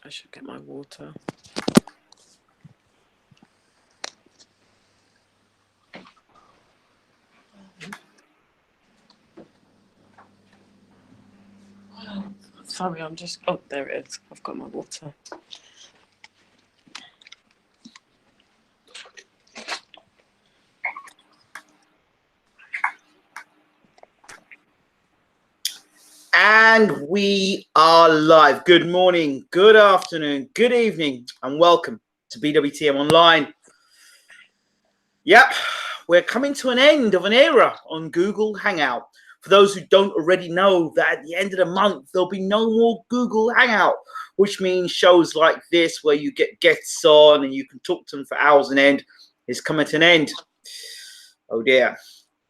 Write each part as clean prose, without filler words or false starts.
I should get my water. Sorry, I'm just... Oh, there it is. I've got my water. And we are live. Good morning, good afternoon, good evening, and welcome to BWTM Online. Yep, we're coming to an end of an era on Google Hangout. For those who don't already know, that at the end of the month, there'll be no more Google Hangout, which means shows like this where you get guests on and you can talk to them for hours on end is coming to an end. Oh dear.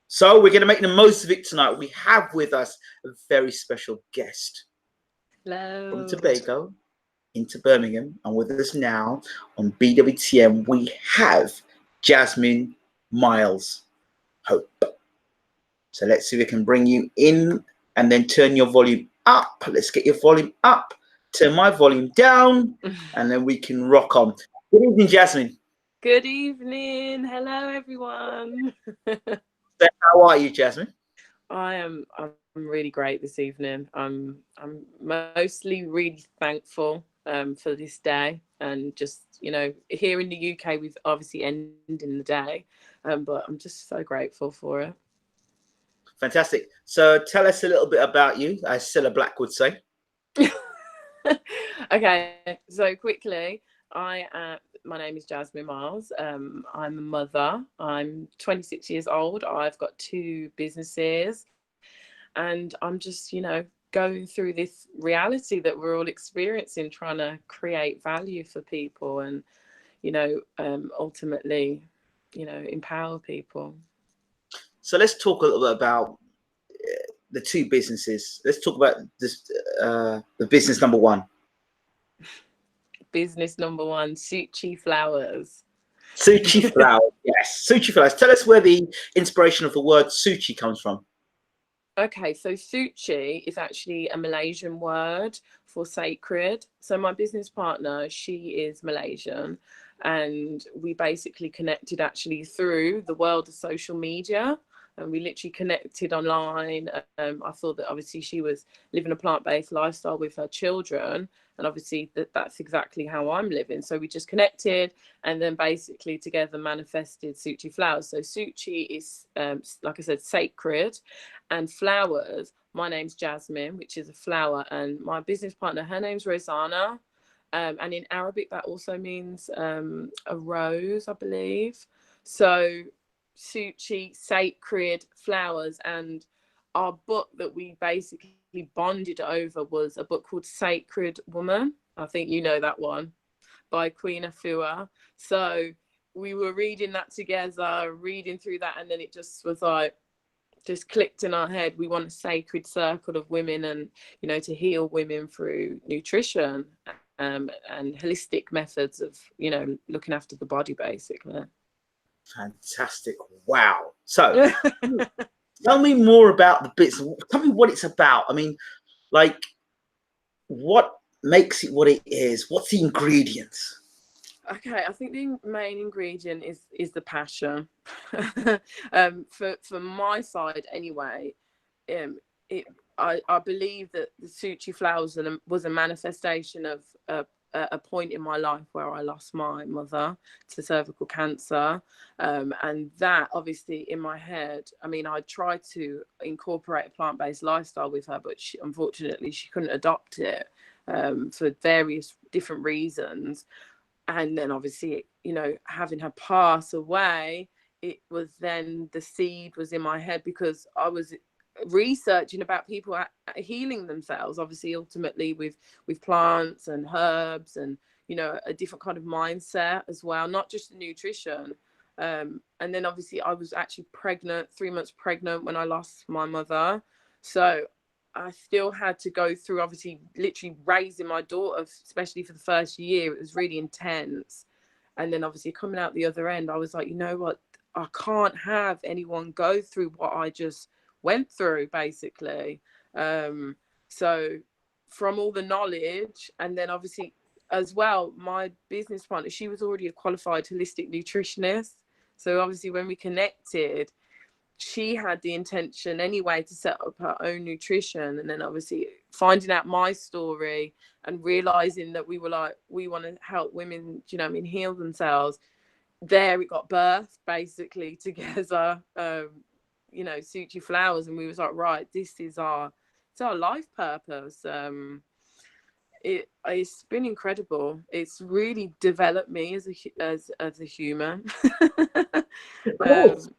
So we're going to make the most of it tonight. We have with us a very special guest. Hello. From Tobago into Birmingham, and with us now on BWTM, we have Jasmine Miles Hope. So let's see if we can bring you in and then turn your volume up. Let's get your volume up, turn my volume down, and then we can rock on. Good evening, Jasmine. Good evening. Hello, everyone. So how are you, Jasmine? I'm really great this evening. I'm mostly really thankful for this day, and just, you know, here in the UK we've obviously ended in the day, but I'm just so grateful for it. Fantastic. So tell us a little bit about you, as Cilla Black would say. Okay, so quickly, my name is Jasmine Miles. I'm a mother. I'm 26 years old. I've got 2 businesses, and I'm just, you know, going through this reality that we're all experiencing, trying to create value for people and, you know, ultimately, you know, empower people. So let's talk a little bit about the 2 businesses. Let's talk about this, the business number 1. Business number 1, Suciflowers. Suciflower, yes. Suciflowers. Tell us where the inspiration of the word suchi comes from. Okay, so suchi is actually a Malaysian word for sacred. So my business partner, she is Malaysian, and we basically connected actually through the world of social media. And we literally connected online. I thought that obviously she was living a plant-based lifestyle with her children, and obviously that's exactly how I'm living. So we just connected, and then basically together manifested Suciflowers. So Suchi is, like I said, sacred, and flowers. My name's Jasmine, which is a flower, and my business partner, her name's Rosanna, and in Arabic that also means a rose, I believe. So Suchi, sacred flowers. And our book that we basically bonded over was a book called Sacred Woman. I think you know that one, by Queen Afua. So we were reading that together, reading through that, and then it just was like, just clicked in our head. We want a sacred circle of women, and, you know, to heal women through nutrition and holistic methods of, you know, looking after the body, basically. Fantastic. Wow. So tell me more about the business. Tell me what it's about. I mean, like, what makes it what it is? What's the ingredients? Okay, I think the main ingredient is the passion. For my side anyway, I believe that the Suciflowers was a manifestation of a point in my life where I lost my mother to cervical cancer, and that obviously in my head, I mean, I tried to incorporate a plant-based lifestyle with her, but unfortunately she couldn't adopt it for various different reasons. And then obviously, you know, having her pass away, it was then the seed was in my head, because I was researching about people healing themselves, obviously ultimately with plants and herbs, and, you know, a different kind of mindset as well, not just the nutrition. And then obviously I was actually pregnant, 3 months pregnant, when I lost my mother. So I still had to go through, obviously, literally raising my daughter, especially for the first year. It was really intense. And then obviously coming out the other end, I was like, you know what? I can't have anyone go through what I just went through, basically. So from all the knowledge, and then obviously as well, my business partner, she was already a qualified holistic nutritionist. So obviously when we connected, she had the intention anyway to set up her own nutrition. And then obviously finding out my story and realizing that we were like, we want to help women, you know what I mean, heal themselves. There it got birthed basically together, you know, Suciflowers. And we was like, right, this is our life purpose. It's been incredible. It's really developed me as a human. Of course.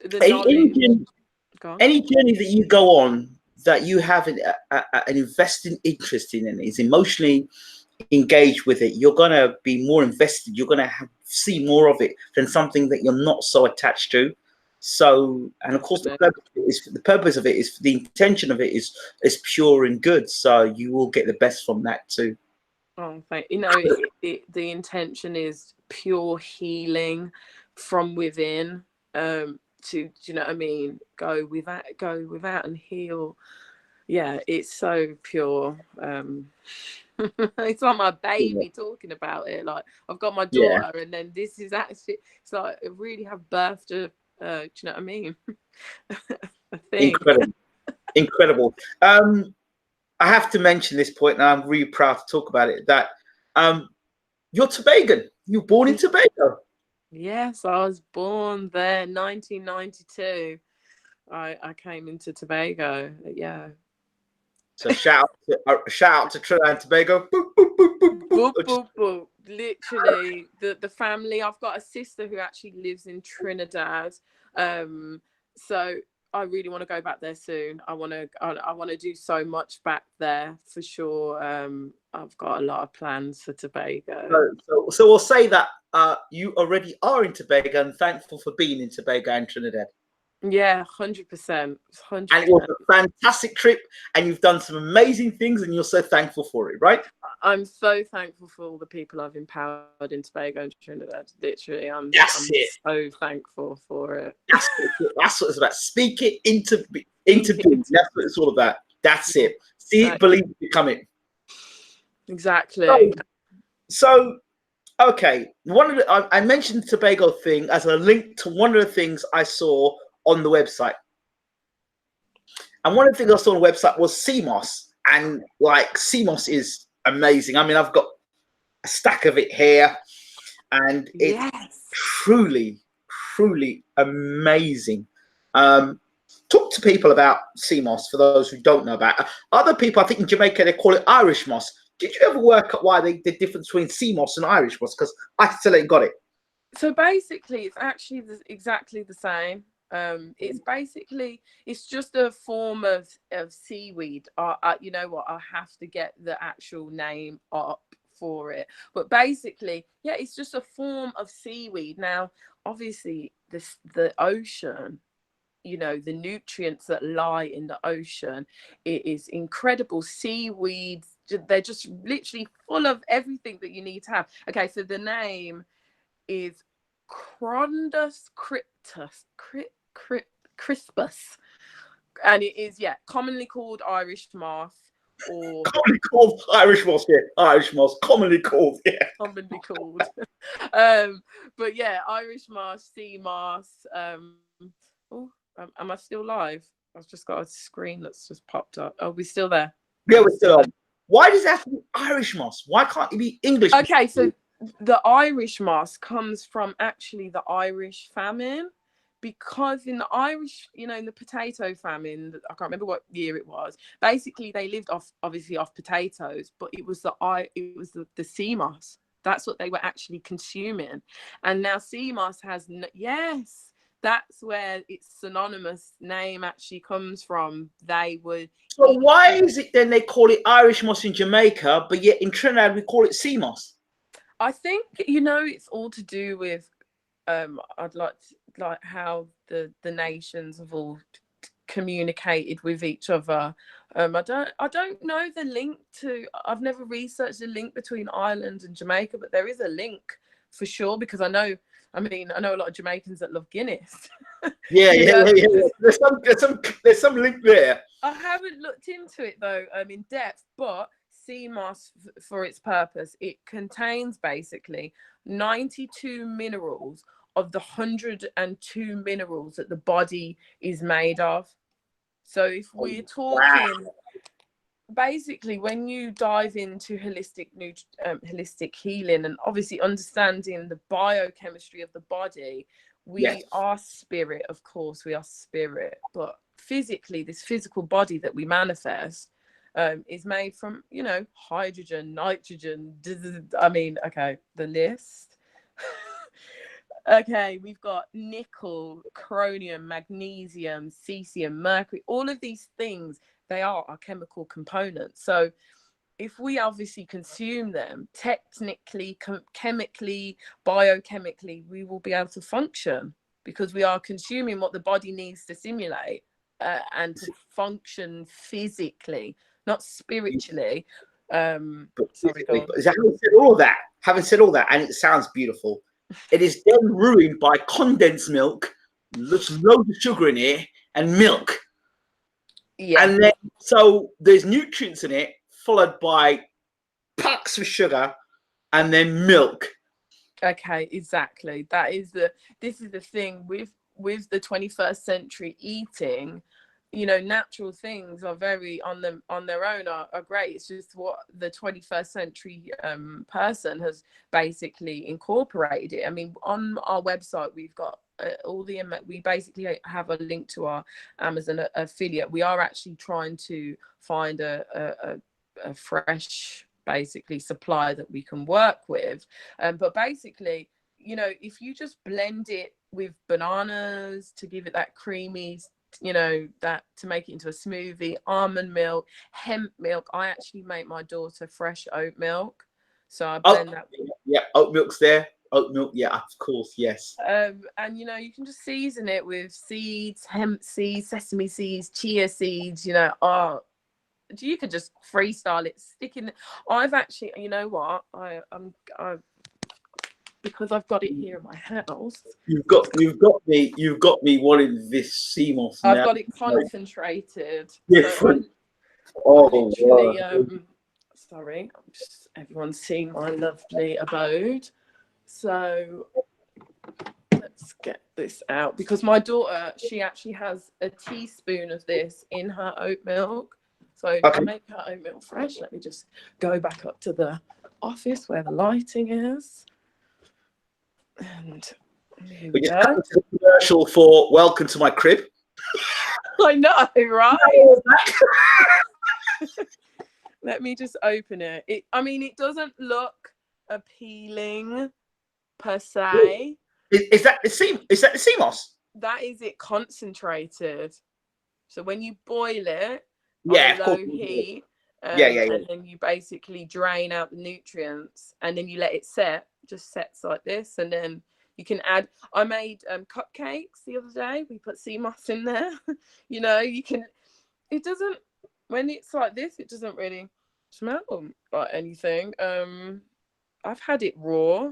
The knowledge. Any journey that you go on that you have an invested interest in and is emotionally engaged with it, you're going to be more invested. You're going to see more of it than something that you're not so attached to. So, and of course, the purpose of it is the intention of it is pure and good. So you will get the best from that too. Oh, you know, the intention is pure healing from within. To, you know what I mean, go without and heal. Yeah, it's so pure. It's like my baby talking about it. Like, I've got my daughter, and then this is actually, it's like I really have birthed a, do you know what I mean? I think. Incredible. I have to mention this point, and I'm really proud to talk about it, that you're Tobagan. You're born in Tobago. Yes, I was born there, 1992. I came into Tobago. Yeah. So shout out to Trinidad and Tobago. Boop, boop, boop, boop, boop, boop, boop. Literally, the family. I've got a sister who actually lives in Trinidad. So I really want to go back there soon. I want to do so much back there for sure. I've got a lot of plans for Tobago. So we'll say that you already are in Tobago and thankful for being in Tobago and Trinidad. Yeah, 100%. And it was a fantastic trip, and you've done some amazing things, and you're so thankful for it, right? I'm so thankful for all the people I've empowered in Tobago and Trinidad. Literally, I'm so thankful for it. That's what it's about. Speak it into being. That's what it's all about. That's it. See it, believe it, become it. Exactly. So okay, I mentioned the Tobago thing as a link to one of the things I saw on the website. And one of the things I saw on the website was CMOS. And like, CMOS is amazing. I mean, I've got a stack of it here, and it's truly, truly amazing. Talk to people about CMOS for those who don't know about it. Other people, I think in Jamaica, they call it Irish moss. Did you ever work out why the difference between CMOS and Irish moss? Because I still ain't got it. So basically, it's actually exactly the same. It's just a form of seaweed. You know what, I have to get the actual name up for it, but basically, yeah, it's just a form of seaweed. Now obviously the ocean, you know, the nutrients that lie in the ocean, it is incredible. Seaweeds, they're just literally full of everything that you need to have. Okay, so the name is Crondus crispus, and it is commonly called Irish moss, or commonly called Irish moss. Irish moss, commonly called. Commonly called. But yeah, Irish moss, sea moss. Am I still live? I've just got a screen that's just popped up. Oh, we're still there. Yeah, we're still on. Why does it have to be Irish moss? Why can't it be English? Okay, so the Irish moss comes from actually the Irish famine, because in the Irish, you know, in the potato famine, I can't remember what year it was. Basically, they lived off potatoes, but it was the sea moss. That's what they were actually consuming. And now sea moss has that's where its synonymous name actually comes from. So why is it then they call it Irish moss in Jamaica, but yet in Trinidad we call it sea moss? I think, you know, it's all to do with I'd like how the nations have all communicated with each other. I don't know the link to. I've never researched the link between Ireland and Jamaica, but there is a link for sure, because I know a lot of Jamaicans that love Guinness. Yeah. There's some link there. I haven't looked into it though, in depth, but sea moss for its purpose, it contains basically 92 minerals of the 102 minerals that the body is made of. So if we're talking, basically, when you dive into holistic healing and obviously understanding the biochemistry of the body, we are spirit, of course, we are spirit, but physically, this physical body that we manifest is made from, you know, hydrogen, nitrogen. I mean, okay, the list. Okay, we've got nickel, chromium, magnesium, cesium, mercury, all of these things, they are our chemical components. So if we obviously consume them technically, chemically, biochemically, we will be able to function because we are consuming what the body needs to simulate and to function physically, not spiritually. Sorry, go on. Having said all that, and it sounds beautiful, it is then ruined by condensed milk, loads of sugar in it, and milk. Yeah. And then, so there's nutrients in it, followed by packs of sugar, and then milk. Okay, exactly. This is the thing with the 21st century eating. You know, natural things are very on their own are great. It's just what the 21st century person has basically incorporated it. I mean, on our website, we've got we basically have a link to our Amazon affiliate. We are actually trying to find a fresh basically supply that we can work with. But basically, you know, if you just blend it with bananas to give it that creamy, you know, that to make it into a smoothie, almond milk, hemp milk. I actually make my daughter fresh oat milk, so I blend that. Yeah, oat milk's there. Oat milk, yeah, of course, yes. And you know, you can just season it with seeds, hemp seeds, sesame seeds, chia seeds. You know, you could just freestyle it, stick in. I've actually, you know what, I because I've got it here in my house. You've got me wanting this sea moss now. I've got it concentrated. Different. So sorry, everyone's seeing my lovely abode. So let's get this out because my daughter, she actually has a teaspoon of this in her oat milk. So to make her oat milk fresh, let me just go back up to the office where the lighting is. And here we go. Come to the commercial for welcome to my crib. I know, right? Let me just open it. I mean, it doesn't look appealing per se. Is that the sea moss? That is it concentrated. So when you boil it on low heat, and then you basically drain out the nutrients, and then you let it set. Just sets like this, and then you can add. I made cupcakes the other day. We put sea moss in there. You know, you can. It doesn't. When it's like this, it doesn't really smell like anything. I've had it raw.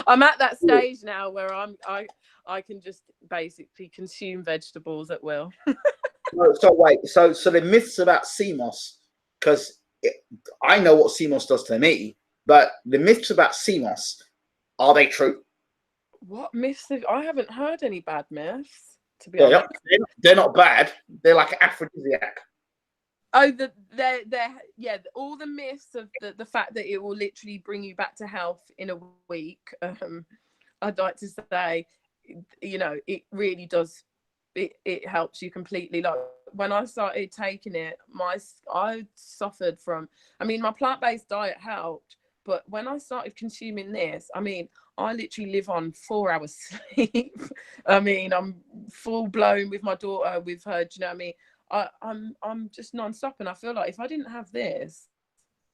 I'm at that stage now where I can just basically consume vegetables at will. So wait, so the myths about sea moss, because I know what sea moss does to me, but the myths about sea moss, are they true? What myths? I haven't heard any bad myths, to be honest. They're not bad. They're like an aphrodisiac. Oh, they're all the myths of the fact that it will literally bring you back to health in a week. I'd like to say, you know, it really does. It helps you completely. Like when I started taking it, I suffered from. I mean, my plant-based diet helped, but when I started consuming this, I mean, I literally live on 4 hours sleep. I mean, I'm full blown with my daughter, with her. Do you know what I mean? I'm just non-stop, and I feel like if I didn't have this,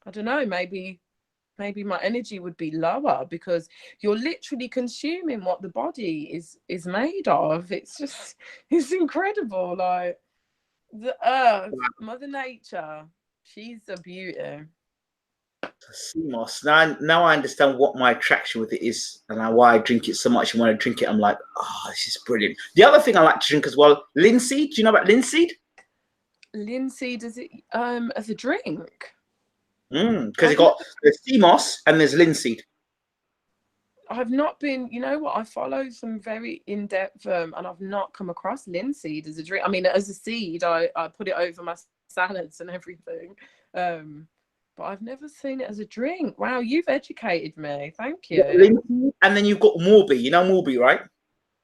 I don't know, maybe my energy would be lower because you're literally consuming what the body is made of. It's incredible. Like the earth, Mother Nature, she's a beauty. Sea moss. Now I understand what my attraction with it is and why I drink it so much. And when I drink it, I'm like, oh, this is brilliant. The other thing I like to drink as well, linseed. Do you know about linseed? Linseed as a drink? Because it got there's sea moss and there's linseed. I've not been, you know what, I follow some very in-depth and I've not come across linseed as a drink. I mean, as a seed, I put it over my salads and everything. But I've never seen it as a drink. Wow, you've educated me. Thank you. Yeah, and then you've got Morby. You know Morby, right?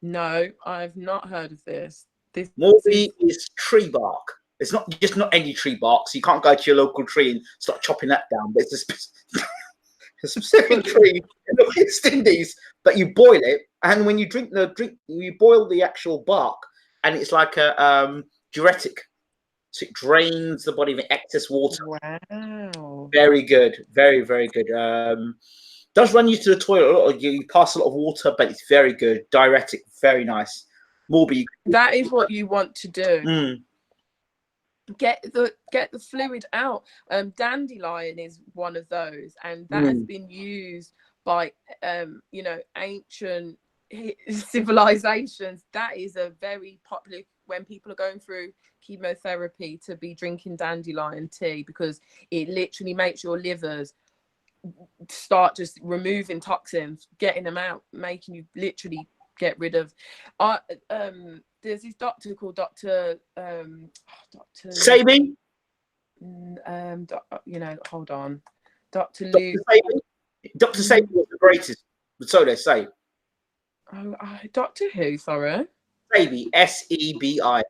No, I've not heard of this. Morby is tree bark. It's not just not any tree bark. So you can't go to your local tree and start chopping that down. But it's a specific tree in the West Indies that you boil it, and when you drink you boil the actual bark, and it's like a diuretic, so it drains the body of excess water. Wow, very good, very good. Does run you to the toilet a lot. You pass a lot of water, but it's very good, diuretic, very nice. Morby, that is what you want to do. Mm. Get the fluid out. Dandelion is one of those, and that has been used by you know, ancient civilizations. That is a very popular when people are going through chemotherapy, to be drinking dandelion tea, because it literally makes your livers start just removing toxins, getting them out, making you literally get rid of there's this doctor called Dr. Sabi. You know, hold on, Dr. Lou. Dr. Sabi was the greatest, so they say. Oh, Doctor Who, sorry. Sebi, S-E-B-I.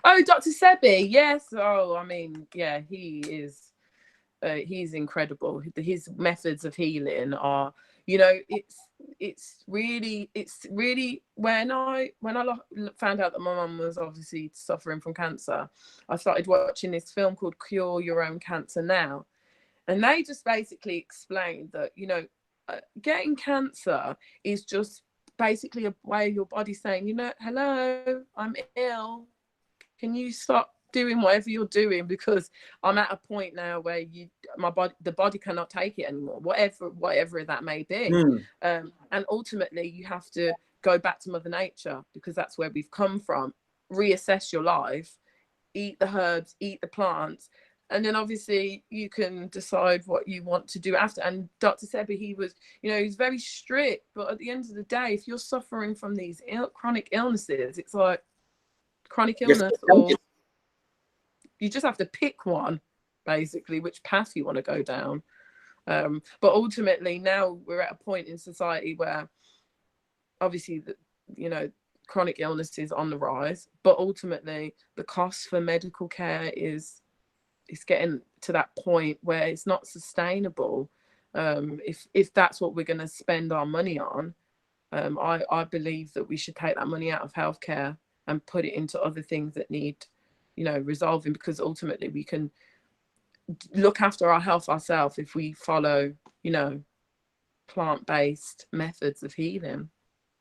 Oh, Dr. Sebi, yes. Oh, I mean, yeah, he is. He's incredible. His methods of healing are, you know, it's really when I found out that my mum was obviously suffering from cancer, I started watching this film called Cure Your Own Cancer Now, and they just basically explained that, you know, getting cancer is just basically a way of your body saying, you know, hello, I'm ill, can you stop doing whatever you're doing, because I'm at a point now where the body cannot take it anymore, whatever that may be. And ultimately you have to go back to Mother Nature, because that's where we've come from. Reassess your life, eat the herbs, eat the plants, and then obviously you can decide what you want to do after. And Dr. Sebi, he was, you know, he's very strict, but at the end of the day, if you're suffering from these chronic illnesses, it's like chronic illness, or you just have to pick one, basically, which path you want to go down. But ultimately now we're at a point in society where obviously you know, chronic illness is on the rise, but ultimately the cost for medical care is getting to that point where it's not sustainable. If that's what we're going to spend our money on, I believe that we should take that money out of healthcare and put it into other things that need, you know, resolving, because ultimately we can look after our health ourselves if we follow, you know, plant-based methods of healing.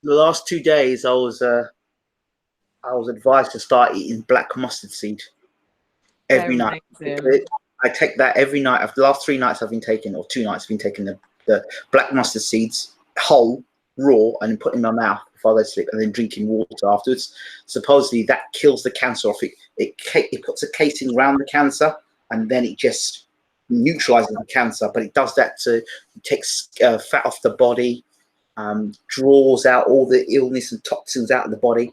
The last 2 days I was advised to start eating black mustard seed every night. I take that every night. After the last 3 nights I've been taking, or 2 nights I've been taking the black mustard seeds whole, raw, and putting in my mouth before I go to sleep, and then drinking water afterwards. Supposedly that kills the cancer off. It puts a casing around the cancer, and then it just neutralizes the cancer. But it does that to, it takes fat off the body, draws out all the illness and toxins out of the body.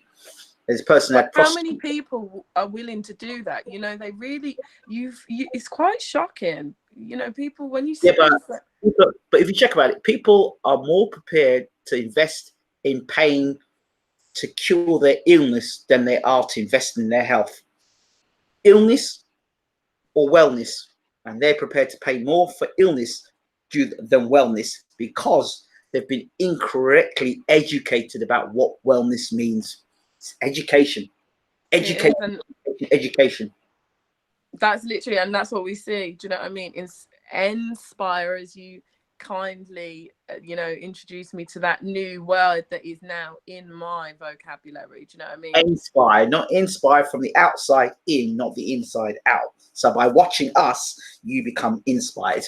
There's a person that how many people are willing to do that? You know, they really, it's quite shocking. You know, people, when you see but if you check about it, people are more prepared to invest in paying to cure their illness than they are to invest in their health. Illness or wellness, and they're prepared to pay more for illness than wellness, because they've been incorrectly educated about what wellness means. It's education. Education. That's literally, and that's what we see. Do you know what I mean? Inspire, as you kindly, you know, introduced me to that new word that is now in my vocabulary. Do you know what I mean? Inspire, not inspire from the outside in, not the inside out. So by watching us, you become inspired.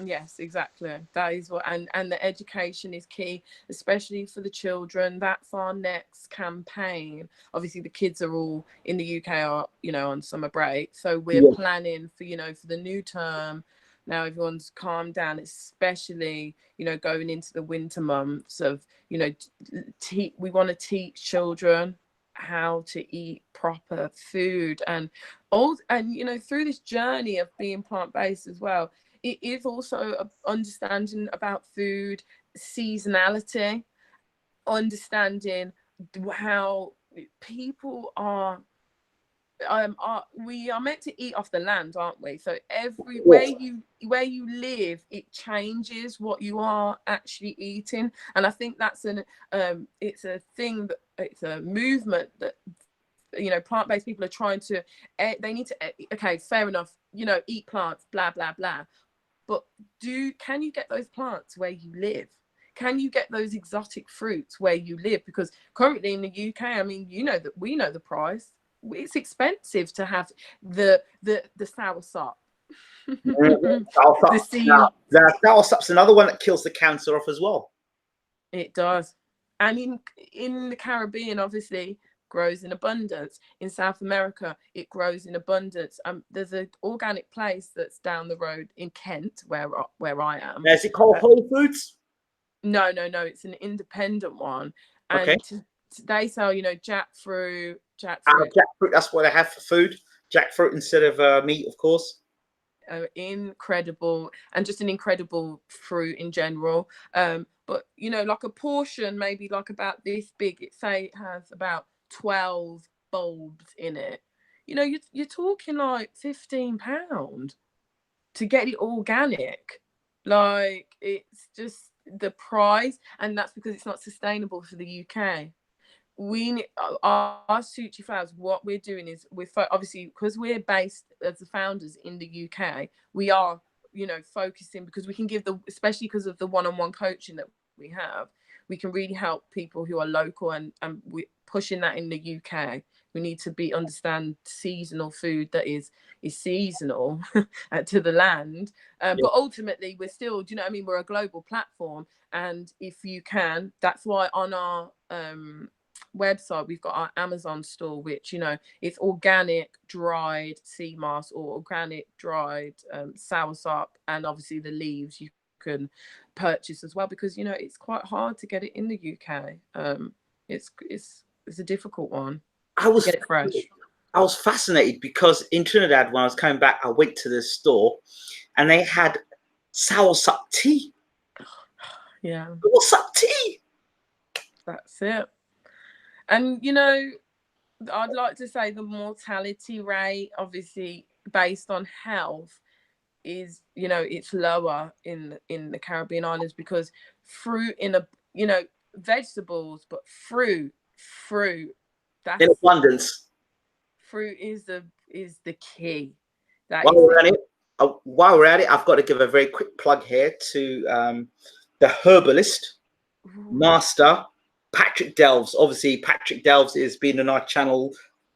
Yes, exactly. That is what, and the education is key, especially for the children. That's our next campaign. Obviously, the kids are all in the UK are, on summer break, so we're Yeah. planning for, for the new term. Now everyone's calmed down, especially, going into the winter months of, we want to teach children how to eat proper food and all, and through this journey of being plant-based as well, it is also understanding about food, seasonality, understanding how people we are meant to eat off the land, aren't we? So everywhere you live, it changes what you are actually eating. And I think that's it's a thing that it's a movement that plant-based people are trying to, they need to, okay, fair enough, eat plants, blah blah blah, but can you get those plants where you live? Can you get those exotic fruits where you live? Because currently in the UK, I mean, that we know the price. It's expensive to have the sour sop. The sea. Now, soursop's another one that kills the cancer off as well. It does. And in the Caribbean, obviously, grows in abundance. In South America, it grows in abundance. There's an organic place that's down the road in Kent, where I am. Is it called Whole Foods? No. It's an independent one, and Okay. they sell, jackfruit. Jackfruit. That's what I have for food. Jackfruit instead of meat, of course. Incredible, and just an incredible fruit in general. But like a portion, maybe like about this big. It has about 12 bulbs in it. You're talking like £15 to get it organic. Like, it's just the price, and that's because it's not sustainable for the UK. Our Suciflowers, what we're doing is obviously, because we're based as the founders in the UK, we are focusing, because we can give especially because of the one-on-one coaching that we have, we can really help people who are local, and we're pushing that in the UK. We need to understand seasonal food that is seasonal to the land, but ultimately we're still, do you know what I mean, we're a global platform. And if you can, that's why on our website we've got our Amazon store, which it's organic dried sea moss or organic dried soursop, and obviously the leaves you can purchase as well, because it's quite hard to get it in the UK. It's a difficult one to get it fresh. I was fascinated because in Trinidad, when I was coming back, I went to the store and they had soursop tea. Yeah, soursop tea. that's it. And I'd like to say the mortality rate, obviously based on health, is it's lower in the Caribbean islands, because fruit vegetables, but fruit that's In abundance. Fruit is the key. While we're at it, I've got to give a very quick plug here to the herbalist master Patrick Delves. Obviously, Patrick Delves has been on our channel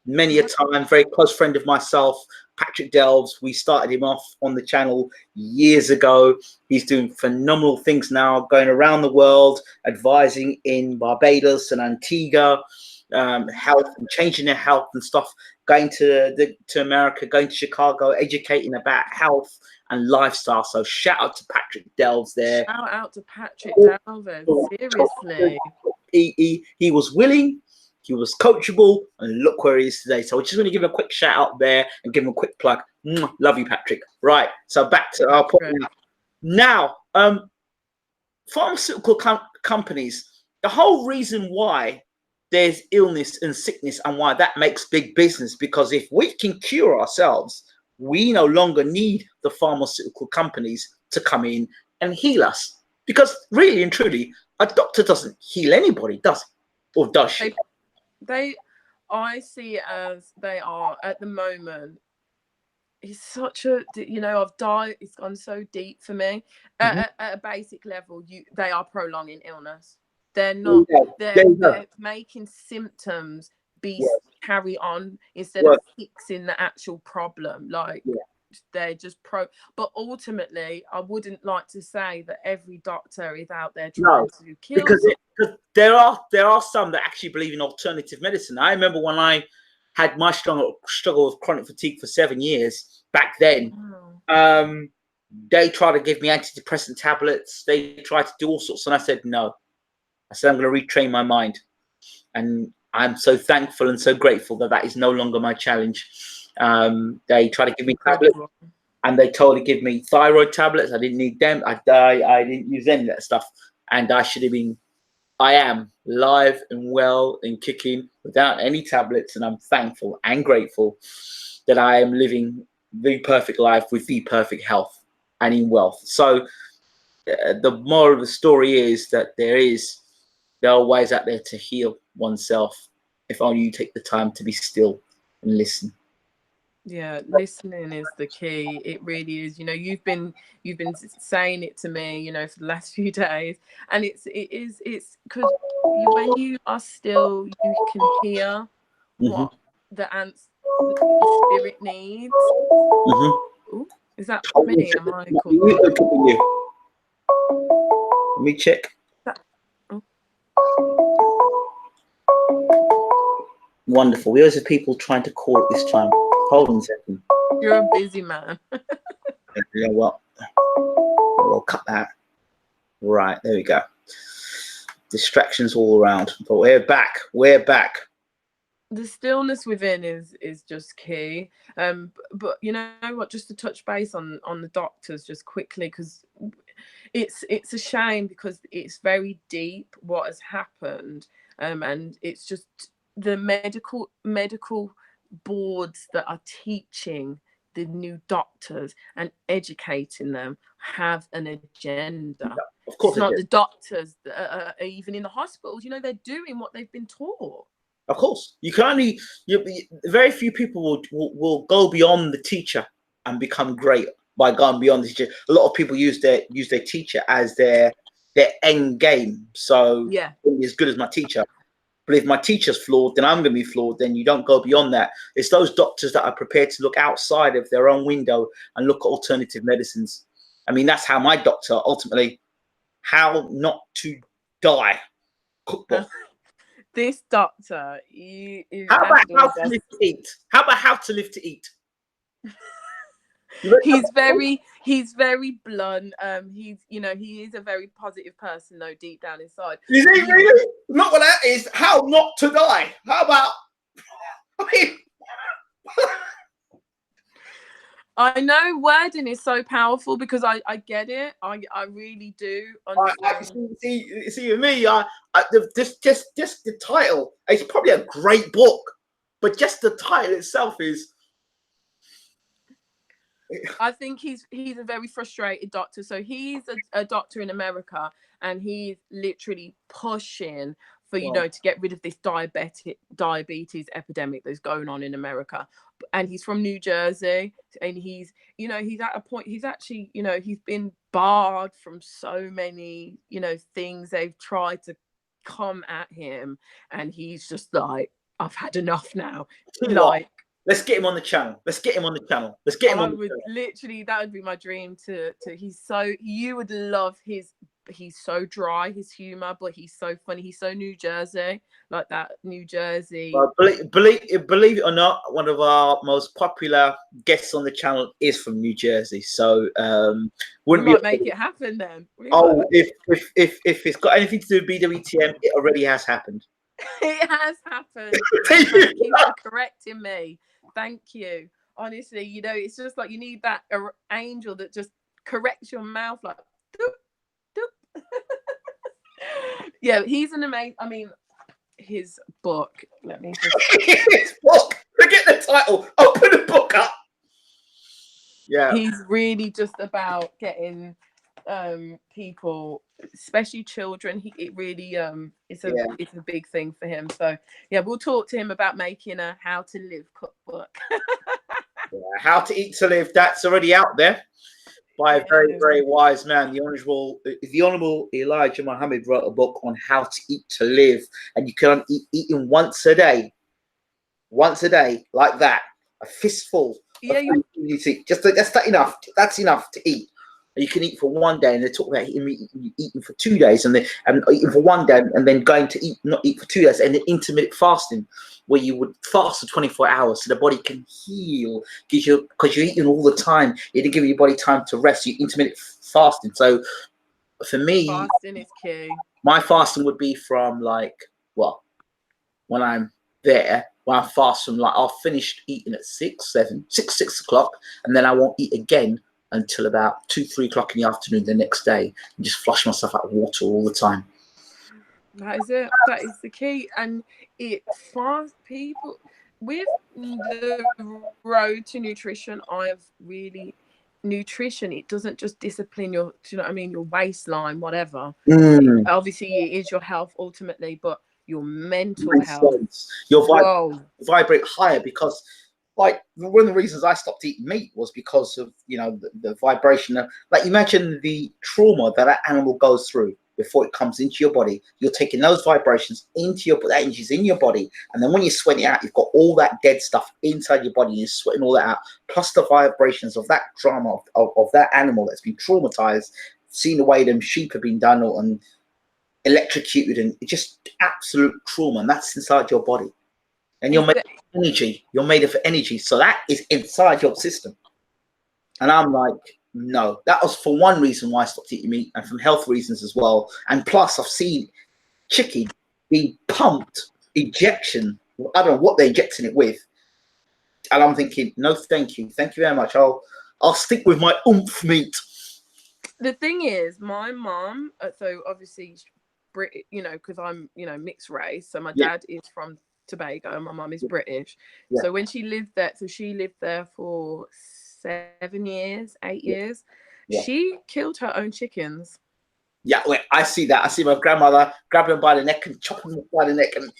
many a time, very close friend of myself. Patrick Delves, we started him off on the channel years ago. He's doing phenomenal things now, going around the world, advising in Barbados and Antigua, health and changing their health and stuff, going to America, going to Chicago, educating about health and lifestyle. So shout out to Patrick Delves there. Shout out to Patrick Delves, seriously. He was willing, he was coachable, and look where he is today. So we're just going to give him a quick shout out there and give him a quick plug. Love you, Patrick. Right, so back to our point now. Pharmaceutical companies, the whole reason why there's illness and sickness and why that makes big business, because if we can cure ourselves, we no longer need the pharmaceutical companies to come in and heal us. Because really and truly, a doctor doesn't heal anybody, does he? Or does she? I see it as they are at the moment. It's such a, I've died. It's gone so deep for me. At a basic level, they are prolonging illness. They're not. They're making symptoms carry on instead of fixing the actual problem. Like, they're just but ultimately I wouldn't like to say that every doctor is out there trying to kill because there are some that actually believe in alternative medicine. I remember when I had my struggle with chronic fatigue for 7 years back then. They tried to give me antidepressant tablets. They tried to do all sorts, and I said no. I said I'm going to retrain my mind, and I'm so thankful and so grateful that that is no longer my challenge. They tried to give me tablets, and they told to give me thyroid tablets. I didn't need them. I didn't use any of that stuff, and I should have been. I am live and well and kicking without any tablets, and I'm thankful and grateful that I am living the perfect life with the perfect health and in wealth. So the moral of the story is that there are ways out there to heal oneself if only you take the time to be still and listen. Yeah, listening is the key. It really is. You know, you've been saying it to me, you know, for the last few days, and it's because when you are still, you can hear what the spirit needs. Ooh, is that me? Am I calling? Let me check. Wonderful. We always have people trying to call at this time. Hold on a second. You're a busy man. You know what? We'll cut that. Right, there we go. Distractions all around. But we're back. We're back. The stillness within is just key. But you know what? Just to touch base on the doctors just quickly, because it's a shame, because it's very deep what has happened, and it's just the medical boards that are teaching the new doctors and educating them have an agenda. Yeah, of course, it's not the doctors that are even in the hospitals. You know, they're doing what they've been taught. Of course, you can only. Very few people will go beyond the teacher and become great by going beyond the teacher. A lot of people use their teacher as their end game. So yeah, as good as my teacher. But if my teacher's flawed, then I'm going to be flawed. Then you don't go beyond that. It's those doctors that are prepared to look outside of their own window and look at alternative medicines. I mean, that's how my doctor ultimately, how not to die, cookbook. This doctor, how about how to live to eat? How about how to live to eat? He's very blunt. He is a very positive person, though, deep down inside. Is he really? Not what that is. How not to die? How about? I mean, I know wording is so powerful, because I get it. I really do understand. See with me, just the title. It's probably a great book, but just the title itself is. I think he's a very frustrated doctor. So he's a doctor in America, and he's literally pushing for, you know, to get rid of this diabetes epidemic that's going on in America. And he's from New Jersey, and he's at a point, he's actually, he's been barred from so many, things they've tried to come at him, and he's just like, I've had enough now. Like, let's get him on the channel. Let's get him on the channel. Let's get him on the channel. Literally, that would be my dream to you would love he's so dry, his humor, but he's so funny. He's so New Jersey, like that New Jersey. Believe it or not, one of our most popular guests on the channel is from New Jersey. So we might make it happen then. If it's got anything to do with BWTM, it already has happened. It has happened. Thank you for correcting me. Thank you. Honestly, it's just like you need that angel that just corrects your mouth, like doop, doop. Yeah, he's an amazing. I mean, his book. Let me just. His book. Forget the title. Open the book up. Yeah. He's really just about getting people, especially children. It really it's a big thing for him. So yeah, we'll talk to him about making a how to live cookbook. How to eat to live. That's already out there by a very, very wise man. The honorable Elijah Muhammad wrote a book on how to eat to live, and you can eating once a day, like that, a fistful Yeah, you Just that's that enough. That's enough to eat. You can eat for one day, and they talk about eating for 2 days, and eating for one day, and then going to eat, not eat for 2 days, and then intermittent fasting, where you would fast for 24 hours so the body can heal, because you're eating all the time. You need to give your body time to rest. You intermittent fasting. So for me, fasting is key. my fasting would be from like, well, when I'm there, when I fast from, like, I'll finish eating at 6 o'clock, and then I won't eat again until about 2-3 o'clock in the afternoon the next day, and just flush myself out of water all the time. That is it. That is the key. And it fast people with the road to nutrition. I have really nutrition. It doesn't just discipline your, do you know what I mean, your waistline, whatever. Obviously, it is your health ultimately, but your mental health. Your vibrate higher, because, like, one of the reasons I stopped eating meat was because of, you know, the vibration. Like, imagine the trauma that animal goes through before it comes into your body. You're taking those vibrations into your, that energy's in your body, and then when you're sweating out, you've got all that dead stuff inside your body. You're sweating all that out, plus the vibrations of that trauma of that animal that's been traumatized, seeing the way them sheep have been done and electrocuted, and it's just absolute trauma, and that's inside your body. And you're made of energy. You're made of energy. So that is inside your system. And I'm like, no. That was for one reason why I stopped eating meat, and from health reasons as well. And plus, I've seen chicken being pumped, injection. I don't know what they're injecting it with. And I'm thinking, no, thank you. Thank you very much. I'll stick with my oomph meat. The thing is, my mom, so obviously, you know, because I'm, you know, mixed race. So my dad is from Tobago, my mum is British. So when she lived there, for 7 years, 8 years, she killed her own chickens. Yeah, wait, I see that. I see my grandmother grab them by the neck and chop them by the neck, and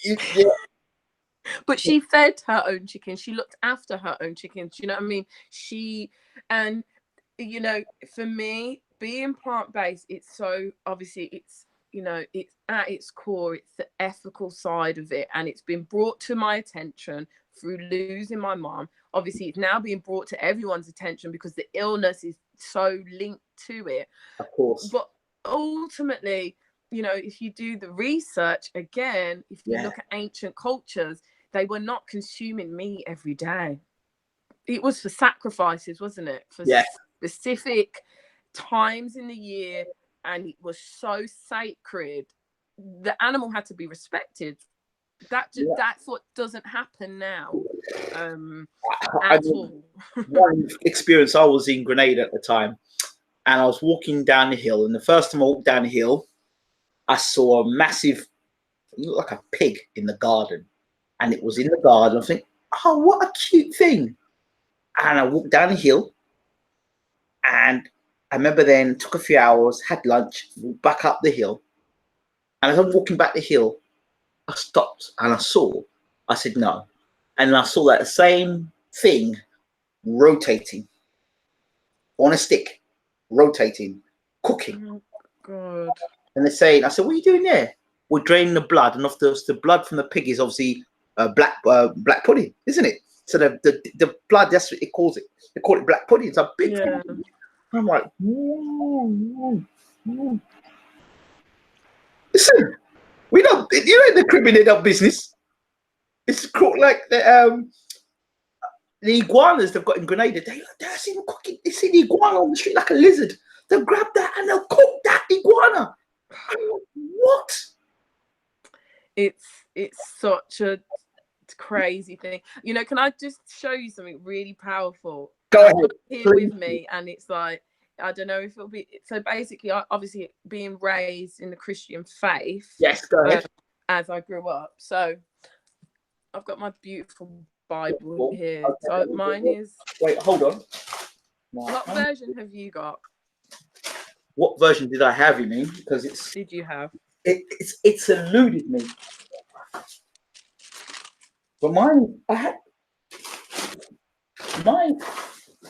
but she fed her own chickens. She looked after her own chickens. You know what I mean? And you know, for me, being plant-based, it's so obviously, it's, you know, it's at its core, it's the ethical side of it, and it's been brought to my attention through losing my mom. Obviously, it's now being brought to everyone's attention because the illness is so linked to it. Of course. But ultimately, you know, if you do the research again, if you look at ancient cultures, they were not consuming meat every day. It was for sacrifices, wasn't it? For specific times in the year, and it was so sacred. The animal had to be respected. That's what doesn't happen now at all. One experience, I was in Grenada at the time, and I was walking down the hill, and the first time I walked down the hill, I saw a massive, it looked like a pig in the garden, and it was in the garden. I think, oh, what a cute thing. And I walked down the hill, and I remember then took a few hours, had lunch, walked back up the hill. And as I'm walking back the hill, I stopped and I said no. And I saw that same thing rotating on a stick, rotating, cooking. Oh, God. And they're saying, I said, what are you doing there? We're draining the blood. And the blood from the pig is obviously black pudding, isn't it? So the blood, that's what it calls it. They call it black pudding. It's a big thing. I'm like, listen, we don't, you know, the criminal business. It's called like the iguanas they've got in Grenada. They're seen cooking. They see the iguana on the street like a lizard. They'll grab that and they'll cook that iguana. I'm like, what? It's such a crazy thing. You know, can I just show you something really powerful? Go ahead. Here with me, and it's like, I don't know if it'll be, so basically, obviously being raised in the Christian faith. Yes, go ahead. As I grew up. So I've got my beautiful Bible here. Okay, so mine is, wait, hold on. What version have you got? What version did I have, you mean? Because did you have? It's eluded me. But mine,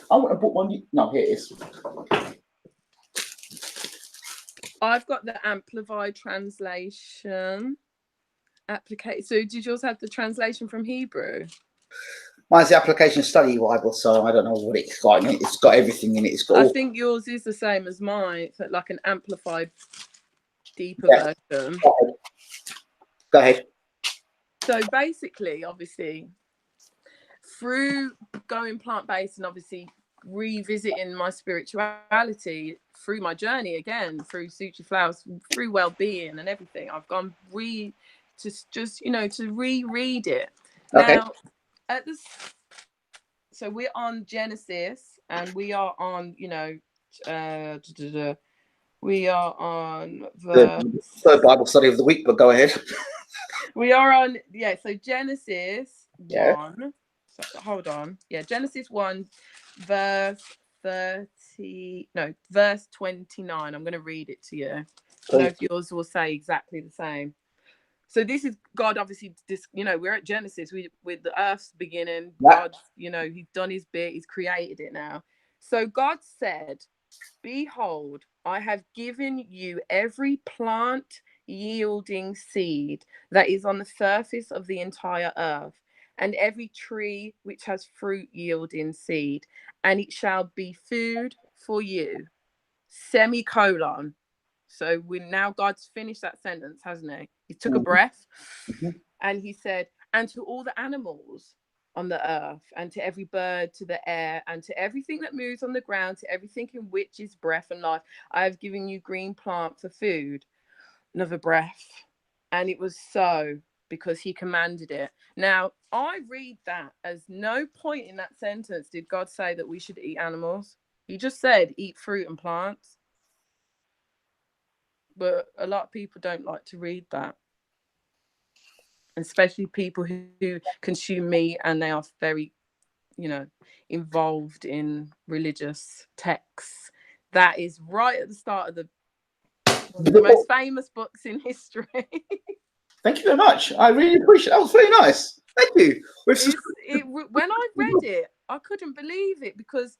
I want to put one. No, here it is. I've got the Amplified translation. So did yours have the translation from Hebrew? Mine's the application study Bible, so I don't know what it's got in it. It's got everything in it. It's got I all... think yours is the same as mine. It's like an amplified, deeper version. Go ahead. So basically, obviously, through going plant-based and obviously revisiting my spirituality through my journey again, through Suciflower, through well-being and everything, I've gone to reread it. Okay. Now, so we're on Genesis, and we are on, we are on The third Bible study of the week, but go ahead. We are on, so Genesis 1. Yeah. So, hold on. Yeah, Genesis 1, verse 29. I'm going to read it to you. I don't know if yours will say exactly the same. So this is God, obviously, we're at Genesis with the earth's beginning. God, he's done his bit. He's created it now. So God said, behold, I have given you every plant yielding seed that is on the surface of the entire earth, and every tree which has fruit yielding seed, and it shall be food for you. Semicolon. So God's finished that sentence, hasn't he? He took a breath and he said, and to all the animals on the earth, and to every bird to the air, and to everything that moves on the ground, to everything in which is breath and life, I have given you green plant for food. Another breath. And it was so, because he commanded it. Now, I read that as no point in that sentence did God say that we should eat animals. He just said, eat fruit and plants. But a lot of people don't like to read that. Especially people who consume meat and they are very, involved in religious texts. That is right at the start of the most famous books in history. Thank you very much. I really appreciate it. That was very nice. Thank you. When I read it, I couldn't believe it, because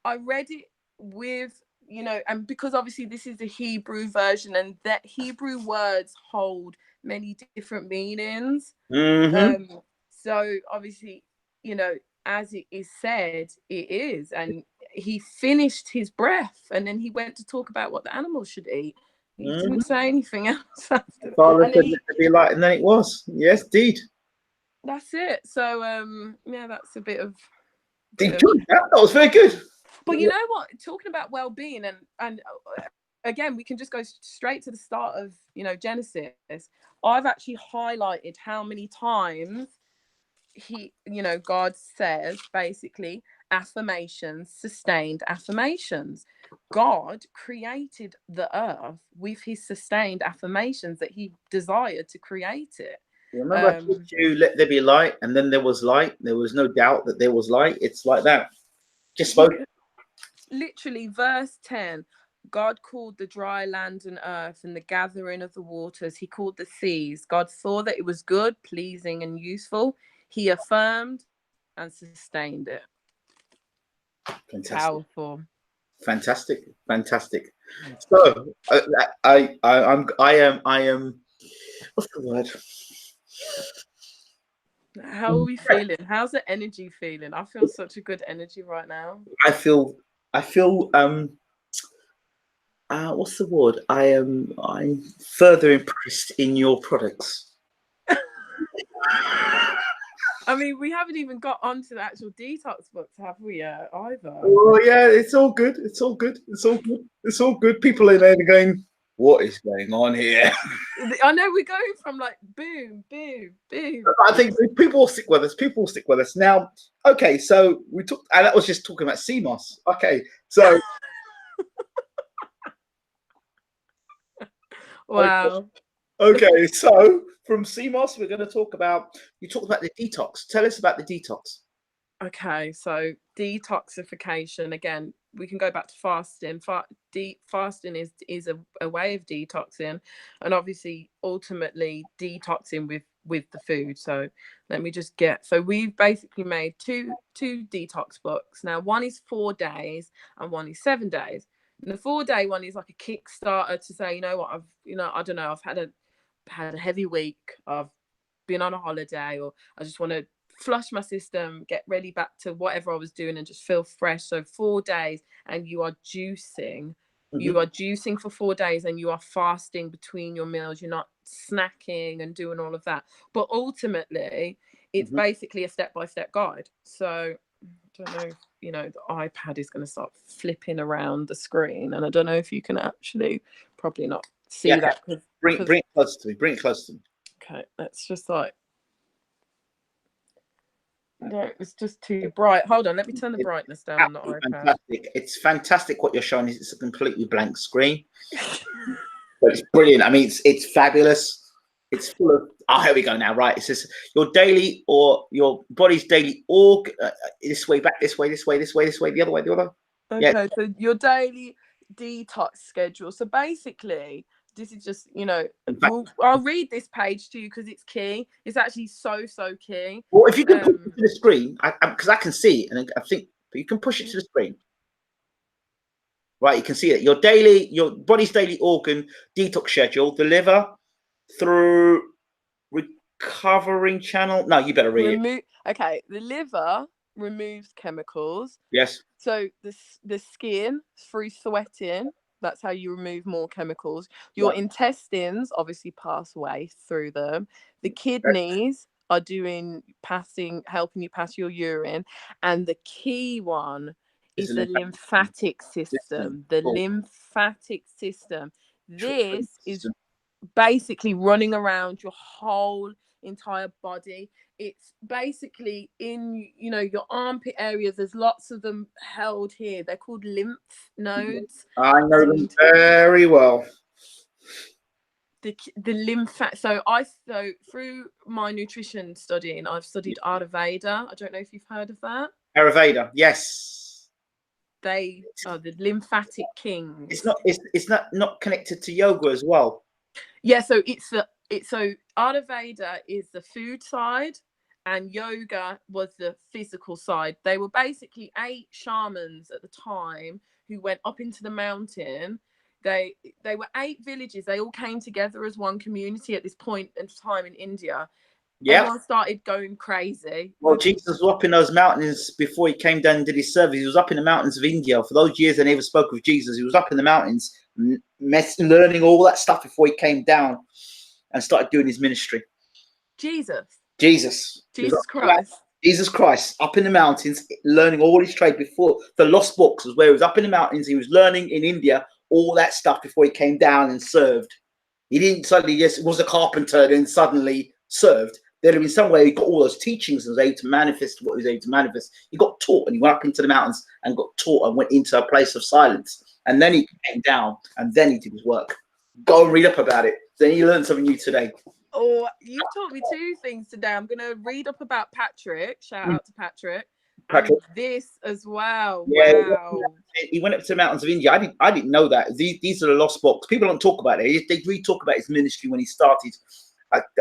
I read it with, and because obviously this is the Hebrew version, and that Hebrew words hold many different meanings. So obviously, as it is said, it is. And he finished his breath, and then he went to talk about what the animals should eat. He didn't say anything else after. Father said it to be light, and then it was. Yes, indeed. That's it. So that's a bit of. That was very good. But you know what? Talking about well-being, and again, we can just go straight to the start of Genesis. I've actually highlighted how many times God says basically affirmations, sustained affirmations. God created the earth with his sustained affirmations that he desired to create it. Remember, you let there be light, and then there was light. There was no doubt that there was light. It's like that. Just spoke. Literally, verse 10. God called the dry land and earth, and the gathering of the waters he called the seas. God saw that it was good, pleasing, and useful. He affirmed and sustained it. Fantastic. Powerful. Fantastic. So I am. What's the word? How are we feeling? How's the energy feeling? I feel such a good energy right now. I feel what's the word? I'm further impressed in your products. I mean, we haven't even got onto the actual detox books, have we yet, either? Oh yeah, it's all good. People in there going, what is going on here? I know we're going from like boom, boom, boom. I think people will stick with us. Now, okay, so we took, and that was just talking about sea moss. Okay, so wow. Okay, so from sea moss, we're going to talk about. You talked about the detox. Tell us about the detox. Okay, so detoxification, again, we can go back to fasting. Fasting is a way of detoxing, and obviously ultimately detoxing with the food. So let me just so we've basically made two detox books. Now one is 4 days and one is 7 days. And the 4-day one is like a kickstarter to say, I don't know, I've had a heavy week, I've been on a holiday, or I just want to flush my system, get ready back to whatever I was doing, and just feel fresh. So 4 days, and you are juicing. You are juicing for 4 days, and you are fasting between your meals. You're not snacking and doing all of that. But ultimately, it's basically a step-by-step guide. So I don't know if, you know, the iPad is going to start flipping around the screen, and I don't know if you can actually, probably not see that. Bring it close to me. Bring it close to me. Okay, that's just like, no, it's just too bright. Hold on, let me turn the brightness down on the iPad. Fantastic. It's fantastic what you're showing. It's a completely blank screen. But it's brilliant. I mean, it's fabulous. It's full of, here we go now, right? It says your daily, or your body's daily org, this way, back this way, this way, this way, this way, the other way, the other. Okay, yeah. So your daily detox schedule. So basically, this is just, you know, I'll read this page to you because it's key. It's actually so key. Well, if you can push it to the screen, because I can see it, and I think, but you can push it to the screen. Right, you can see it. Your body's daily organ detox schedule, the liver through recovering channel. No, you better read it. Okay, the liver removes chemicals. Yes. So the skin through sweating, that's how you remove more chemicals. Your intestines obviously pass away through them. The kidneys are helping you pass your urine, and the key one is the lymphatic system. The lymphatic system. This is basically running around your whole entire body. It's basically in, you know, your armpit areas. There's lots of them held here. They're called lymph nodes. I know them very well. The lymphatic. So through my nutrition studying, I've studied Ayurveda. I don't know if you've heard of that. Ayurveda, yes. They are the lymphatic kings. It's not connected to yoga as well. Yeah, so so Ayurveda is the food side, and yoga was the physical side. They were basically 8 shamans at the time who went up into the mountain. They were 8 villages. They all came together as one community at this point in time in India. Yeah. Everyone started going crazy. Well, Jesus was up in those mountains before he came down and did his service. He was up in the mountains of India. For those years they never spoke of Jesus, he was up in the mountains learning all that stuff before he came down and started doing his ministry. Jesus Christ. Jesus Christ, up in the mountains, learning all his trade before. The Lost Books was where he was up in the mountains. He was learning in India all that stuff before he came down and served. He didn't suddenly just was a carpenter and suddenly served. There'd have been some way he got all those teachings and was able to manifest what he was able to manifest. He got taught, and he went up into the mountains and got taught and went into a place of silence. And then he came down and then he did his work. Go and read up about it. Then you learned something new today. Oh, you've taught me 2 things today. I'm going to read up about Patrick. Shout out to Patrick. And this as well. Yeah, wow. He went up to the mountains of India. I didn't know that. These are the Lost Books. People don't talk about it. They really talk about his ministry when he started.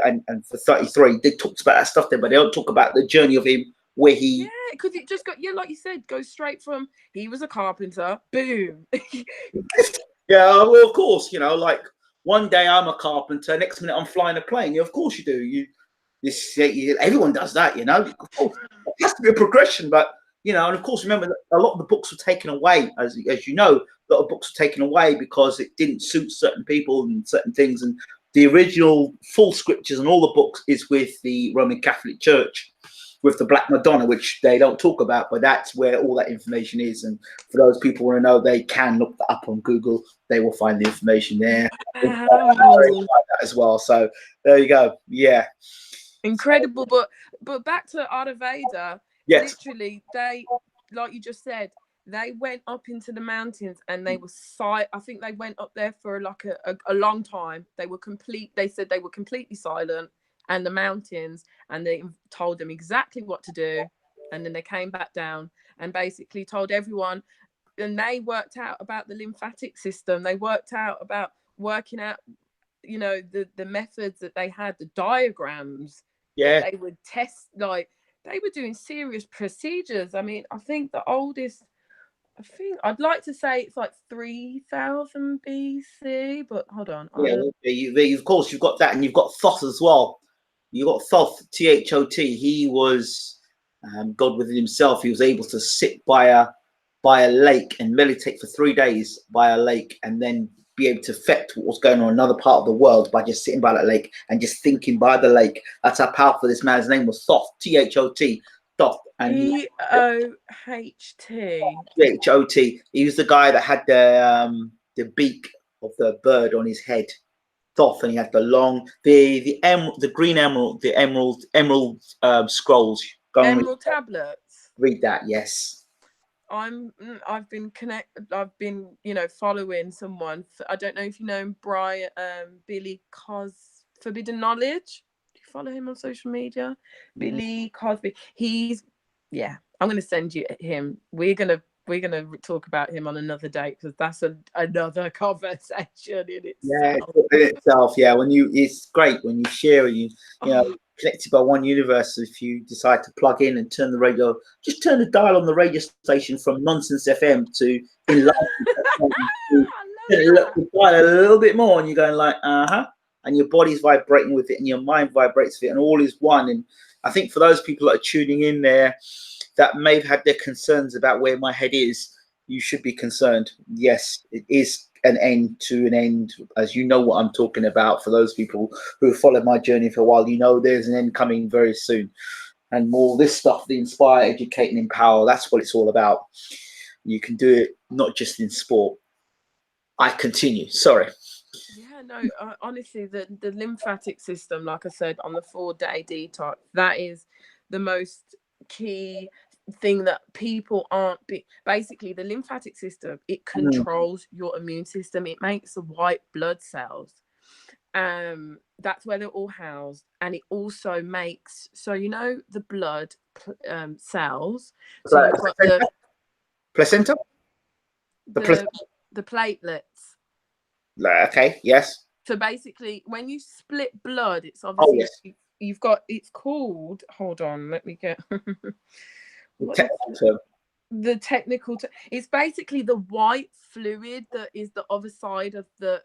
And for 33, they talked about that stuff there, but they don't talk about the journey of him where he. Yeah, because it just got, like you said, goes straight from he was a carpenter, boom. Yeah, well, of course, you know, like one day I'm a carpenter, next minute I'm flying a plane. Yeah, of course you do. Everyone does that, you know. Of course, it has to be a progression, but you know, and of course, remember that a lot of the books were taken away, as you know, a lot of books were taken away because it didn't suit certain people and certain things. And the original full scriptures and all the books is with the Roman Catholic Church, with the Black Madonna, which they don't talk about, but that's where all that information is. And for those people who want to know, they can look that up on Google. They will find the information there. That as well. So there you go. Yeah. Incredible. But back to Ayurveda. Yes. Literally, they, like you just said, they went up into the mountains and they were I think they went up there for like a long time. They said they were completely silent, and the mountains, and they told them exactly what to do, and then they came back down and basically told everyone, and they worked out about the lymphatic system. They worked out about working out, you know, the methods that they had, the diagrams. Yeah, they would test, like they were doing serious procedures. I mean, I think the oldest, I'd like to say it's like 3000 BC, but hold on. Yeah, of course you've got that, and you've got Thoth as well. You got Thoth, T-H-O-T. He was God within himself. He was able to sit by a lake and meditate for 3 days by a lake, and then be able to affect what was going on in another part of the world by just sitting by that lake and just thinking by the lake. That's how powerful this man's name was. Thoth, T-H-O-T, Thoth. And T-O-H-T. T-H-O-T. He was the guy that had the beak of the bird on his head. Thoth, and he had the long, the green emerald, the emerald scrolls. Emerald tablets. Read that, yes. I've been following someone. I don't know if you know him, Brian, Billy Forbidden Knowledge. Do you follow him on social media? Billy Cosby. I'm going to send you him. We're going to talk about him on another day, because that's another conversation in itself. Yeah, in itself. Yeah, it's great when you share it. You know, connected by one universe. If you decide to plug in and turn the radio, just turn the dial on the radio station from Nonsense FM to Enlightenment FM. Dial a little bit more, and you're going like, and your body's vibrating with it, and your mind vibrates with it, and all is one. And I think for those people that are tuning in there, that may have had their concerns about where my head is, you should be concerned. Yes, it is an end to an end, as you know what I'm talking about. For those people who have followed my journey for a while, you know there's an end coming very soon. And more this stuff, the inspire, educate, and empower, that's what it's all about. You can do it not just in sport. I continue. Sorry. Yeah, no, honestly, the lymphatic system, like I said, on the 4-day detox, that is the most key thing that people aren't basically the lymphatic system. It controls your immune system. It makes the white blood cells. That's where they're all housed, and it also makes, so you know, the blood cells. So you've got the placenta, the platelets. Okay, yes. So basically, when you split blood, it's obviously you've got, it's called, hold on, let me get the technical term. It's basically the white fluid that is the other side of the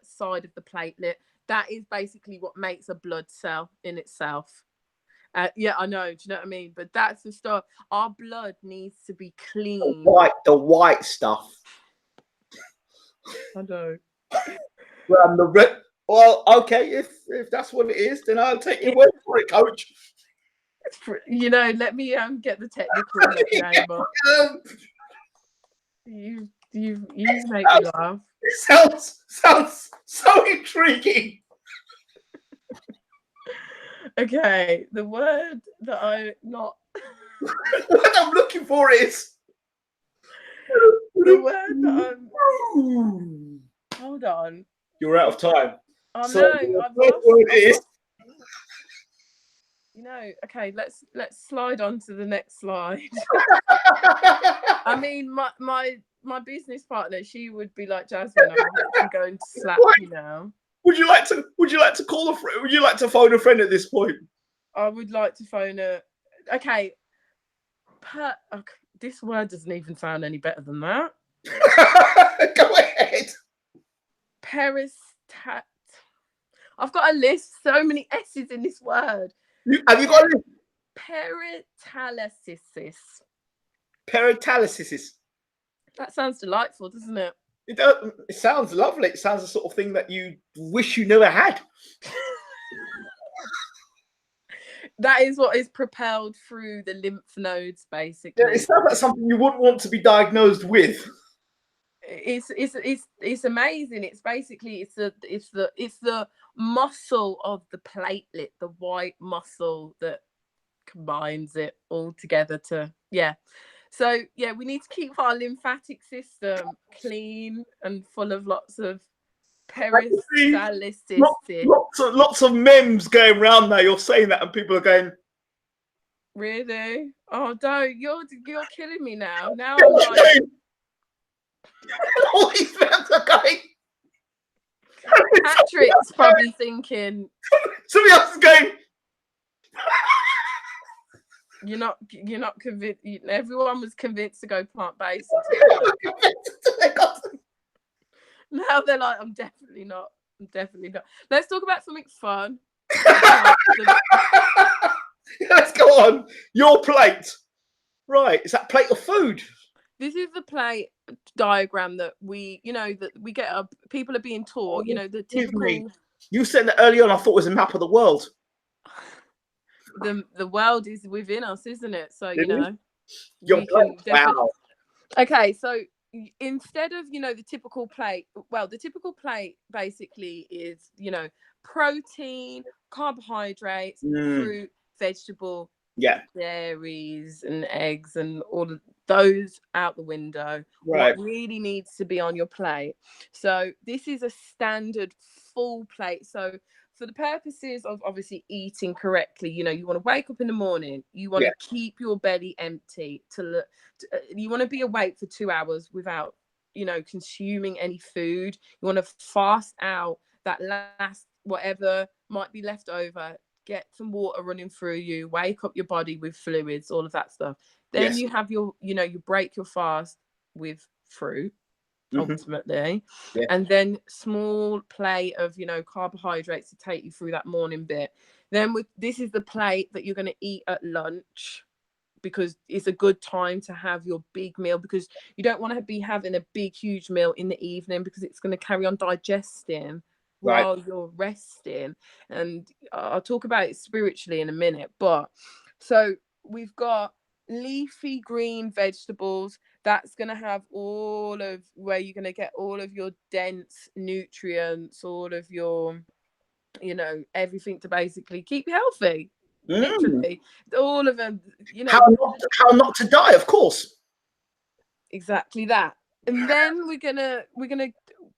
platelet. That is basically what makes a blood cell in itself. Yeah, I know. Do you know what I mean? But that's the stuff. Our blood needs to be clean. The white stuff. I know. Well, the red. Well, okay. If that's what it is, then I'll take your word for it, coach. You know, let me get the technical name up. You make me laugh. It sounds so intriguing. Okay, the word that I'm not. What I'm looking for is the word that I'm. Hold on. You're out of time. Oh so no! The word is. You know, okay, let's slide on to the next slide. I mean, my business partner, she would be like, Jasmine, I'm going to slap you now. Would you like to call a friend? Would you like to phone a friend at this point? I would like to phone a. Okay. This word doesn't even sound any better than that. Go ahead. Peristat. I've got a list. So many S's in this word. Have you got a list? Peritalisis. Peritalisis. That sounds delightful, doesn't it? It sounds lovely. It sounds the sort of thing that you wish you never had. That is what is propelled through the lymph nodes, basically. Yeah, it sounds like something you wouldn't want to be diagnosed with. It's amazing. It's basically it's the muscle of the platelet, the white muscle that combines it all together to So we need to keep our lymphatic system clean and full of lots of peristalsis. Lots of memes going around now. You're saying that, and people are going, really? Oh, don't! You're killing me now. Now I'm like. All these memes are going. Patrick's probably thinking. Somebody else is going. You're not convinced. Everyone was convinced to go plant-based. Now they're like, I'm definitely not. Let's talk about something fun. Right. Let's go on. Your plate. Right. Is that plate of food? This is the plate diagram that we, that we get up. People are being taught, the typical. You said that early on. I thought it was a map of the world. The world is within us, isn't it? So, Your we plate. can definitely. Wow. Okay, so instead of, the typical plate, well, the typical plate basically is, protein, carbohydrates, fruit, vegetable, dairies and eggs and all of those out the window. Right. What really needs to be on your plate. So this is a standard full plate. So for the purposes of obviously eating correctly, you want to wake up in the morning, you want to keep your belly empty you want to be awake for 2 hours without, consuming any food. You want to fast out that last whatever might be left over, get some water running through you, wake up your body with fluids, all of that stuff. Then you have your, you break your fast with fruit, ultimately. And then small plate of, carbohydrates to take you through that morning bit. Then this is the plate that you're going to eat at lunch, because it's a good time to have your big meal, because you don't want to be having a big, huge meal in the evening, because it's going to carry on digesting while you're resting. And I'll talk about it spiritually in a minute. But so we've got leafy green vegetables. That's going to have all of where you're going to get all of your dense nutrients, all of your, everything to basically keep you healthy. Literally, all of them. How not to die, of course. Exactly that. And then we're gonna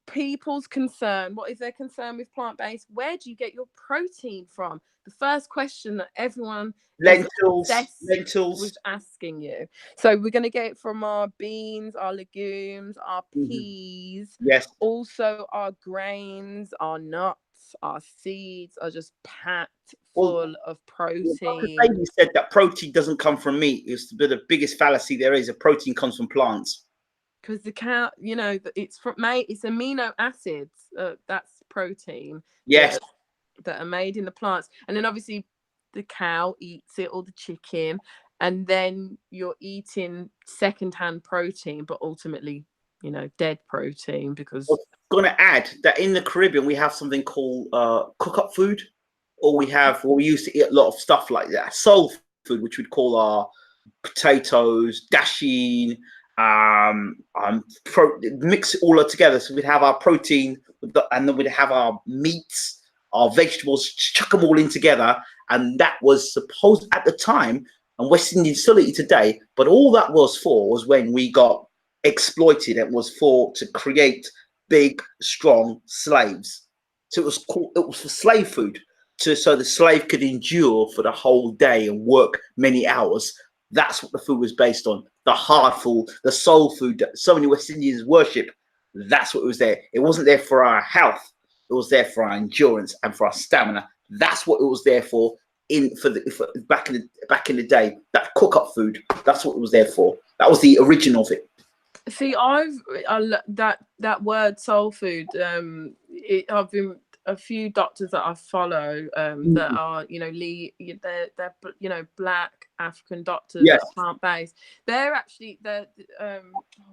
people's concern. What is their concern with plant-based? Where do you get your protein from? The first question that everyone lentils was asking you. So we're gonna get it from our beans, our legumes, our peas. Also our grains, our nuts, our seeds are just packed full of protein. You said that protein doesn't come from meat. It's the biggest fallacy there is. A protein comes from plants. Because the cow, it's amino acids. That's protein. Yes. That are made in the plants, and then obviously the cow eats it, or the chicken, and then you're eating secondhand protein, but ultimately, dead protein. Because I'm going to add that in the Caribbean we have something called cook-up food, or we used to eat a lot of stuff like that, soul food, which we'd call our potatoes, dasheen, mix it all together. So we'd have our protein, and then we'd have our meats, our vegetables, chuck them all in together. And that was supposed at the time, and West Indians still eat it today, but all that was for was when we got exploited. It was to create big, strong slaves. So it was for slave food, so the slave could endure for the whole day and work many hours. That's what the food was based on. The hard food, the soul food that so many West Indians worship. That's what was there. It wasn't there for our health. It was there for our endurance and for our stamina. That's what it was there for. Back in the day, that cook-up food. That's what it was there for. That was the origin of it. See, that word soul food. I've been a few doctors that I follow that are they're black African doctors that are plant-based. They're actually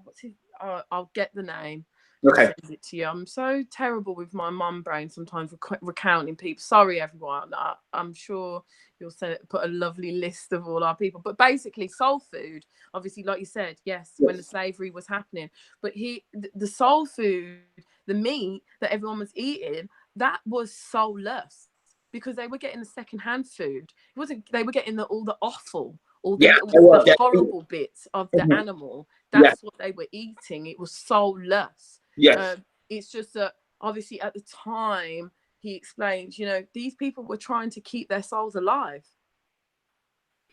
what's his? I'll get the name. Okay. Send it to you. I'm so terrible with my mum brain sometimes recounting people. Sorry, everyone. I'm sure you'll put a lovely list of all our people. But basically, soul food, obviously, like you said, yes, when the slavery was happening. But the soul food, the meat that everyone was eating, that was soulless, because they were getting the secondhand food. It wasn't. They were getting all the offal. All the horrible bits of the animal. That's what they were eating. It was soulless. Yes. It's just that obviously at the time he explains, these people were trying to keep their souls alive.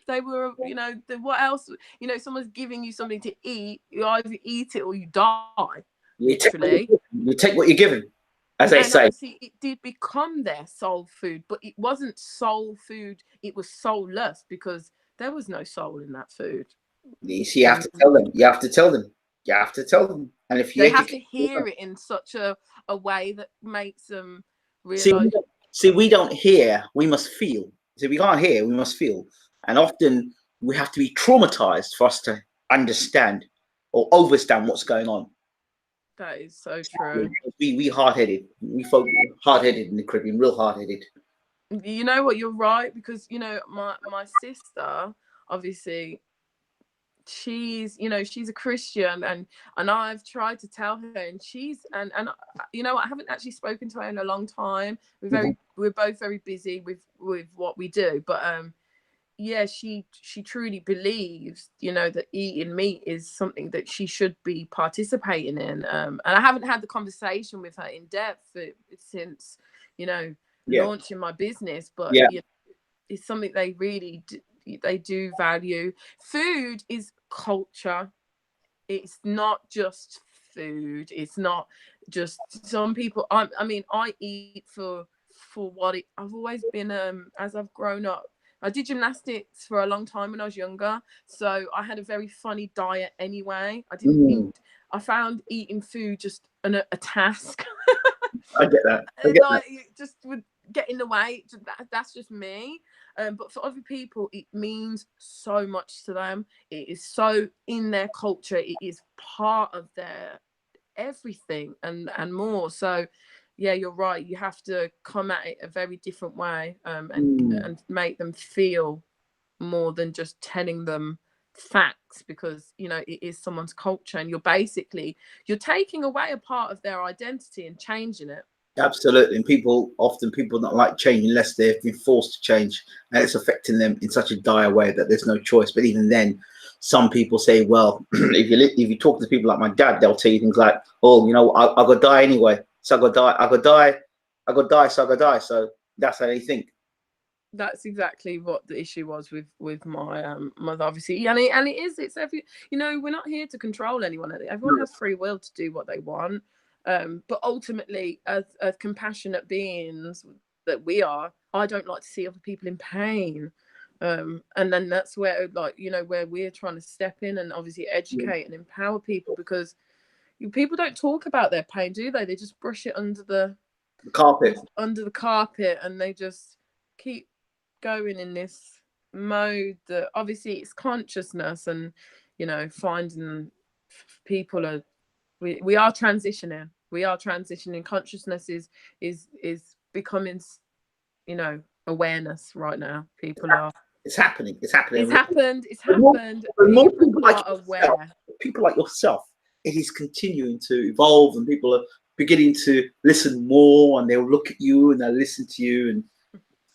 They were, what else? Someone's giving you something to eat. You either eat it or you die. Literally. You take what you're given, as they say. Obviously, it did become their soul food, but it wasn't soul food. It was soulless, because there was no soul in that food. You have to tell them. You have to tell them. You have to tell them. And if they have to hear it in such a way that makes them realize. See, we don't hear, we must feel. See, we can't hear, we must feel. And often we have to be traumatized for us to understand or overstand what's going on. That is so true. We hard-headed. We folk hard-headed in the Caribbean, real hard-headed. You know what, you're right, because you know my sister, obviously, she's, you know, she's a Christian, and I've tried to tell her, and she's and you know, I haven't actually spoken to her in a long time. We're both very busy with what we do, but yeah, she truly believes, you know, that eating meat is something that she should be participating in. And I haven't had the conversation with her in depth since, you know, launching my business, but you know, it's something they really they do value. Food is culture. It's not just food. It's not just some people. I mean, I eat for what I've always been. As I've grown up, I did gymnastics for a long time when I was younger, so I had a very funny diet anyway. I didn't eat. I found eating food just a task. I get that. Just with getting the weight. That's just me. But for other people, it means so much to them. It is so in their culture. It is part of their everything and more. So yeah, you're right. You have to come at it a very different way, and make them feel more than just telling them facts, because you know it is someone's culture, and you're taking away a part of their identity and changing it. Absolutely. And people don't like change unless they've been forced to change, and it's affecting them in such a dire way that there's no choice. But even then, some people say, well, if you talk to people like my dad, they'll tell you things like, oh, you know, I gotta die anyway, so I gotta die, so I gotta die. So that's how they think. That's exactly what the issue was with my mother, obviously, and it's every, you know, we're not here to control anyone. Everyone has free will to do what they want, but ultimately, as compassionate beings that we are, I don't like to see other people in pain, and then that's where, like, you know, where we're trying to step in and obviously educate and empower people, because people don't talk about their pain, do they? They just brush it under the carpet, and they just keep going in this mode that obviously it's consciousness, and you know, finding people are, we are transitioning. Consciousness is becoming, you know, awareness right now. People are, it's happening. It's happened. More people are aware. People like yourself, it is continuing to evolve, and people are beginning to listen more, and they'll look at you and they'll listen to you. And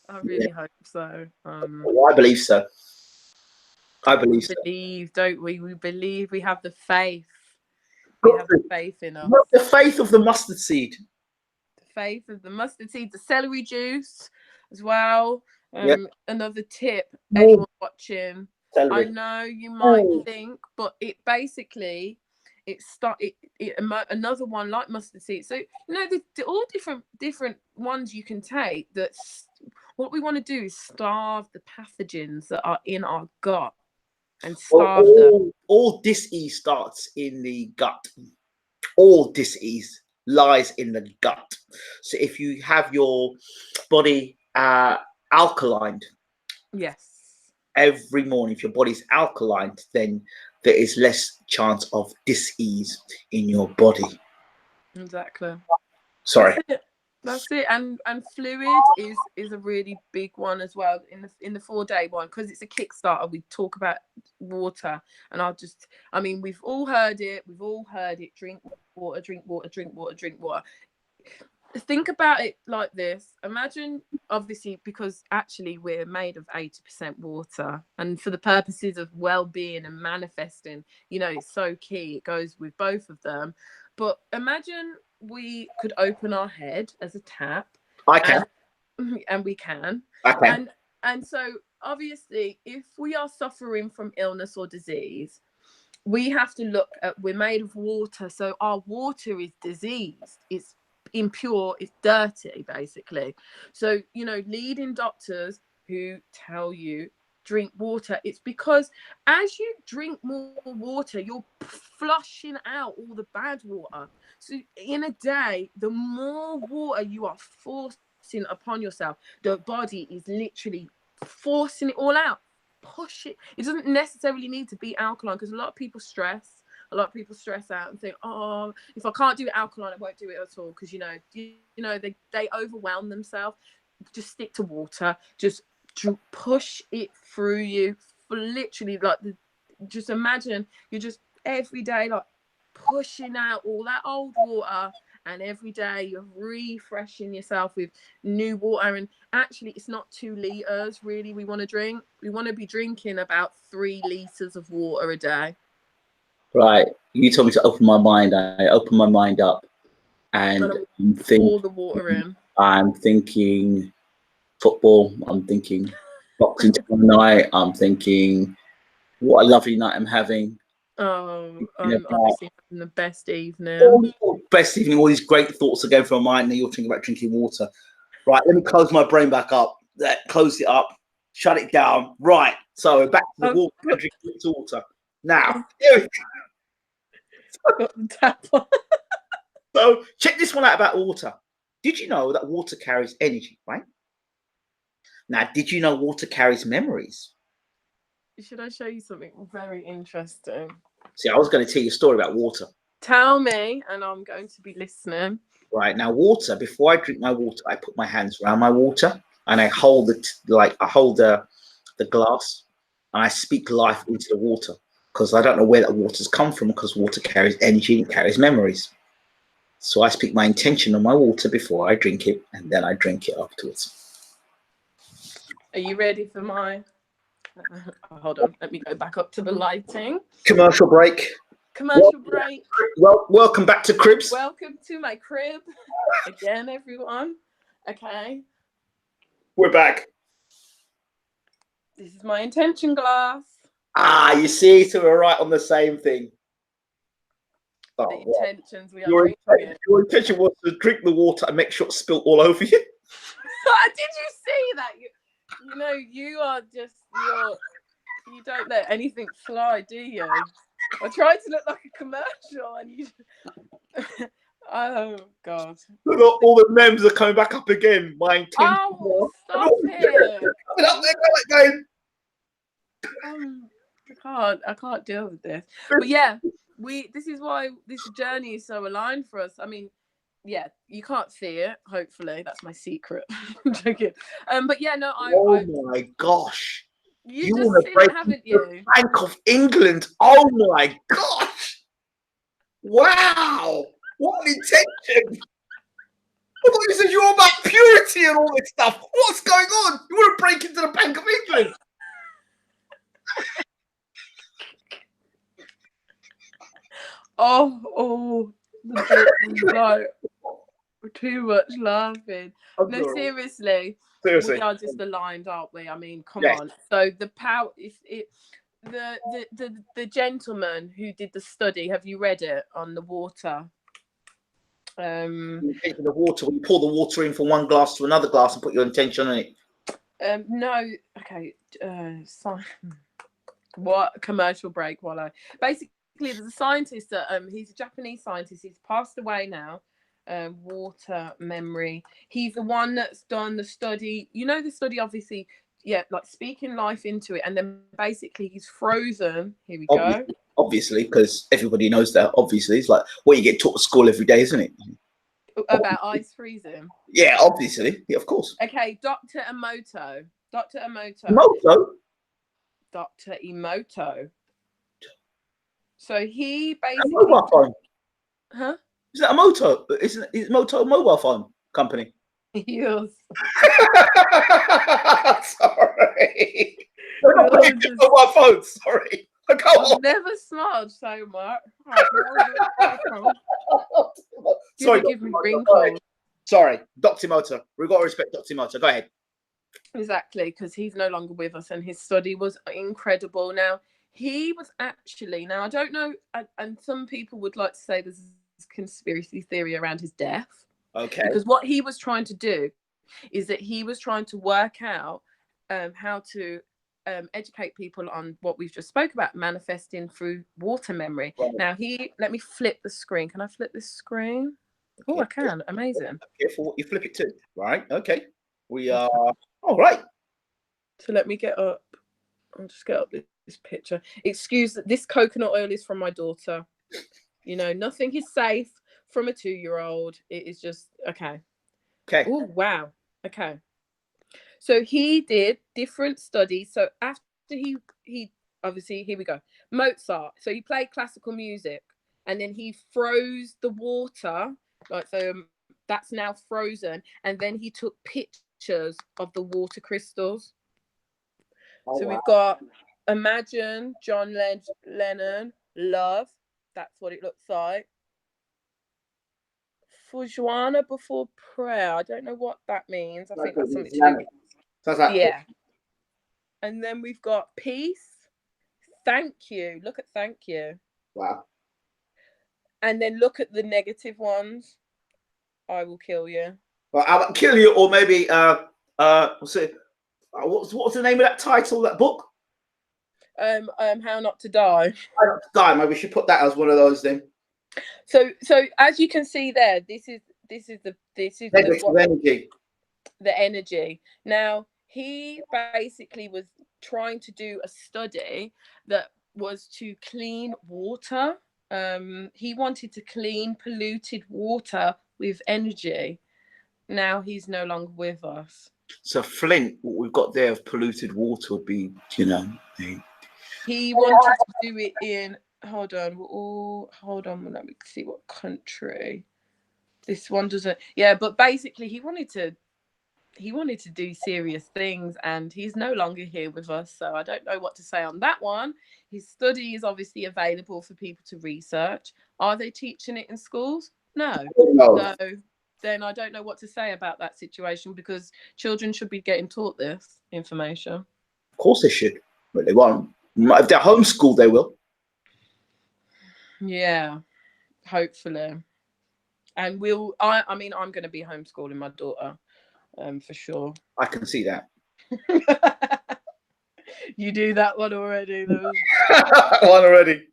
I really hope so. Well, I believe so. We believe, don't we? We believe. We have the faith. We have the faith in us. The faith of the mustard seed. The faith of the mustard seed, the celery juice as well. Another tip, anyone watching, celery. I know you might think, but it basically, another one like mustard seed. So you know, they're all different ones you can take. What we want to do is starve the pathogens that are in our gut, and starve them. All disease starts in the gut. All disease lies in the gut. So if you have your body alkalined, yes, every morning, if your body's alkalined, then there is less chance of disease in your body. Exactly. Sorry. That's it. And fluid is a really big one as well in the 4-day one, because it's a Kickstarter. We talk about water, and we've all heard it. Drink water, drink water, drink water, drink water. Think about it like this. Imagine, obviously, because actually we're made of 80% water, and for the purposes of well-being and manifesting, you know, it's so key. It goes with both of them. But imagine we could open our head as a tap. I can. And we can. I can. And so obviously, if we are suffering from illness or disease, we have to look at, we're made of water, so our water is diseased. It's impure, it's dirty, basically. So, you know, leading doctors who tell you drink water, it's because as you drink more water, you're flushing out all the bad water. So in a day, the more water you are forced forcing upon yourself. The body is literally forcing it all out. Push it. It doesn't necessarily need to be alkaline, because a lot of people stress. A lot of people stress out and think, oh, if I can't do it alkaline, I won't do it at all, because they overwhelm themselves. Just stick to water. Just push it through you. For literally, like, just imagine you're just every day like pushing out all that old water, and every day you're refreshing yourself with new water. And actually, it's not 2 liters really we want to drink. We want to be drinking about 3 liters of water a day. Right. You told me to open my mind. I opened my mind up, and all the water in. I'm thinking football. I'm thinking boxing tonight. I'm thinking what a lovely night I'm having. Oh, I'm obviously having the best evening. Best evening. All these great thoughts are going through my mind, and you're thinking about drinking water. Right. Let me close my brain back up. Close it up. Shut it down. Right. So back to the water. Drinking water. Now. Got the tap on. So check this one out about water. Did you know that water carries energy, right? Now, did you know water carries memories? Should I show you something very interesting? See, I was going to tell you a story about water. Tell me, and I'm going to be listening. Right, now water, before I drink my water, I put my hands around my water and I hold it like I hold the glass, and I speak life into the water, because I don't know where that water's come from, because water carries energy and carries memories. So I speak my intention on my water before I drink it, and then I drink it afterwards. Are you ready for my... hold on, let me go back up to the lighting. Commercial break. Commercial break. Well, welcome back to Cribs. Welcome to my crib. Again, everyone. Okay. We're back. This is my intention glass. Ah, you see, so we're right on the same thing. The intentions we are drinking it. Your intention was to drink the water and make sure it's spilled all over you. Did you see that? You know, you are just, you don't let anything slide, do you? I tried to look like a commercial, and you... oh, God. All the memes are coming back up again. My intention. Oh, stop it. I can't deal with this. But yeah, this is why this journey is so aligned for us. I mean, yeah, you can't see it, hopefully. That's my secret. I'm joking. But yeah, no, my gosh. You just seen it, haven't you? Bank of England. Oh my gosh. Wow. What an intention. I thought you said you were about purity and all this stuff. What's going on? You want to break into the Bank of England? Oh, like, too much laughing. No, seriously. We are just aligned, aren't we? I mean, come on. So the power is it. The gentleman who did the study. Have you read it on the water? The water. When you pour the water in from one glass to another glass and put your intention on it. No. Okay. What commercial break? While I basically, there's a scientist that he's a Japanese scientist. He's passed away now. Water memory. He's the one that's done the study. You know, the study, obviously, yeah, like speaking life into it, and then basically he's frozen. Here we go. Obviously, because everybody knows that. Obviously, it's like what you get taught at school every day, isn't it? About ice freezing. Yeah, obviously, yeah, of course. Okay, Dr. Emoto. Dr. Emoto. Dr. Emoto. So he basically. A mobile phone. Huh? Is that a Moto? Is Moto a mobile phone company? Yes. Sorry. Mobile phones. Sorry. I've never smiled so much. Sorry, give me wrinkles. Sorry, Dr. Moto. We've got to respect Dr. Moto. Go ahead. Exactly, because he's no longer with us, and his study was incredible. Now, he was actually, I don't know, and some people would like to say there's conspiracy theory around his death. Okay. Because what he was trying to do is that he was trying to work out how to educate people on what we've just spoke about, manifesting through water memory. Right. Now let me flip the screen. Can I flip this screen? Oh, I can. Amazing. Careful what you flip it to. Right. Okay. We are all right. So let me get up. I'll just get up this picture. Excuse that this coconut oil is from my daughter. You know, nothing is safe from a 2-year-old. It is just okay. Okay. Oh, wow. Okay. So he did different studies. So after he obviously, here we go. Mozart. So he played classical music and then he froze the water. Like, so that's now frozen. And then he took pictures of the water crystals. Oh, So wow. we've got Imagine, Lennon, Love. That's what it looks like. Fujwana before prayer. I don't know what that means. I think that's something to do with... Sounds like Yeah. And then we've got Peace. Thank you. Look at thank you. wow. And then look at the negative ones. I will kill you. Well, I'll kill you, or maybe what's it? What's the name of that title? That book? How Not to Die. How Not to Die. Maybe we should put that as one of those then. So as you can see there, this is Negative energy. The energy. Now he basically was trying to do a study that was to clean water. He wanted to clean polluted water with energy. Now he's no longer with us. So Flint, what we've got there of polluted water would be, you know, he wanted to do it in, hold on, let me see what country. This one doesn't, yeah, but basically he wanted to do serious things, and he's no longer here with us, so I don't know what to say on that one. His study is obviously available for people to research. Are they teaching it in schools? No. So then I don't know what to say about that situation, because children should be getting taught this information. Of course they should, but they won't. If they're homeschooled, they will. Yeah, hopefully. And I mean, I'm going to be homeschooling my daughter, for sure. I can see that. You do that one already. One already.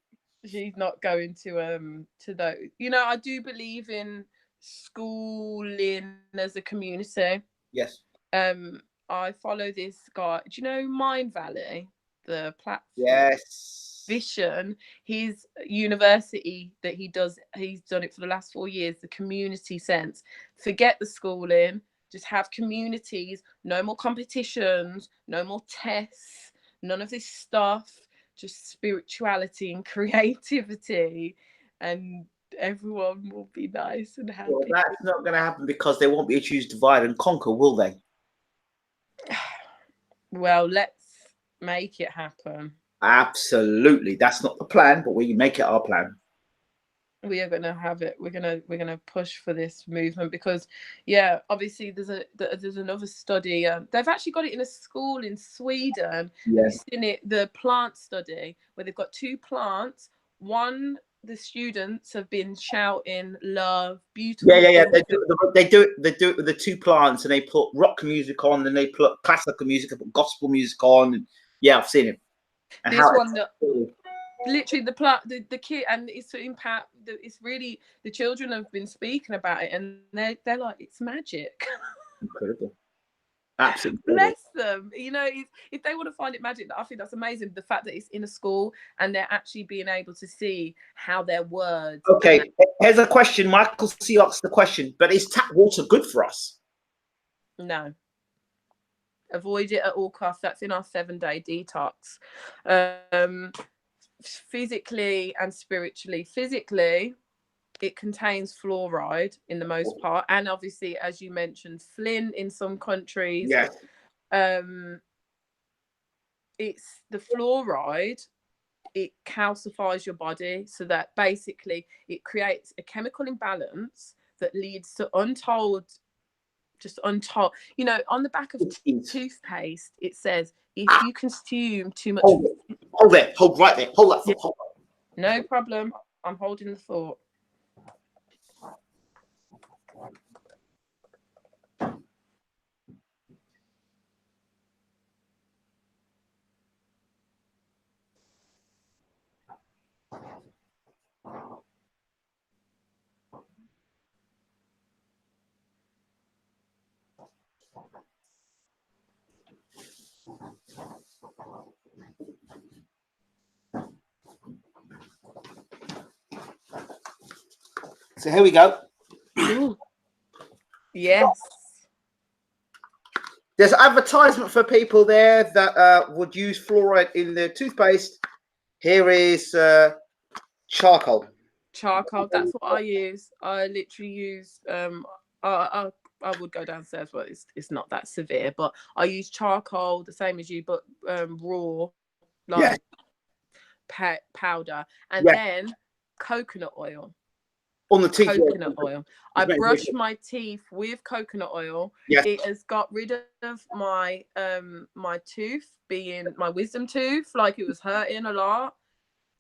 She's not going to those. You know, I do believe in schooling as a community. Yes. I follow this guy. Do you know Mind Valley, the platform? Yes. Vision. His university that he's done it for the last 4 years. The community sense. Forget the schooling. Just have communities. No more competitions. No more tests. None of this stuff. Just spirituality and creativity, and everyone will be nice and happy. Well, that's not going to happen, because they won't be able to choose divide and conquer, will they? Well, let's make it happen. Absolutely. That's not the plan, but we make it our plan. We are going to have it. We're going to push for this movement, because, yeah, obviously there's another study. They've actually got it in a school in Sweden. Yeah. Have you seen it? The plant study, where they've got 2 plants. One, the students have been shouting love, beautiful. Yeah. They do it with the 2 plants, and they put rock music on, and they put classical music, they put gospel music on. And yeah, I've seen it. And this one that literally the plant, the kid, and it's impact. It's really, the children have been speaking about it, and they're like, it's magic. Incredible. Absolutely. Bless them. You know, if they want to find it magic, I think that's amazing. The fact that it's in a school and they're actually being able to see how their words. Okay, here's a question. Michael C asked the question, but is tap water good for us? No. Avoid it at all costs. That's in our 7-day detox. Physically and spiritually. Physically, it contains fluoride in the most part, and obviously, as you mentioned, Flint in some countries. Yes. It's the fluoride. It calcifies your body, so that basically it creates a chemical imbalance that leads to untold. You know, on the back of toothpaste, it says if you consume too much. Hold right there. Hold that thought. Hold on. No problem. I'm holding the thought. So here we go. Ooh. Yes. There's advertisement for people there that would use fluoride in their toothpaste. Here is charcoal. Charcoal, that's what I use. I literally use I would go downstairs, but it's not that severe. But I use charcoal the same as you, but raw, Yeah. like powder, and Yeah. then coconut oil. On the teeth. Coconut oil. I brush my teeth with coconut oil. Yes. It has got rid of my my tooth, being my wisdom tooth, like it was hurting a lot.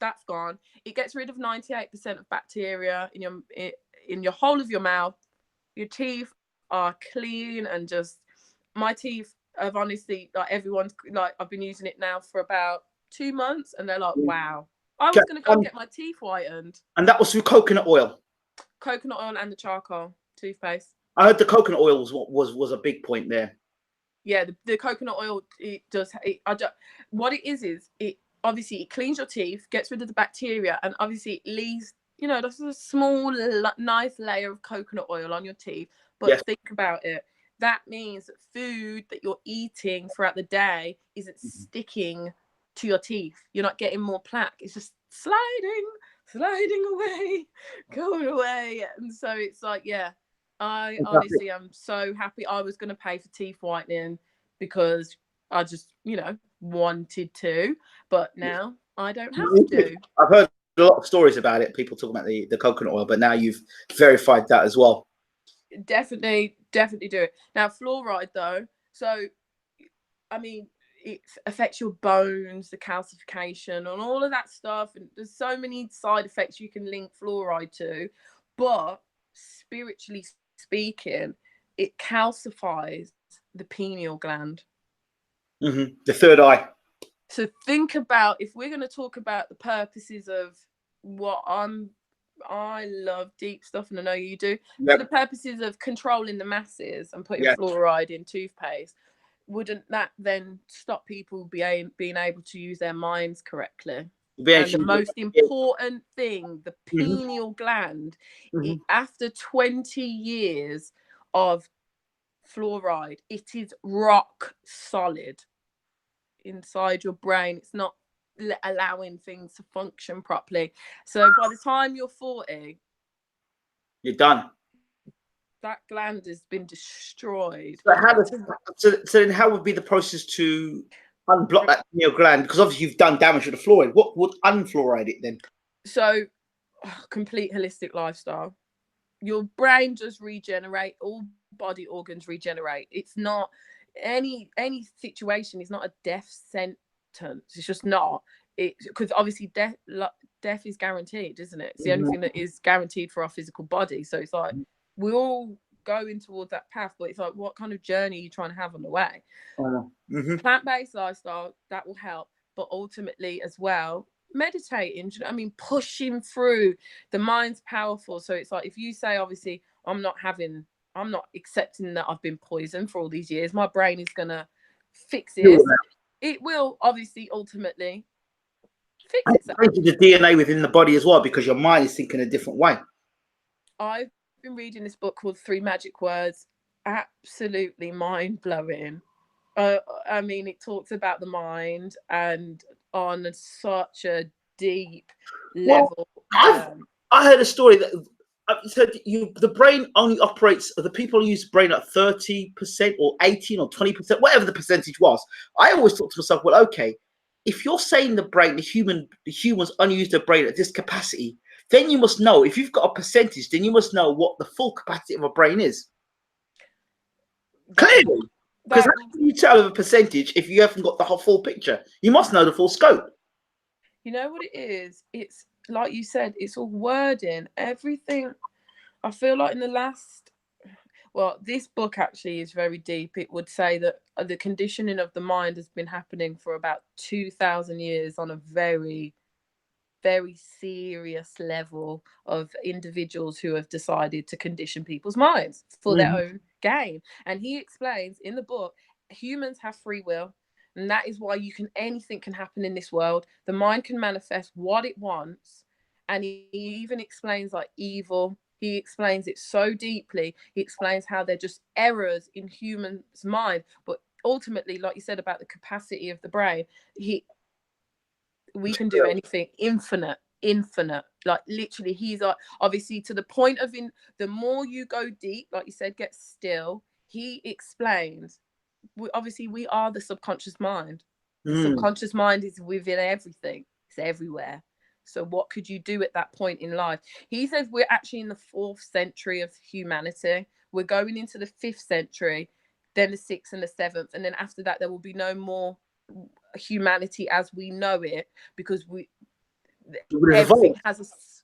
That's gone. It gets rid of 98% of bacteria in your whole of your mouth. Your teeth are clean, and just my teeth have honestly, like, everyone's like, I've been using it now for about 2 months, and they're like, wow. I was gonna go get my teeth whitened. And that was through coconut oil. Coconut oil and the charcoal toothpaste. I heard the coconut oil was a big point there. Yeah, the coconut oil, it does. What it is it obviously it cleans your teeth, gets rid of the bacteria, and obviously it leaves, just a small, nice layer of coconut oil on your teeth. But yes, think about it. That means that food that you're eating throughout the day isn't sticking to your teeth. You're not getting more plaque. It's just sliding away, going away. And so it's like, yeah, I honestly am so happy. I was going to pay for teeth whitening because I just, wanted to, but now I don't have to. I've heard a lot of stories about it, people talking about the coconut oil, but now you've verified that as well. Definitely do it. Now, fluoride though, so I mean, it affects your bones, the calcification and all of that stuff, and there's so many side effects you can link fluoride to, but spiritually speaking, it calcifies the pineal gland. The third eye. So think about, if we're going to talk about the purposes of what I love deep stuff, and I know you do. Yep. For the purposes of controlling the masses and putting fluoride in toothpaste, wouldn't that then stop people being able to use their minds correctly? And the most important thing, the pineal gland, after 20 years of fluoride, it is rock solid inside your brain. It's not allowing things to function properly. So by the time you're 40, you're done. That gland has been destroyed. So then how would be the process to unblock that pineal gland? Because obviously you've done damage to the fluoride. What would unfluoride it then? So complete holistic lifestyle. Your brain just regenerate, all body organs regenerate. It's not any situation is not a death sentence. It's just not. It, because obviously death is guaranteed, isn't it? It's the only thing that is guaranteed for our physical body. So it's like we're all going towards that path, but it's like, what kind of journey are you trying to have on the way? Plant-based lifestyle, that will help, but ultimately as well, meditating, I mean, pushing through. The mind's powerful. So it's like, if you say, obviously, I'm not accepting that I've been poisoned for all these years, my brain is gonna fix it. It will obviously ultimately fix itself. The DNA within the body as well, because your mind is thinking a different way. I've been reading this book called 3 Magic Words. Absolutely mind-blowing. I mean, it talks about the mind and on such a deep level. I heard a story that said the brain only operates, the people use the brain at 30% or 18 or 20%, whatever the percentage was. I always thought to myself, well, okay, if you're saying the brain, the humans only use their brain at this capacity, then you must know, if you've got a percentage, then you must know what the full capacity of a brain is. Clearly. Because how can you tell of a percentage if you haven't got the whole full picture? You must know the full scope. You know what it is? It's like you said, it's all wording. Everything. I feel like in the last, this book actually is very deep. It would say that the conditioning of the mind has been happening for about 2,000 years on a very, very serious level of individuals who have decided to condition people's minds for their own gain. And he explains in the book, humans have free will, and that is why anything can happen in this world. The mind can manifest what it wants, and he even explains like evil He explains it so deeply. He explains how they're just errors in humans' mind, but ultimately, like you said about the capacity of the brain, we can do anything, infinite. Like literally, he's obviously to the point of the more you go deep, like you said, get still. He explains, obviously, we are the subconscious mind. The subconscious mind is within everything. It's everywhere. So what could you do at that point in life? He says we're actually in the 4th century of humanity. We're going into the 5th century, then the 6th and the 7th, and then after that there will be no more humanity as we know it, because everything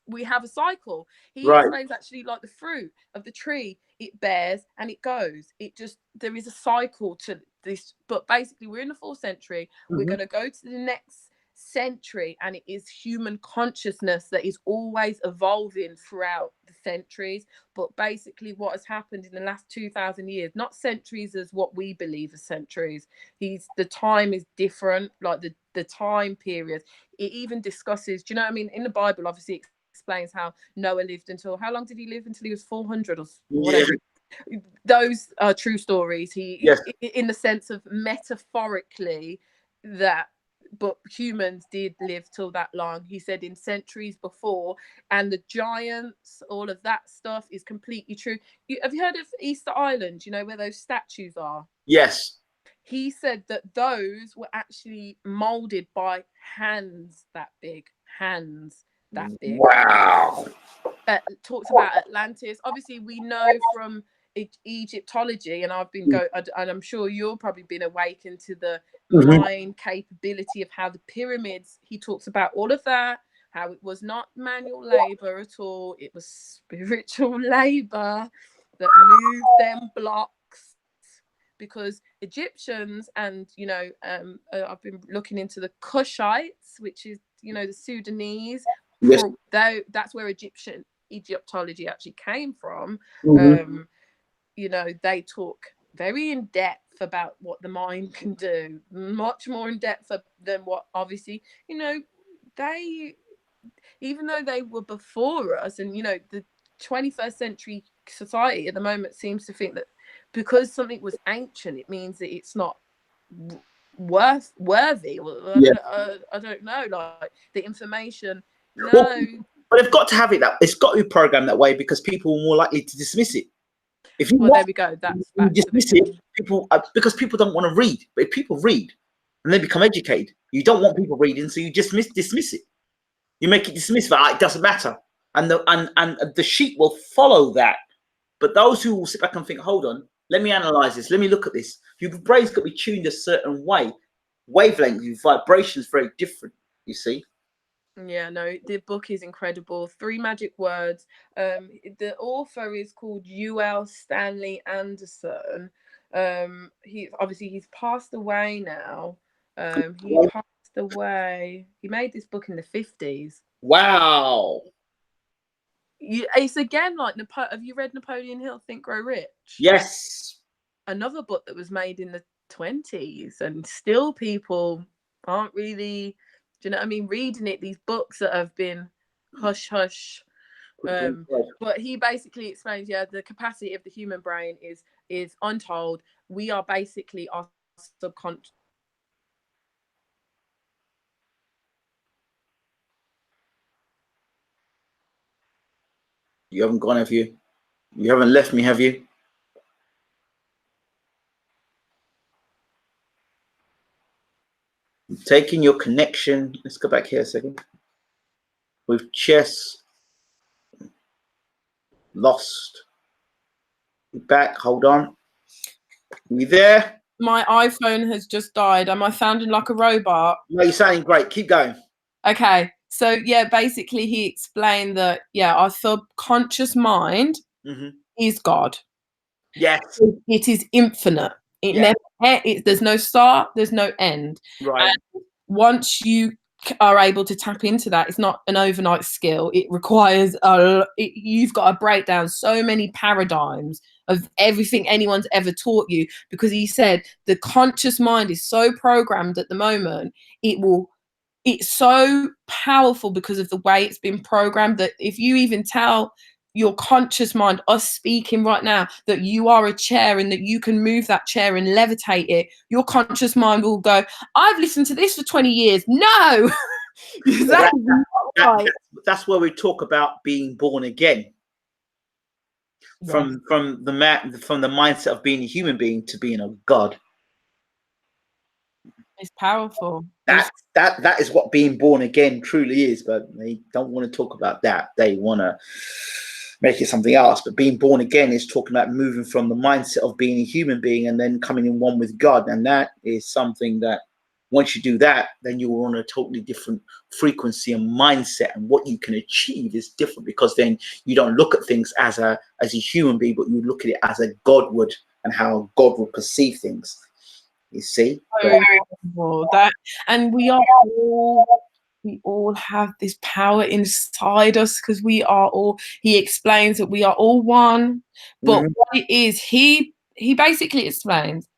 we have a cycle. He explains actually like the fruit of the tree, it bears and it goes. There is a cycle to this, but basically we're in the 4th century. We're going to go to the next century, and it is human consciousness that is always evolving throughout the centuries. But basically what has happened in the last 2,000 years, not centuries as what we believe as centuries, the time is different, like the time period. It even discusses, do you know what I mean, in the Bible obviously it explains how Noah lived until, how long did he live? Until he was 400 or whatever. Those are true stories. In the sense of metaphorically that, but humans did live till that long. He said in centuries before, and the giants, all of that stuff is completely true. Have you heard of Easter Island? You know where those statues are? Yes. He said that those were actually molded by hands that big. Wow. Talks about Atlantis. Obviously, we know from Egyptology, and and I'm sure you've probably been awakened to the mind capability of how the pyramids. He talks about all of that, how it was not manual labor at all. It was spiritual labor that moved them blocks, because Egyptians and I've been looking into the Kushites, which is the Sudanese. Yes. That's where Egyptology actually came from. They talk very in depth about what the mind can do, much more in depth than what obviously they, even though they were before us, and the 21st century society at the moment seems to think that because something was ancient, it means that it's not worthy. I don't know, like the information. No. Well, but they've got to have it that it's got to be programmed that way, because people are more likely to dismiss it. If you there we go. That's you dismiss it, people because people don't want to read. But if people read and they become educated, you don't want people reading, so you dismiss it. You make it dismissive. It doesn't matter, and the sheep will follow that. But those who will sit back and think, hold on, let me analyze this, let me look at this. Your brain's got to be tuned a certain way. Wavelength, your vibration is very different, you see. Yeah, no, the book is incredible. 3 Magic Words. The author is called UL Stanley Anderson. He's passed away now. He passed away. He made this book in the 50s. Wow. It's again like have you read Napoleon Hill, Think Grow Rich? Yes. Another book that was made in the 20s, and still people aren't really, do you know what I mean, reading it. These books that have been hush hush. But he basically explains, the capacity of the human brain is untold. We are basically our subconscious. You haven't gone, have you? You haven't left me, have you? I'm taking your connection. Let's go back here a second. With chess lost. Back. Hold on. Are you there? My iPhone has just died. Am I sounding like a robot? No, you're sounding great. Keep going. Okay. So basically he explained that our subconscious mind is God. Yes. It is infinite. There's no start, there's no end. Right. And once you are able to tap into that, it's not an overnight skill. It requires you've got to break down so many paradigms of everything anyone's ever taught you, because he said the conscious mind is so programmed at the moment, it's so powerful because of the way it's been programmed, that if you even tell your conscious mind, us speaking right now, that you are a chair and that you can move that chair and levitate it, your conscious mind will go, I've listened to this for 20 years. No, that's where we talk about being born again. From the mindset of being a human being to being a God. It's powerful. That is what being born again truly is, but they don't want to talk about that. They want to make it something else. But being born again is talking about moving from the mindset of being a human being and then coming in one with God. And that is something that once you do that, then you're on a totally different frequency and mindset, and what you can achieve is different, because then you don't look at things as a human being, but you look at it as a God would, and how God would perceive things. You see? That, and we all have this power inside us, because we are all, he explains that we are all one. But what it is, he basically explains,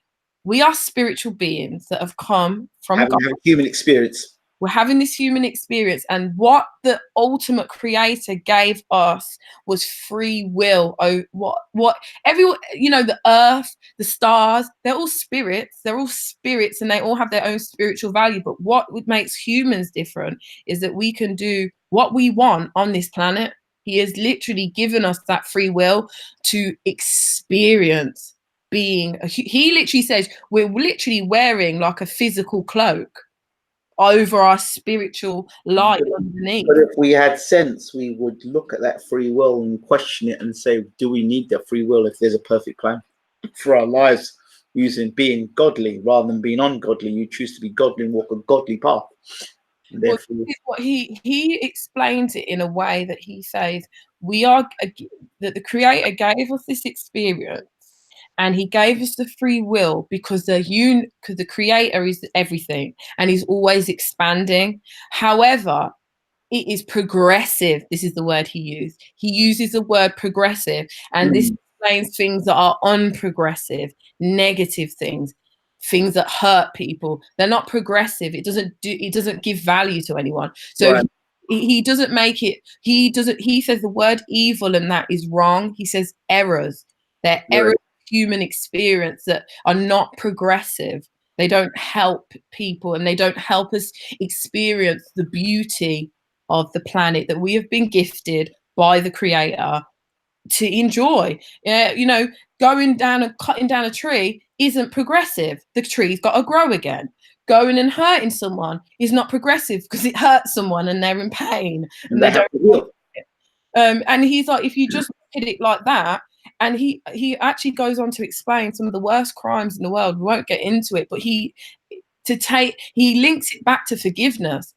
we are spiritual beings that have come from having God. a human experience. We're having this human experience, and what the ultimate creator gave us was free will. Oh, what everyone, you know, the earth, the stars, they're all spirits. They're all spirits, and they all have their own spiritual value. But what makes humans different is that we can do what we want on this planet. He has literally given us that free will to experience being he literally says we're literally wearing like a physical cloak over our spiritual life underneath. But if we had sense, we would look at that free will and question it and say, do we need that free will if there's a perfect plan for our lives, using being godly rather than being ungodly? You choose to be godly and walk a godly path. Well, what he explains it in a way that he says that the creator gave us this experience, and he gave us the free will because the creator is everything and he's always expanding. However, it is progressive. This is the word he used. He uses the word progressive, and this explains things that are unprogressive, negative things that hurt people. They're not progressive. It doesn't give value to anyone. So right. He doesn't make it, he says the word evil, and that is wrong. He says errors. They're right. Errors of human experience that are not progressive. They don't help people, and they don't help us experience the beauty of the planet that we have been gifted by the creator to enjoy. You know, going down and cutting down a tree isn't progressive. The tree's got to grow again. Going and hurting someone is not progressive, because it hurts someone and they're in pain and they don't want it. And he's like, if you just look at it like that, and he actually goes on to explain some of the worst crimes in the world. We won't get into it, but he links it back to forgiveness,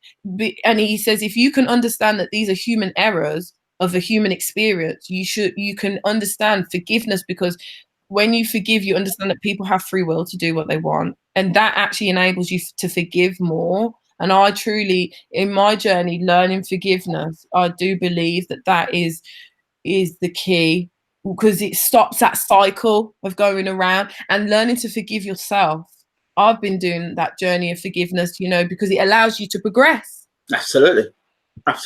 and he says, if you can understand that these are human errors of a human experience, you can understand forgiveness, because when you forgive, you understand that people have free will to do what they want, and that actually enables you to forgive more. And I truly, in my journey learning forgiveness, I do believe that is the key, because it stops that cycle of going around, and learning to forgive yourself. I've been doing that journey of forgiveness, you know, because it allows you to progress. Absolutely. And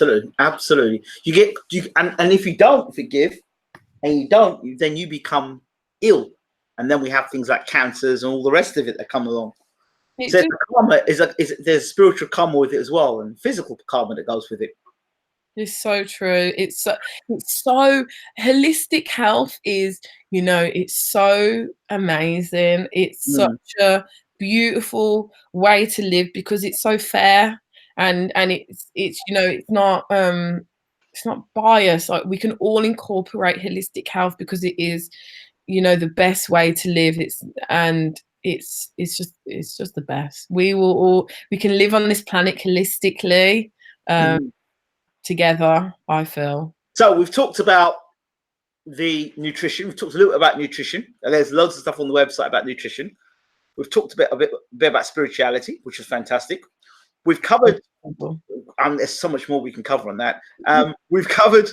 if you don't forgive, and then you become ill, and then we have things like cancers and all the rest of it that come along. So karma there's spiritual karma with it as well, and physical karma that goes with it. It's so true. It's so holistic health is, you know, it's so amazing. It's such a beautiful way to live, because it's so fair, and it's you know, it's not biased. Like, we can all incorporate holistic health, because it is, you know, the best way to live. It's just the best. We can live on this planet holistically. Together, I feel. So we've talked about the nutrition. We've talked a little about nutrition, and there's loads of stuff on the website about nutrition. We've talked a bit about spirituality, which is fantastic. We've covered, and there's so much more we can cover on that. We've covered.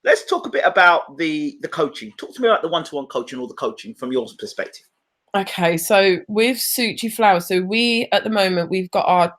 Let's talk a bit about the coaching. Talk to me about the one-to-one coaching, or the coaching from your perspective. Okay, so with Suciflower, so we at the moment we've got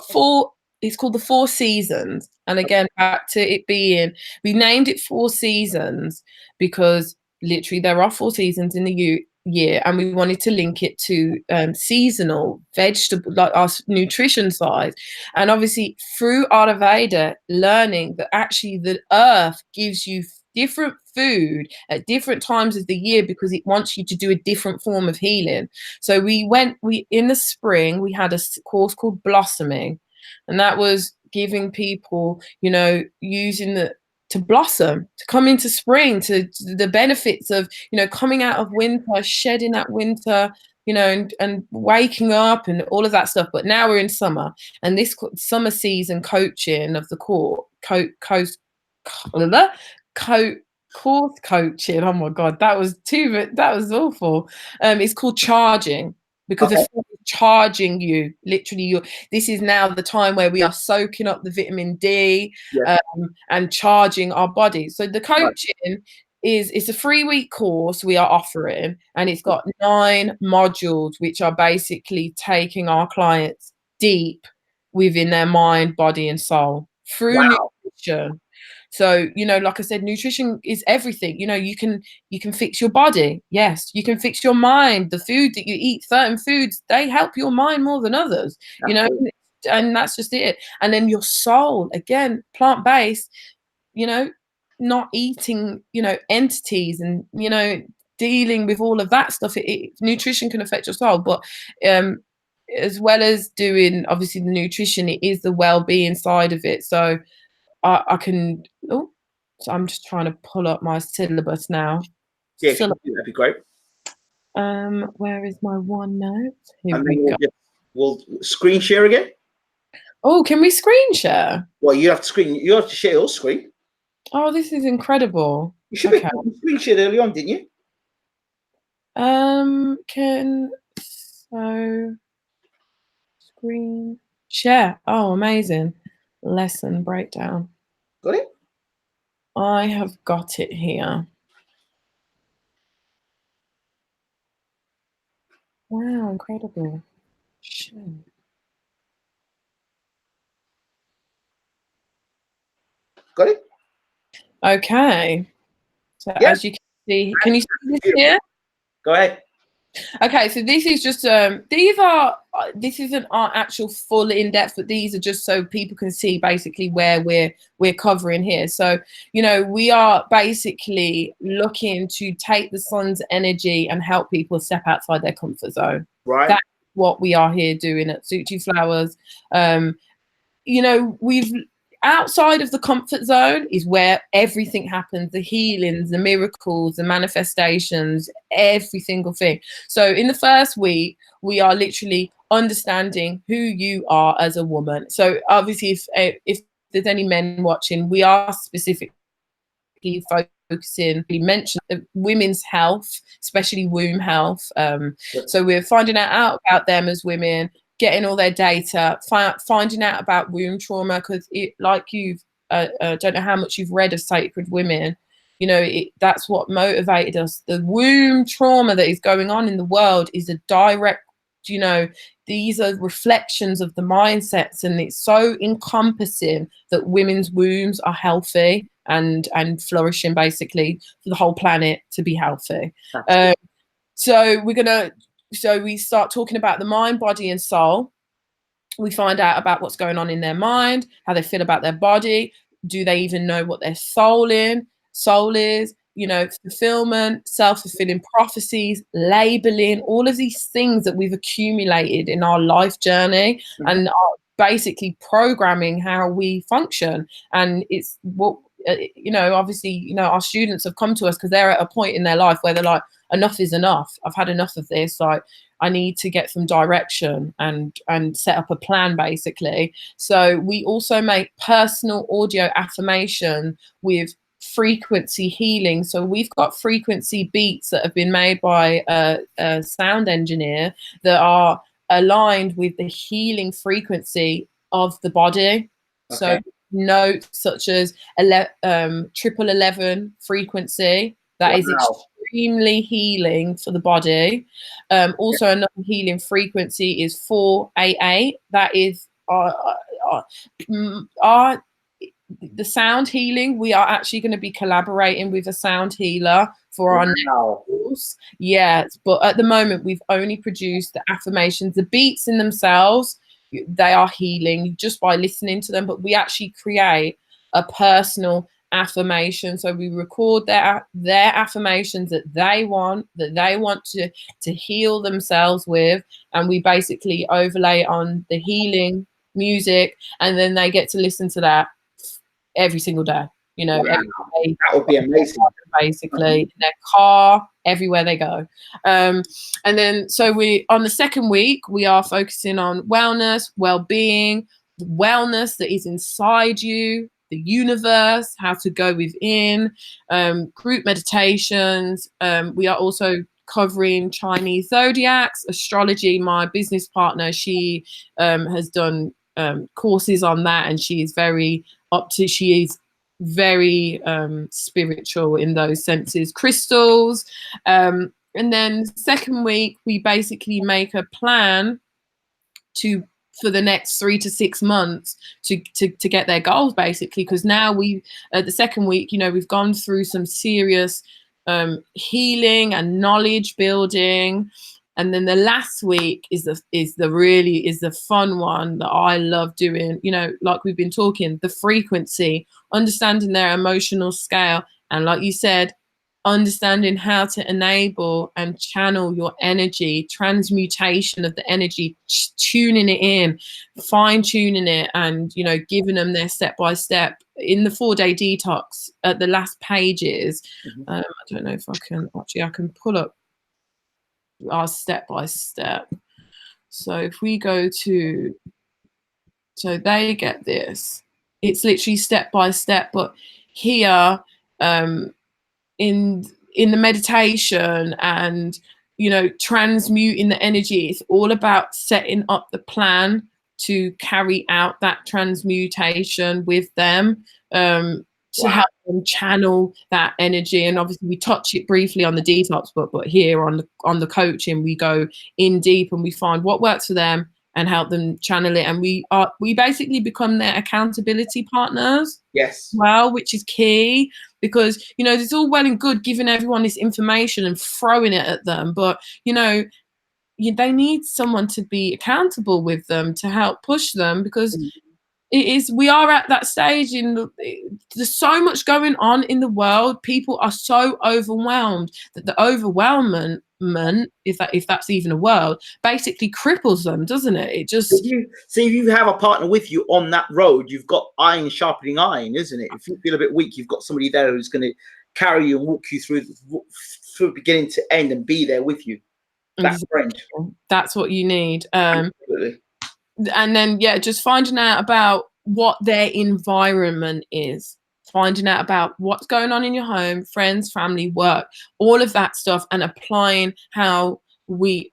4 it's called the Four Seasons. And again, back to it being, we named it Four Seasons because literally there are 4 seasons in the year, and we wanted to link it to seasonal vegetable, like our nutrition side. And obviously through Ayurveda, learning that actually the earth gives you different food at different times of the year because it wants you to do a different form of healing. So we in the spring, we had a course called Blossoming, and that was giving people, using to blossom, to come into spring, to the benefits of, coming out of winter, shedding that winter, and waking up and all of that stuff. But now we're in summer, and this summer season coaching of the course coaching. Oh my God, that was awful. It's called charging, because Okay. it's charging you. Literally, this is now the time where we are soaking up the vitamin D, Yeah. and charging our bodies. So the coaching it's a 3-week course we are offering, and it's got 9 modules, which are basically taking our clients deep within their mind, body, and soul through nutrition. So, like I said, nutrition is everything. You can fix your body. Yes, you can fix your mind. The food that you eat, certain foods, they help your mind more than others, and that's just it. And then your soul, again, plant-based, not eating, entities, and, dealing with all of that stuff. Nutrition can affect your soul, but as well as doing, obviously, the nutrition, it is the well-being side of it. So I can, so I'm just trying to pull up my syllabus now. Yeah, that'd be great. Where is my OneNote? Here And we then go. we'll screen share again. Oh, can we screen share? Well, you have to share your screen. Oh, this is incredible. You should be screen shared early on, didn't you? Screen share. Oh, amazing. Lesson breakdown. Got it? I have got it here. Wow, incredible. Share. Got it? Okay. So as you can see, can you see this here? Go ahead. Okay, so this is just this isn't our actual full in-depth, but these are just so people can see basically where we're covering here. So, we are basically looking to take the sun's energy and help people step outside their comfort zone. Right. That's what we are here doing at Suciflowers. We've outside of the comfort zone is where everything happens, the healings, the miracles, the manifestations, every single thing. So in the first week, we are literally understanding who you are as a woman. So obviously, if there's any men watching, we are specifically focusing, we mentioned women's health, especially womb health. So we're finding out about them as women, getting all their data, finding out about womb trauma, because like you've don't know how much you've read of sacred women, that's what motivated us. The womb trauma that is going on in the world is a direct, these are reflections of the mindsets, and it's so encompassing that women's wombs are healthy and flourishing, basically for the whole planet to be healthy. So we start talking about the mind, body, and soul. We find out about what's going on in their mind, how they feel about their body. Do they even know what their soul is? Fulfillment, self-fulfilling prophecies, labeling, all of these things that we've accumulated in our life journey, and are basically programming how we function. And it's what, obviously, our students have come to us because they're at a point in their life where they're like, enough is enough. I've had enough of this. Like, I need to get some direction and set up a plan, basically. So we also make personal audio affirmation with frequency healing. So we've got frequency beats that have been made by a sound engineer that are aligned with the healing frequency of the body. So notes such as 1111 frequency, that is extremely healing for the body. Also, another healing frequency is 488. That is the sound healing, we are actually going to be collaborating with a sound healer for our next course. Yes, but at the moment we've only produced the affirmations. The beats in themselves, they are healing just by listening to them, but we actually create a personal affirmation. So we record their affirmations that they want to heal themselves with, and we basically overlay on the healing music, and then they get to listen to that every single day, you know. Wow. Every day, that would be amazing. Basically, in their car, everywhere they go. And then, so we, on the second week, we are focusing on wellness, well-being, wellness that is inside you, the universe, how to go within, group meditations. We are also covering Chinese zodiacs, astrology. My business partner, she has done courses on that, and she is very she is very spiritual in those senses. Crystals. And then second week, we basically make a plan for the next 3 to 6 months to get their goals, basically, because now we the second week, you know, we've gone through some serious healing and knowledge building. And then the last week is the fun one that I love doing, you know, like we've been talking, the frequency, understanding their emotional scale, and like you said, understanding how to enable and channel your energy, transmutation of the energy, tuning it in, fine tuning it, and, you know, giving them their step by step in the 4-day detox at the last pages. I don't know if I can pull up our step by step. So if we go to, so they get this, it's literally step by step, but here in the meditation and, you know, transmuting the energy, it's all about setting up the plan to carry out that transmutation with them, to help them channel that energy. And obviously we touch it briefly on the detox, but here on the coaching, we go in deep and we find what works for them and help them channel it. And we basically become their accountability partners. Yes. Well, which is key, because, you know, it's all well and good giving everyone this information and throwing it at them, but, you know, they need someone to be accountable with them to help push them, because we are at that stage there's so much going on in the world. People are so overwhelmed that the overwhelmment, if that's even a word, basically cripples them, doesn't it? It just if you have a partner with you on that road, you've got iron sharpening iron, isn't it? If you feel a bit weak, you've got somebody there who's going to carry you and walk you through beginning to end and be there with you. That friend. That's what you need. Absolutely. And then, yeah, just finding out about what their environment is, finding out about what's going on in your home, friends, family, work, all of that stuff, and applying how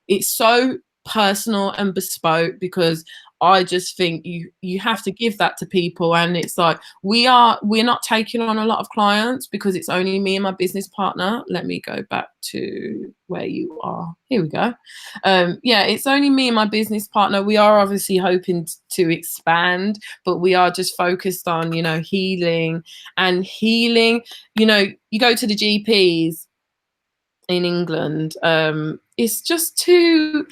it's so personal and bespoke, because I just think you have to give that to people. And it's like, we're not taking on a lot of clients because it's only me and my business partner. Let me go back to where you are. Here we go. Yeah, it's only me and my business partner. We are obviously hoping to expand, but we are just focused on, you know, healing. You know, you go to the GPs in England, it's just too,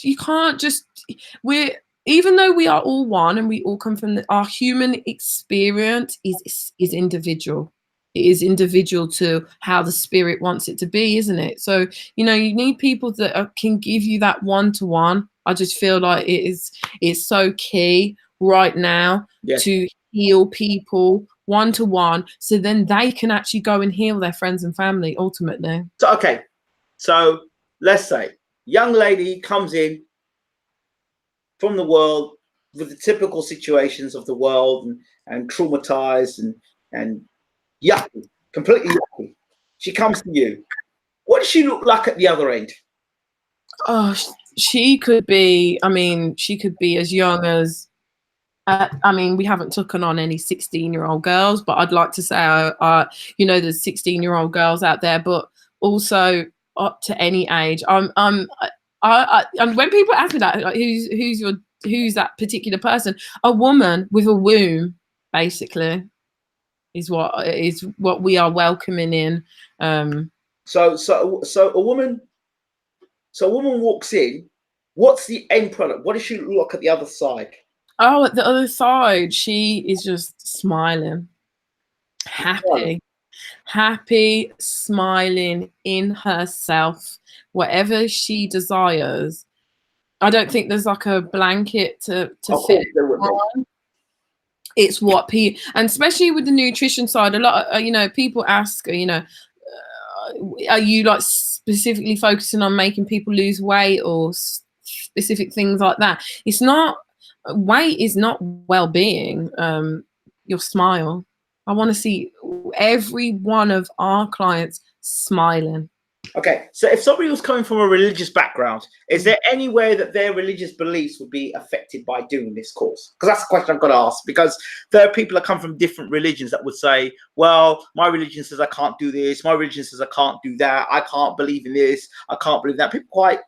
you can't just, even though we are all one and we all come from our human experience is individual. It is individual to how the spirit wants it to be, isn't it? So, you know, you need people that can give you that one-to-one. I just feel like it's so key right now. Yes. To heal people one-to-one, so then they can actually go and heal their friends and family ultimately. So, okay. So let's say young lady comes in from the world with the typical situations of the world and traumatized and yucky, completely yucky. She comes to you. What does she look like at the other end? Oh, she could be, I mean, she could be as young as, I mean, we haven't taken on any 16-year-old girls, but I'd like to say, you know, there's 16-year-old girls out there, but also up to any age. And when people ask me that, like, who's your who's that particular person? A woman with a womb, basically, is what we are welcoming in. So a woman walks in. What's the end product? What does she look at the other side? Oh, at the other side, she is just smiling, happy, smiling in herself, whatever she desires. I don't think there's like a blanket to fit on. It's what people, and especially with the nutrition side, a lot of, people ask, are you like specifically focusing on making people lose weight or specific things like that? It's not, weight is not well-being. Your smile. I want to see every one of our clients smiling. Okay, so if somebody was coming from a religious background, is there any way that their religious beliefs would be affected by doing this course? Because that's the question I've got to ask. Because there are people that come from different religions that would say, well, my religion says I can't do this. My religion says I can't do that. I can't believe in this. I can't believe that. People quite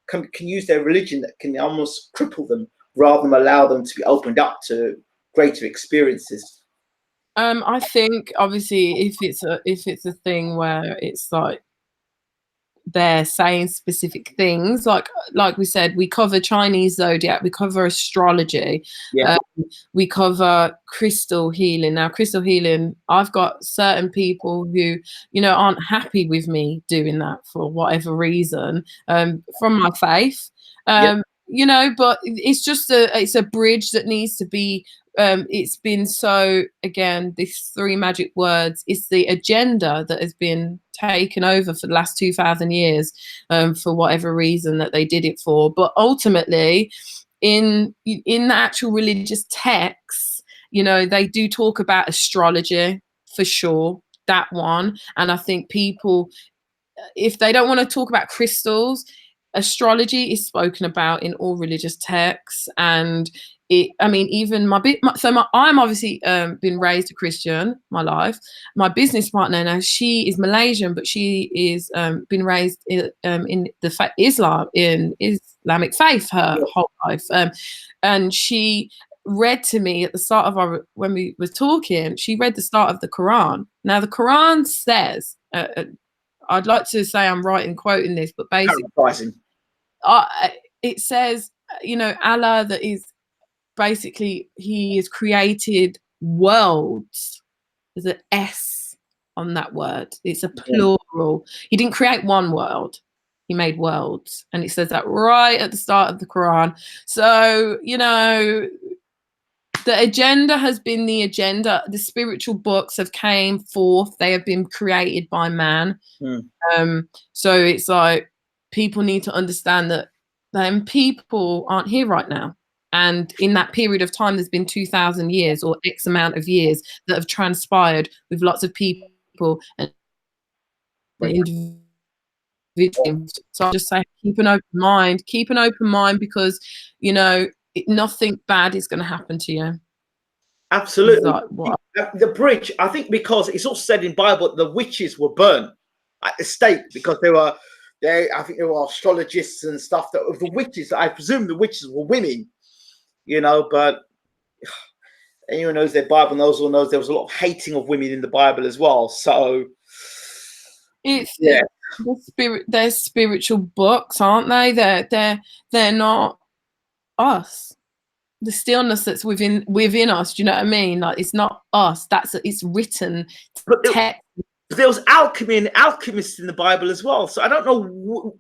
can use their religion that can almost cripple them rather than allow them to be opened up to greater experiences. I think obviously if it's a thing where it's like they're saying specific things, like we said, we cover Chinese zodiac, we cover astrology, we cover crystal healing. Now, crystal healing, I've got certain people who aren't happy with me doing that for whatever reason, from my faith, but it's just it's a bridge that needs to be. It's been so, again, these 3 magic words, it's the agenda that has been taken over for the last 2,000 years, for whatever reason that they did it for. But ultimately, in the actual religious texts, they do talk about astrology for sure, that one. And I think people, if they don't want to talk about crystals, astrology is spoken about in all religious texts. And even I'm obviously been raised a Christian my life. My business partner now, she is Malaysian, but she is been raised in the Islamic faith her whole life. And she read to me at the start of when we were talking, she read the start of the Quran. Now the Quran says, I'd like to say I'm right in quoting this, but basically, it says, Allah, that is basically, he has created worlds. There's an S on that word. It's a plural. He didn't create one world. He made worlds. And it says that right at the start of the Quran. So, the agenda has been the agenda. The spiritual books have came forth. They have been created by man. So it's like people need to understand that them people aren't here right now. And in that period of time, there's been 2,000 years or X amount of years that have transpired with lots of people and individuals. So I'll just say, keep an open mind. Keep an open mind, because, nothing bad is going to happen to you. Absolutely. The bridge, I think, because it's all said in Bible, the witches were burnt at the stake because I think there were astrologists and stuff that the witches. I presume the witches were women, but anyone knows their Bible knows there was a lot of hating of women in the Bible as well. So it's they're spiritual books, aren't they? They're not us. The stillness that's within us. Do you know what I mean? Like, it's not us. It's written text. There was alchemy and alchemists in the Bible as well. So I don't know.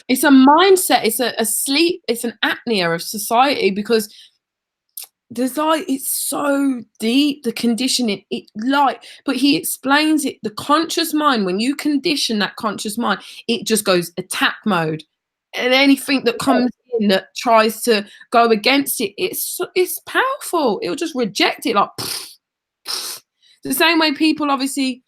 It's a mindset. It's a sleep. It's an apnea of society, because it's so deep, the conditioning. But he explains it. The conscious mind, when you condition that conscious mind, it just goes attack mode, and anything that comes in that tries to go against it, it's powerful. It'll just reject it, like the same way people obviously,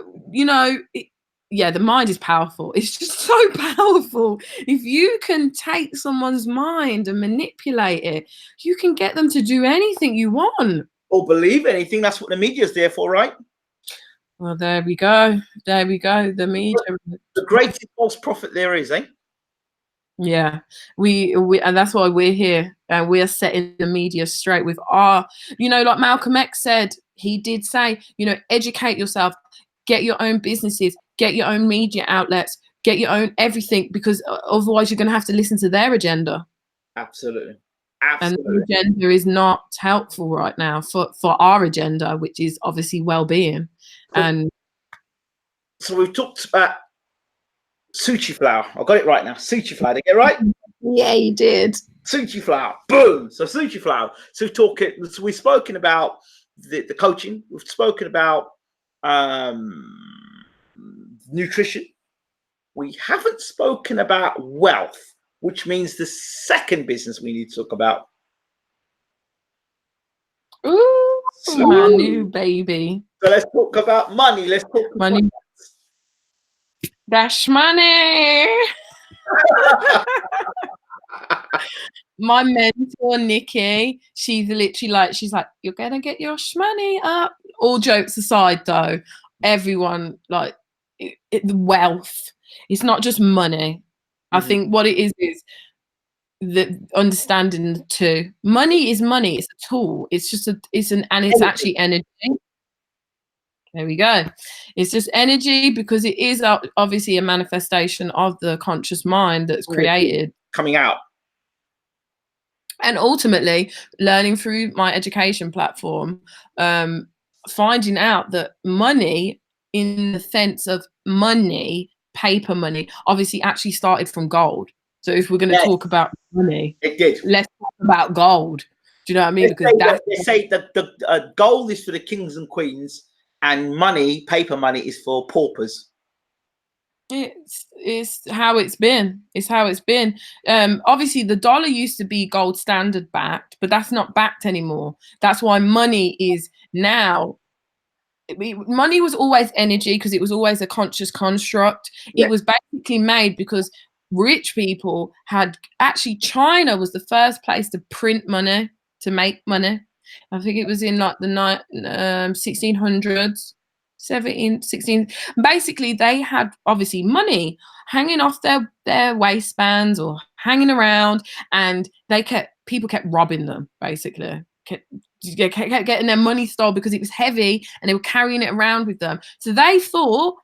the mind is powerful. It's just so powerful. If you can take someone's mind and manipulate it, you can get them to do anything you want. Or believe anything. That's what the media is there for, right? Well, there we go. The media. The greatest false prophet there is, eh? Yeah, we and that's why we're here, and we're setting the media straight with our, like Malcolm X said, he did say, educate yourself, get your own businesses, get your own media outlets, get your own everything, because otherwise you're going to have to listen to their agenda. Absolutely. And Absolutely. the agenda is not helpful right now for our agenda, which is obviously well-being. Cool. And so we've talked about Suciflower. I got it right now. Suciflower. Did I get it right? yeah, you did. Suciflower. Boom. So Suciflower. So we've spoken about the coaching. We've spoken about nutrition. We haven't spoken about wealth, which means the second business we need to talk about. Ooh, my new baby. So let's talk about money. Let's talk money. Dash money. My mentor Nikki, she's literally like, you're gonna get your shmoney up. All jokes aside, though, everyone like the wealth. It's not just money. I think what it is the understanding the two. Money is money. It's a tool. It's just it's actually energy. There we go. It's just energy, because it is obviously a manifestation of the conscious mind that's created. Coming out. And ultimately, learning through my education platform, finding out that money, in the sense of money, paper money, obviously actually started from gold. So if we're going to talk about money, it did. Let's talk about gold. Do you know what I mean? They say that the gold is for the kings and queens, and money, paper money, is for paupers. It's how it's been. It's how it's been. Obviously, the dollar used to be gold standard backed, but that's not backed anymore. That's why money is now. Money was always energy, because it was always a conscious construct. Yeah. It was basically made because rich people had China was the first place to print money, to make money. I think it was in like the 1600s. 16. Basically, they had obviously money hanging off their waistbands or hanging around, and people kept robbing them, basically. Kept getting their money stolen because it was heavy and they were carrying it around with them. So they thought,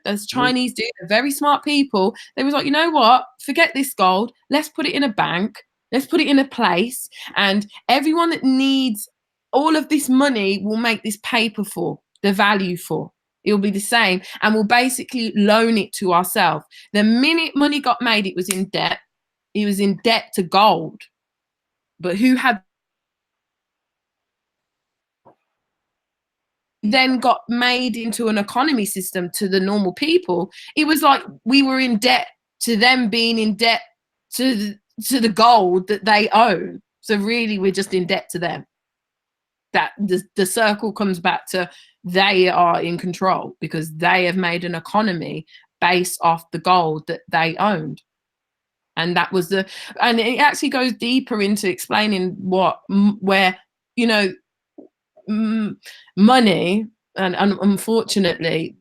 as Chinese do, they're very smart people. They was like, you know what? Forget this gold. Let's put it in a bank. Let's put it in a place. And everyone that needs all of this money will make this paper for. The value for. It'll be the same, and we'll basically loan it to ourselves. The minute money got made, it was in debt. It was in debt to gold. But who had then got made into an economy system to the normal people? It was like we were in debt to them being in debt to the gold that they own. So really, we're just in debt to them. That the circle comes back to they are in control, because they have made an economy based off the gold that they owned. And that was and it actually goes deeper into explaining where money and unfortunately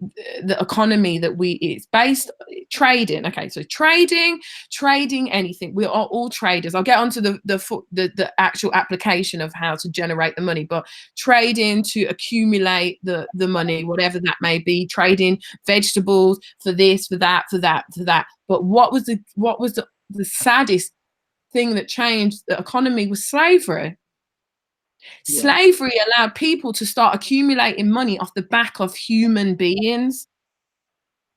the economy that it's based trading. Okay, so trading anything. We are all traders. I'll get onto the actual application of how to generate the money, but trading to accumulate the money, whatever that may be, trading vegetables for this, for that. But what was the saddest thing that changed the economy was slavery. Yeah. Slavery allowed people to start accumulating money off the back of human beings,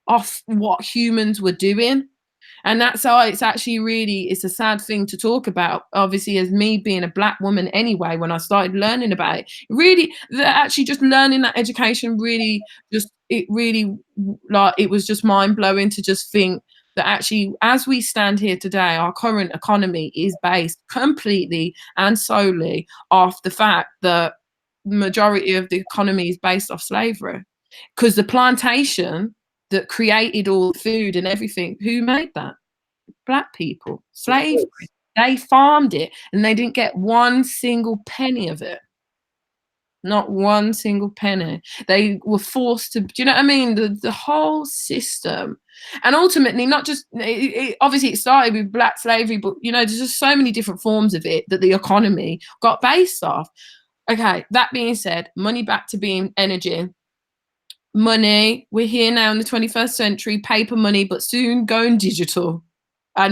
off what humans were doing. And that's why it's a sad thing to talk about. Obviously, as me being a Black woman anyway, when I started learning about it, just learning that education it was just mind blowing to just think that actually, as we stand here today, our current economy is based completely and solely off the fact that the majority of the economy is based off slavery. Because the plantation that created all the food and everything, who made that? Black people. Slavery. They farmed it and they didn't get one single penny of it. Not one single penny. They were forced to, do you know what I mean? The whole system. And ultimately, not just, obviously it started with black slavery, but, you know, there's just so many different forms of it that the economy got based off. Okay, that being said, money back to being energy. Money, we're here now in the 21st century, paper money, but soon going digital. I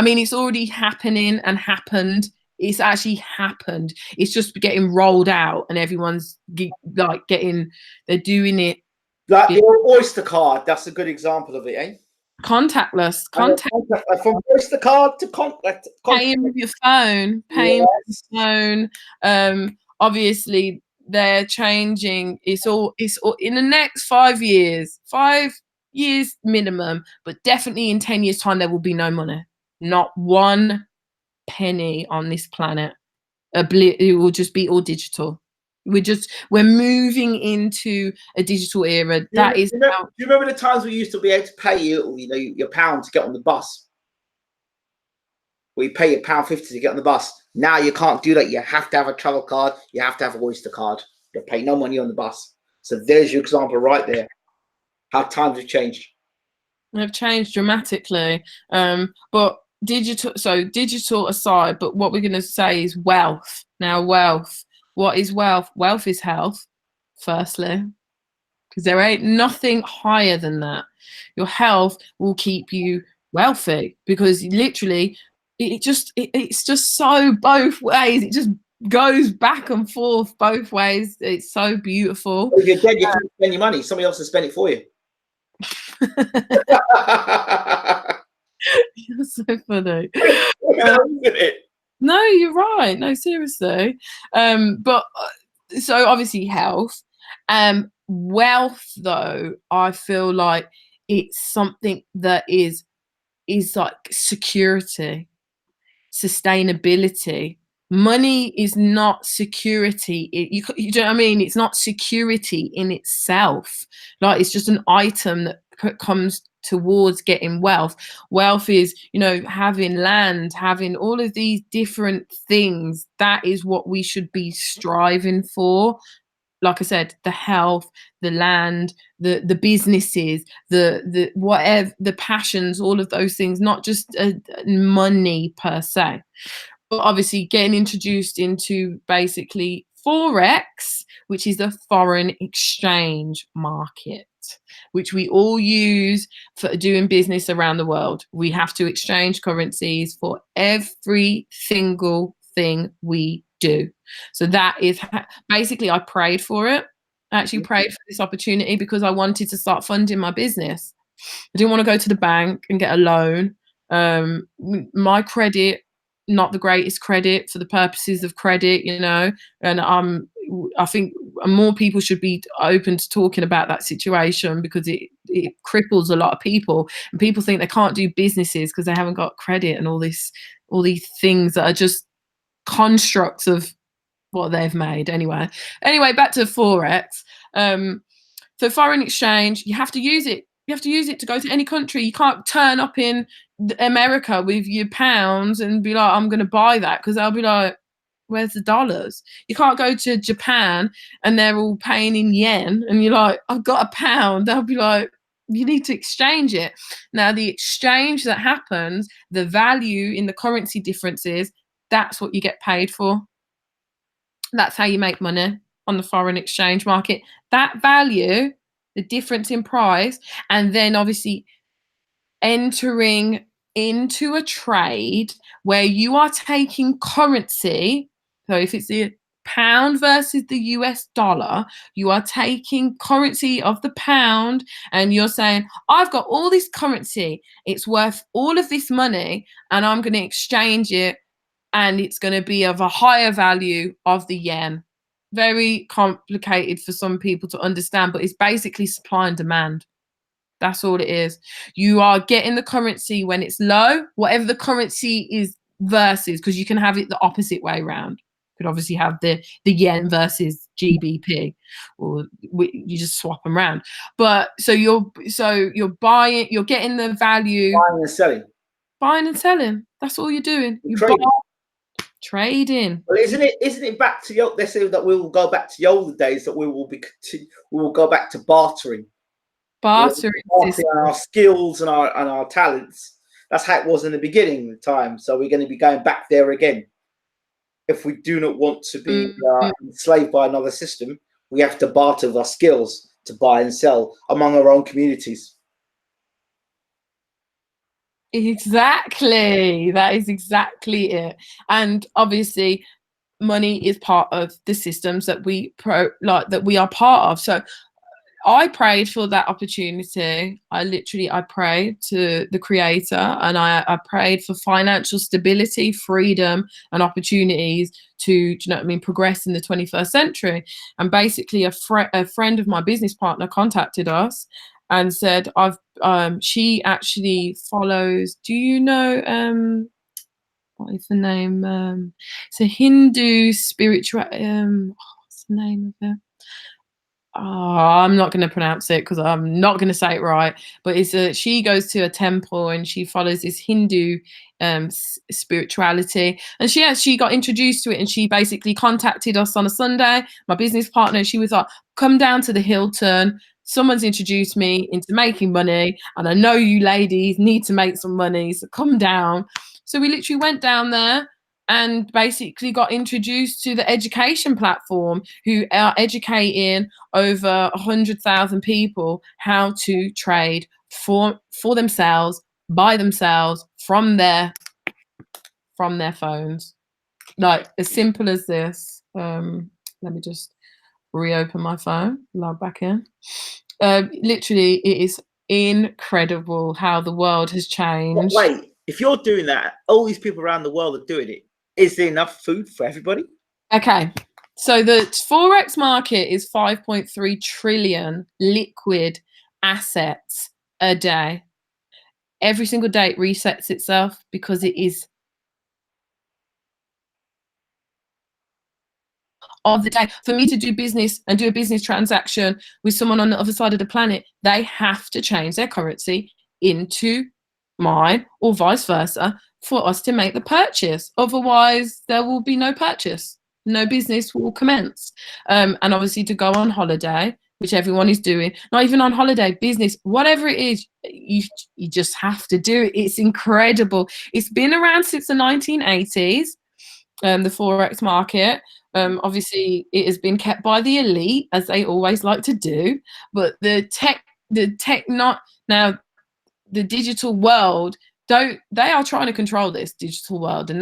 mean, it's already happening and happened. It's actually happened. It's just getting rolled out, and everyone's like they're doing it. Like the Oyster card, that's a good example of it, eh? Contactless. From Oyster card to contact. Paying with your phone. Paying with your phone. Obviously, they're changing. It's all in the next 5 years. 5 years minimum, but definitely in 10 years' time, there will be no money. Not one penny on this planet. It will just be all digital. We're moving into a digital era. Do you remember the times we used to be able to pay your £1 to get on the bus? We pay your £1.50 to get on the bus. Now you can't do that. You have to have a travel card. You have to have an Oyster card. You pay no money on the bus. So there's your example right there. How times have changed. They've changed dramatically. But digital aside, but what we're going to say is wealth. Now, wealth. What is wealth? Wealth is health, firstly, because there ain't nothing higher than that. Your health will keep you wealthy, because literally it's just so both ways. It just goes back and forth both ways. It's so beautiful. If you're dead, you can't spend your money. Somebody else will spend it for you. You're so funny. No, you're right. No, seriously. But so obviously health. Wealth, though, I feel like it's something that is like security, sustainability. Money is not security. You know what I mean? It's not security in itself. Like, it's just an item that comes towards getting wealth. Wealth is, you know, having land, having all of these different things. That is what we should be striving for. Like I said, the health, the land, the businesses, the whatever, the passions, all of those things, not just money per se. But obviously getting introduced into basically Forex, which is the foreign exchange market, which we all use for doing business around the world. We have to exchange currencies for every single thing we do. So that is basically, I prayed for it. I actually prayed for this opportunity because I wanted to start funding my business. I didn't want to go to the bank and get a loan. My credit, not the greatest credit for the purposes of credit, you know, and I think more people should be open to talking about that situation, because it cripples a lot of people, and people think they can't do businesses because they haven't got credit and all these things that are just constructs of what they've made. Anyway, back to Forex. So foreign exchange, you have to use it. You have to use it to go to any country. You can't turn up in America with your pounds and be like, I'm going to buy that, because they'll be like, where's the dollars? You can't go to Japan and they're all paying in yen and you're like, I've got a pound. They'll be like, you need to exchange it. Now, the exchange that happens, the value in the currency differences, that's what you get paid for. That's how you make money on the foreign exchange market. That value, the difference in price, and then obviously entering into a trade where you are taking currency. So if it's the pound versus the US dollar, you are taking currency of the pound and you're saying, I've got all this currency, it's worth all of this money, and I'm going to exchange it, and it's going to be of a higher value of the yen. Very complicated for some people to understand, but it's basically supply and demand. That's all it is. You are getting the currency when it's low, whatever the currency is versus, because you can have it the opposite way around. You could obviously have the yen versus GBP, or you just swap them around. But so you're buying, you're getting the value. Buying and selling. Buying and selling. That's all you're doing. You trading. trading. Well, isn't it back to the? They say that we will go back to the older days. That we will go back to bartering. Bartering On our skills and our talents. That's how it was in the beginning of the time. So we're going to be going back there again. If we do not want to be enslaved by another system, we have to barter with our skills to buy and sell among our own communities. Exactly. That is exactly it. And obviously, money is part of the systems that we are part of. So I prayed for that opportunity. I prayed to the Creator, and I prayed for financial stability, freedom, and opportunities to, do you know what I mean, progress in the 21st century. And basically, a friend of my business partner contacted us and said, she actually follows. Do you know what is the name? It's a Hindu spiritual. What's the name of it? Oh, I'm not going to pronounce it because I'm not going to say it right. But she goes to a temple and she follows this Hindu spirituality. And she got introduced to it, and she basically contacted us on a Sunday. My business partner, she was like, "Come down to the Hilton. Someone's introduced me into making money, and I know you ladies need to make some money, so come down." So we literally went down there and basically got introduced to the education platform, who are educating over 100,000 people how to trade for themselves, by themselves, from their phones. Like, as simple as this. Let me just reopen my phone, log back in. Literally, it is incredible how the world has changed. But wait, if you're doing that, all these people around the world are doing it. Is there enough food for everybody? Okay, so the Forex market is 5.3 trillion liquid assets a day. Every single day it resets itself because it is of the day. For me to do business and do a business transaction with someone on the other side of the planet, they have to change their currency into mine, or vice versa, for us to make the purchase. Otherwise, there will be no purchase. No business will commence. And obviously, to go on holiday, which everyone is doing, not even on holiday, business, whatever it is, you just have to do it. It's incredible. It's been around since the 1980s, the Forex market. Obviously, it has been kept by the elite, as they always like to do. But the digital world, they are trying to control this digital world, and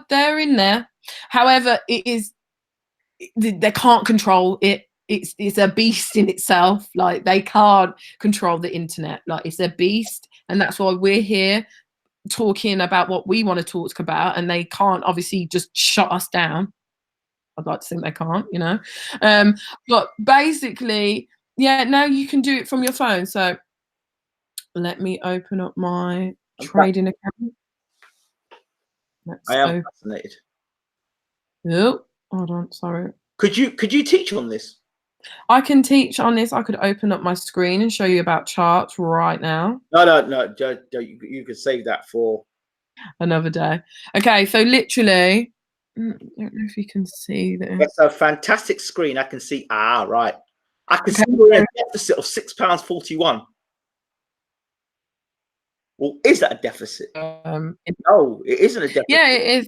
they're in there. However, they can't control it. It's a beast in itself. Like, they can't control the internet. Like, it's a beast, and that's why we're here talking about what we want to talk about, and they can't obviously just shut us down. I'd like to think they can't, you know. But basically, yeah, now you can do it from your phone. So let me open up my trading account. I am fascinated. Oh, hold on, sorry. Could you teach on this? I can teach on this. I could open up my screen and show you about charts right now. No. You could save that for another day. Okay, so literally, I don't know if you can see this. That's a fantastic screen. I can see. Right. I can see we're in a deficit of £6.41. Well, is that a deficit? No, it isn't a deficit. Yeah, it is.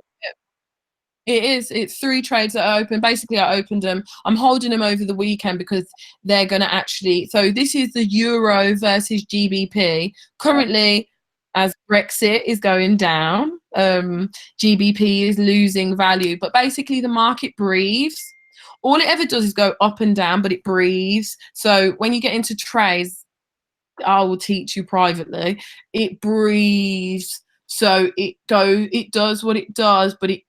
It is. It's 3 trades that are open. Basically, I opened them. I'm holding them over the weekend because they're going to actually. So this is the euro versus GBP. Currently, as Brexit is going down, GBP is losing value. But basically, the market breathes. All it ever does is go up and down, but it breathes. So when you get into trades, I will teach you privately. It breathes. So it does what it does, but it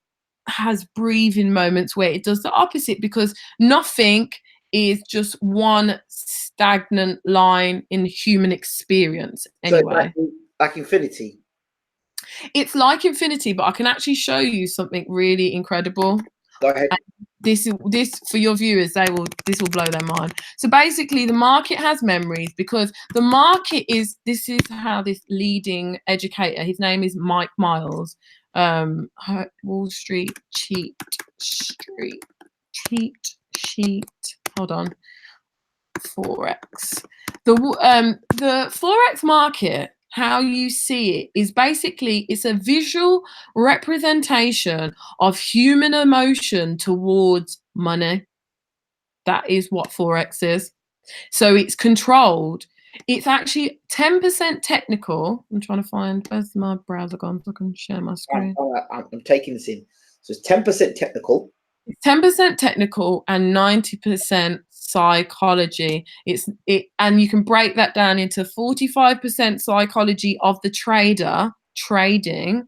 has breathing moments where it does the opposite, because nothing is just one stagnant line in human experience anyway. So like infinity. It's like infinity, but I can actually show you something really incredible. Go ahead. This for your viewers, this will blow their mind. So basically, the market has memories, because the market is. This is how this leading educator, his name is Mike Miles. Wall Street cheat sheet. Hold on. Forex. The Forex market, how you see it, is basically it's a visual representation of human emotion towards money. That is what Forex is. So it's controlled. It's actually 10% technical. I'm trying to find, where's my browser gone so I can share my screen. I'm taking this in. So it's 10% technical. 10% technical and 90% psychology. And you can break that down into 45% psychology of the trader trading,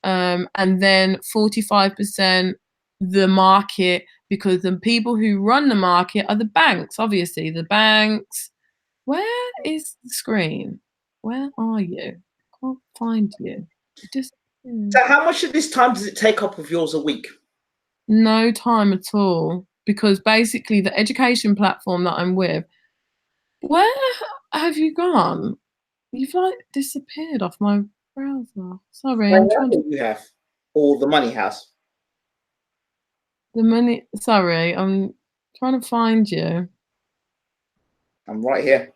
and then 45% the market, because the people who run the market are the banks. Obviously, the banks. Where is the screen? Where are you? Can't find you. So how much of this time does it take up of yours a week? No time at all, because basically the education platform that I'm with, where have you gone? You've like disappeared off my browser. Sorry, I'm trying to. You have, or the money house. The money. Sorry, I'm trying to find you. I'm right here.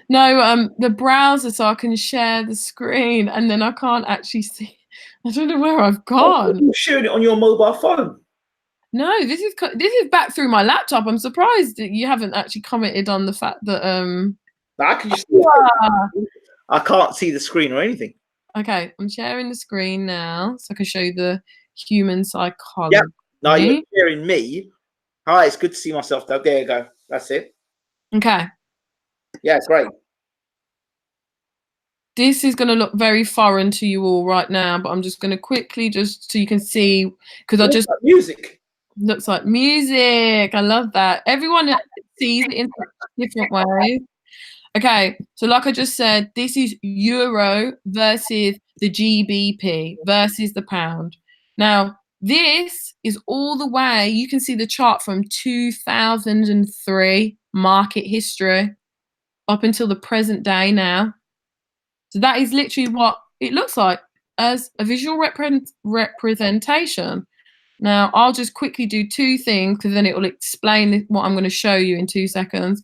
No, the browser, so I can share the screen, and then I can't actually see. I don't know where I've gone. You're sharing it on your mobile phone. No, this is back through my laptop. I'm surprised that you haven't actually commented on the fact that I can just. I can't see the screen or anything. Okay, I'm sharing the screen now, so I can show you the human psychology. Yeah. No, you're sharing me. Hi, it's good to see myself though. There you go. That's it. Okay. Yeah, great. This is going to look very foreign to you all right now, but I'm just going to quickly, just so you can see, because I just music. Looks like music. I love that. Everyone sees it in different ways. Okay, so like I just said, this is euro versus the GBP versus the pound. Now, this is all the way, you can see the chart from 2003 market history up until the present day now. So that is literally what it looks like as a visual representation. Now, I'll just quickly do two things because then it will explain what I'm going to show you in 2 seconds.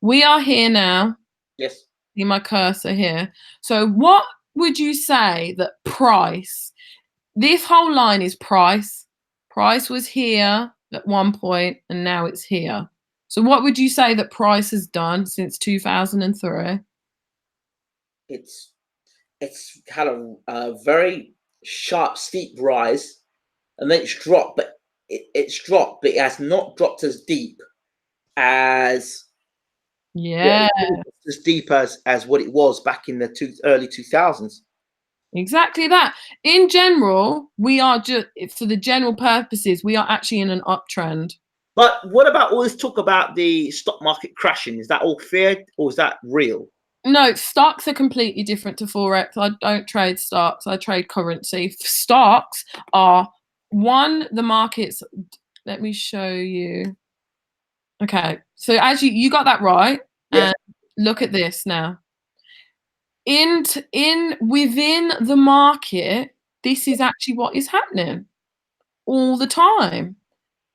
We are here now. Yes. See my cursor here. So what would you say that price, this whole line is price. Price was here at one point and now it's here. So what would you say that price has done since 2003? It's had a very sharp, steep rise, and then it's dropped, but it's dropped, but it has not dropped as deep as as deep as what it was back in the early 2000s. Exactly that. In general, we are just, for the general purposes, we are actually in an uptrend. But what about all this talk about the stock market crashing? Is that all fear or is that real? No, stocks are completely different to Forex. I don't trade stocks. I trade currency. Stocks are the markets. Let me show you. Okay, so as you got that right. Yes. And look at this now. Within the market, this is actually what is happening all the time.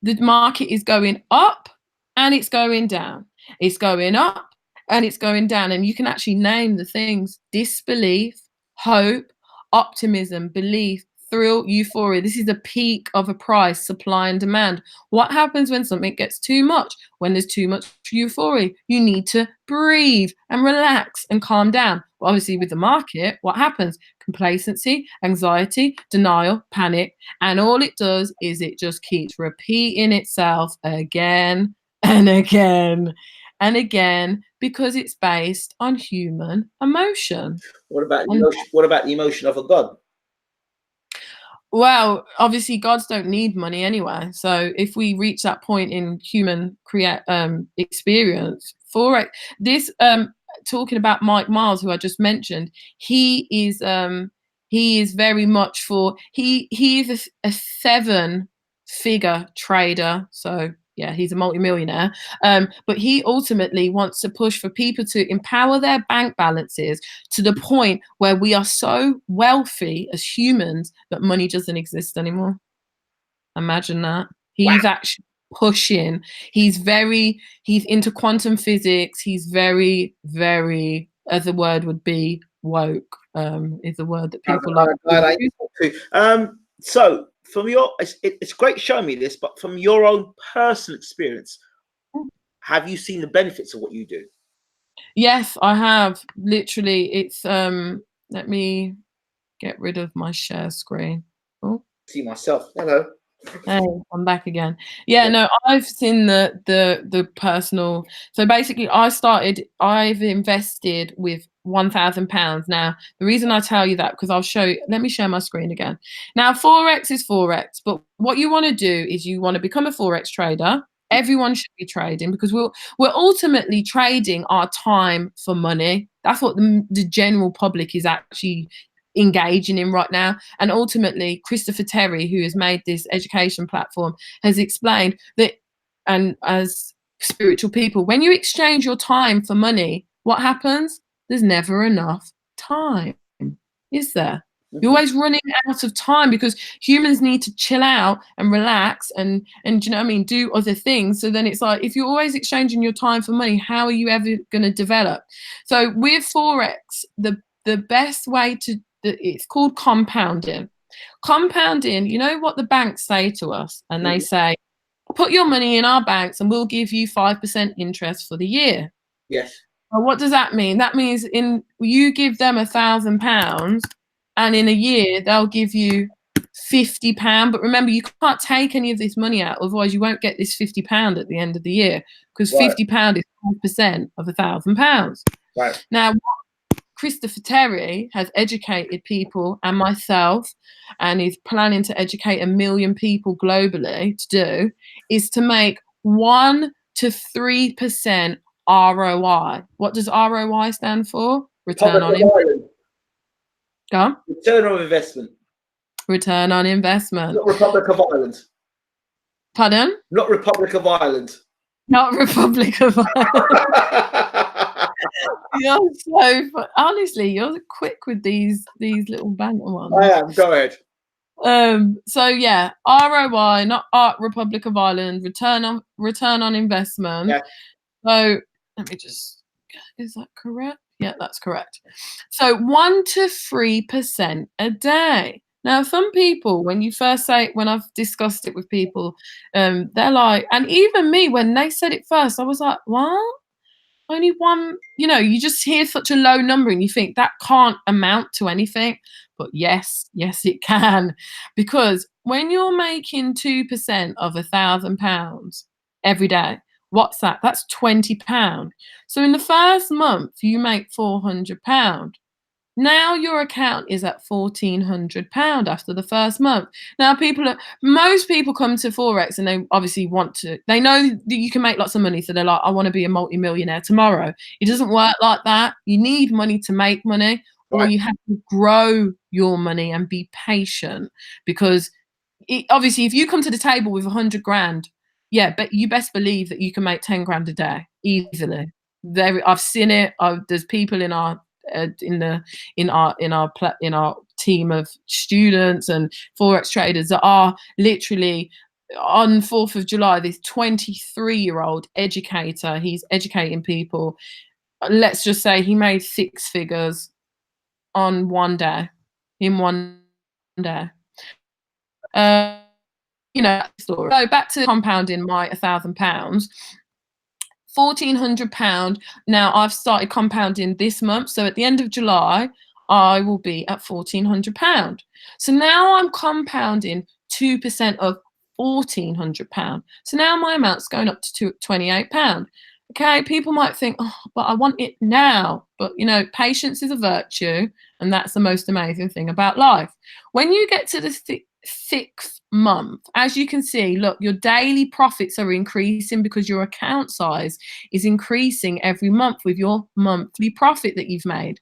The market is going up and it's going down. It's going up and it's going down. And you can actually name the things: disbelief, hope, optimism, belief, thrill, euphoria. This is the peak of a price, supply and demand. What happens when something gets too much? When there's too much euphoria, you need to breathe and relax and calm down. But obviously with the market, what happens? Complacency, anxiety, denial, panic. And all it does is it just keeps repeating itself again and again and again, because it's based on human emotion. What about the emotion of a god? Well, obviously gods don't need money anyway. So if we reach that point in human experience, Forex, this talking about Mike Miles, who I just mentioned, he is very much for he is a 7-figure trader. So Yeah, he's a multimillionaire. But he ultimately wants to push for people to empower their bank balances to the point where we are so wealthy as humans that money doesn't exist anymore. Imagine that. He's actually pushing. He's into quantum physics. He's very, very, as the word would be, woke. Is the word that people like. So from it's great showing me this, but from your own personal experience, have you seen the benefits of what you do? Yes, I have. Literally, it's let me get rid of my share screen. Oh, see myself. Hello. Hey, I'm back again. Yeah, no, I've seen the personal. So basically, I've invested with £1,000. Now, the reason I tell you that, because I'll show you, let me share my screen again. Now, Forex is Forex, but what you want to do is you want to become a Forex trader. Everyone should be trading, because we're ultimately trading our time for money. That's what the general public is actually engaging in right now. And ultimately, Christopher Terry, who has made this education platform, has explained that, and as spiritual people, when you exchange your time for money, what happens? There's never enough time, is there? You're always running out of time, because humans need to chill out and relax and you know what I mean, do other things. So then it's like, if you're always exchanging your time for money, how are you ever going to develop? So with Forex, the best way to, it's called compounding. Compounding, you know what the banks say to us? And they say, put your money in our banks and we'll give you 5% interest for the year. Yes. Well, what does that mean? That means you give them £1,000 and in a year they'll give you £50. But remember, you can't take any of this money out, otherwise you won't get this £50 at the end of the year, because £50 is 5% of £1,000. Right. Now, Christopher Terry has educated people and myself, and is planning to educate 1 million people globally to do, is to make 1 to 3% ROI. What does ROI stand for? Return on investment. Go. Return on investment. Return on investment. Not Republic of Ireland. Pardon? Not Republic of Ireland. Not Republic of Ireland. You're so honestly, you're quick with these little banter ones. I am. Go ahead. So yeah, ROI, not Republic of Ireland. Return on investment. Yeah. So let me just. Is that correct? Yeah, that's correct. So 1 to 3% a day. Now, some people, when I've discussed it with people, they're like, and even me, when they said it first, I was like, what? Only one, you just hear such a low number and you think that can't amount to anything. But yes, it can. Because when you're making 2% of £1,000 every day, what's that? That's £20. So in the first month, you make £400. Now your account is at £1,400 after the first month. Now most people come to Forex and they obviously they know that you can make lots of money. So they're like, I want to be a multi-millionaire tomorrow. It doesn't work like that. You need money to make money, or you have to grow your money and be patient, because obviously if you come to the table with 100 grand, yeah, but you best believe that you can make 10 grand a day easily. I've seen it. There's people in our team of students and Forex traders that are literally, on 4th of July, this 23-year-old educator, he's educating people. Let's just say he made 6 figures on one day, in one day. So back to compounding my £1,000. £1,400. Now I've started compounding this month, so at the end of July I will be at £1,400. So now I'm compounding 2% of £1,400. So now my amount's going up to £28. Okay, people might think, oh, but I want it now. But patience is a virtue, and that's the most amazing thing about life. When you get to the 6th month, as you can see, look, your daily profits are increasing because your account size is increasing every month with your monthly profit that you've made.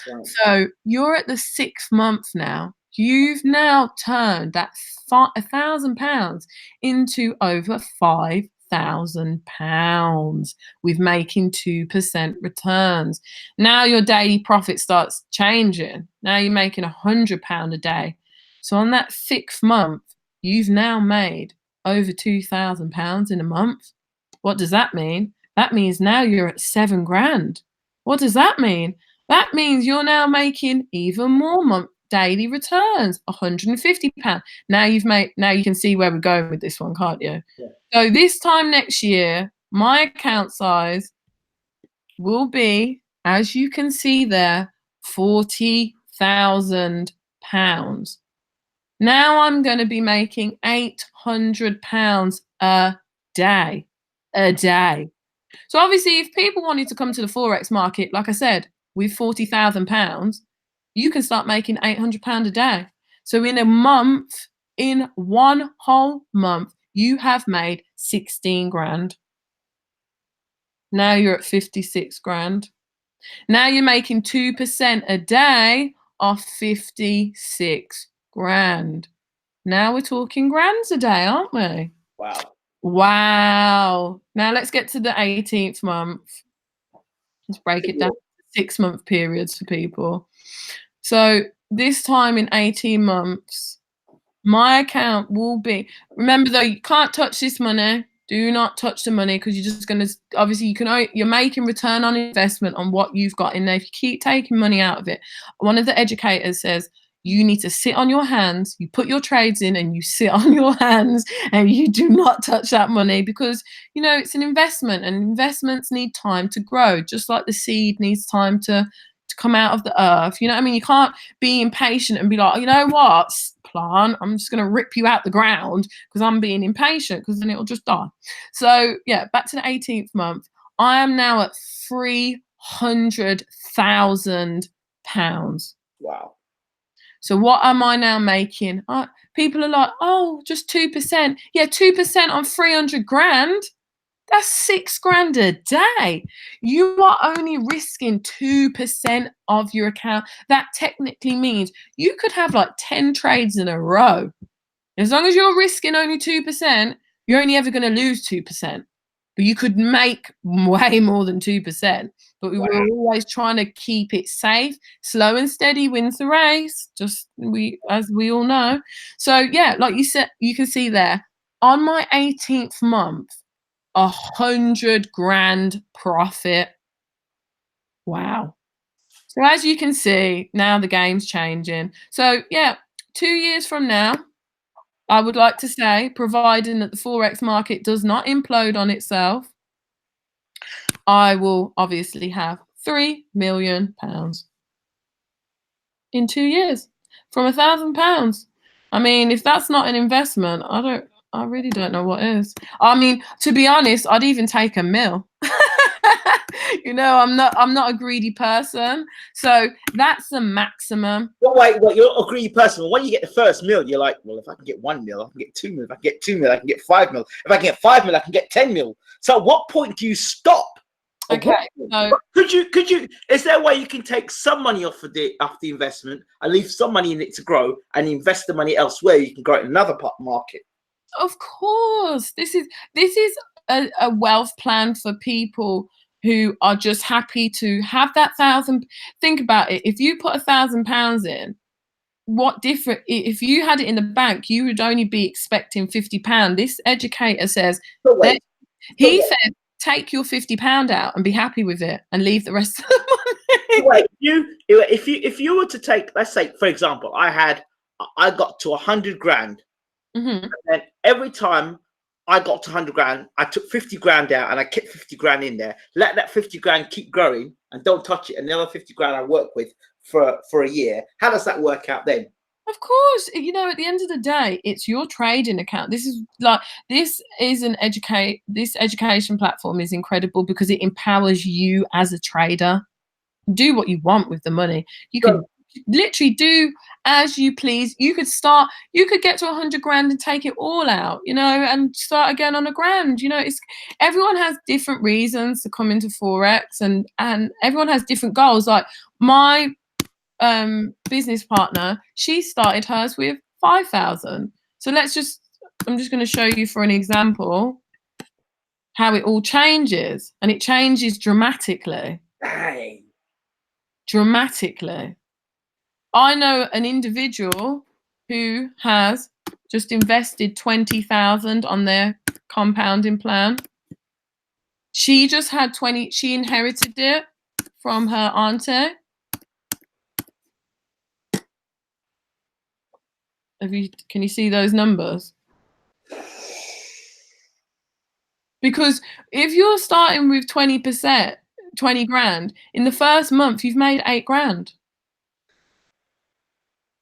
Right. So you're at the 6th month now. You've now turned that £1,000 into over £5,000. £2,000 with making 2% returns. Now your daily profit starts changing. Now you're making £100 a day. So on that 6th month, you've now made over £2,000 in a month. What does that mean? That means now you're at 7 grand. What does that mean? That means you're now making even more daily returns, £150. Now you can see where we're going with this one, can't you? Yeah. So this time next year, my account size will be, as you can see there, £40,000. Now I'm going to be making £800 a day. So obviously, if people wanted to come to the Forex market, like I said, with £40,000, you can start making £800 a day. So in a month, in one whole month, you have made 16 grand. Now you're at 56 grand. Now you're making 2% a day of 56 grand. Now we're talking grands a day, aren't we? Wow. Wow. Now let's get to the 18th month. Let's break it down to 6-month periods for people. So this time in 18 months, my account will be, remember though, you can't touch this money. Do not touch the money, because you're just going to, obviously you're making return on investment on what you've got in there. If you keep taking money out of it, one of the educators says, you need to sit on your hands, you put your trades in and you sit on your hands and you do not touch that money, because, you know, it's an investment and investments need time to grow, just like the seed needs time to come out of the earth. You know what I mean? You can't be impatient and be like, oh, you know what, plant, I'm just going to rip you out the ground because I'm being impatient, because then it'll just die. So yeah, back to the 18th month. I am now at £300,000. Wow. So what am I now making? People are like, oh, just 2%. Yeah, 2% on 300 grand. That's 6 grand a day. You are only risking 2% of your account. That technically means you could have like 10 trades in a row. As long as you're risking only 2%, you're only ever going to lose 2%. But you could make way more than 2%. But we were always trying to keep it safe. Slow and steady wins the race, as we all know. So yeah, like you said, you can see there, on my 18th month, 100 grand profit. Wow. So as you can see, now the game's changing. So yeah, 2 years from now, I would like to say, providing that the Forex market does not implode on itself, I will obviously have £3 million in 2 years from £1,000. I mean, if that's not an investment, I really don't know what is. I mean, to be honest, I'd even take £1 million. You know, I'm not a greedy person, so that's the maximum. Well, wait, you're a greedy person. When you get the first mil, you're like, well, if I can get 1 mil, I can get 2 mil. If I can get 2 mil, I can get 5 mil. If I can get 5 mil, I can get 10 mil. So at what point do you stop? Okay, so could you? Is there a way you can take some money off the investment and leave some money in it to grow, and invest the money elsewhere? You can grow it in another part of the market. Of course, this is a wealth plan for people who are just happy to have that 1,000. Think about it. If you put £1,000 in, what different? If you had it in the bank, you would only be expecting £50. This educator says, he said, take your £50 out and be happy with it, and leave the rest of the money. Wait, if you were to take, let's say, for example, I got to 100 grand, and then every time I got to 100 grand, I took 50 grand out and I kept 50 grand in there. Let that 50 grand keep growing and don't touch it. And the other 50 grand I work with for a year. How does that work out then? Of course, you know, at the end of the day, it's your trading account. This education platform is incredible because it empowers you as a trader. Do what you want with the money. You can literally do as you please. You could get to 100 grand and take it all out, you know, and start again on a grand. You know, everyone has different reasons to come into Forex, and everyone has different goals. Like my business partner, she started hers with 5,000. So I'm just going to show you for an example. how it all changes, and it changes dramatically. Dang. Dramatically. I know an individual who has just invested 20,000 on their compounding plan. She just had 20, she inherited it from her auntie. Can you see those numbers? Because if you're starting with 20%, 20 grand, in the first month, you've made 8 grand.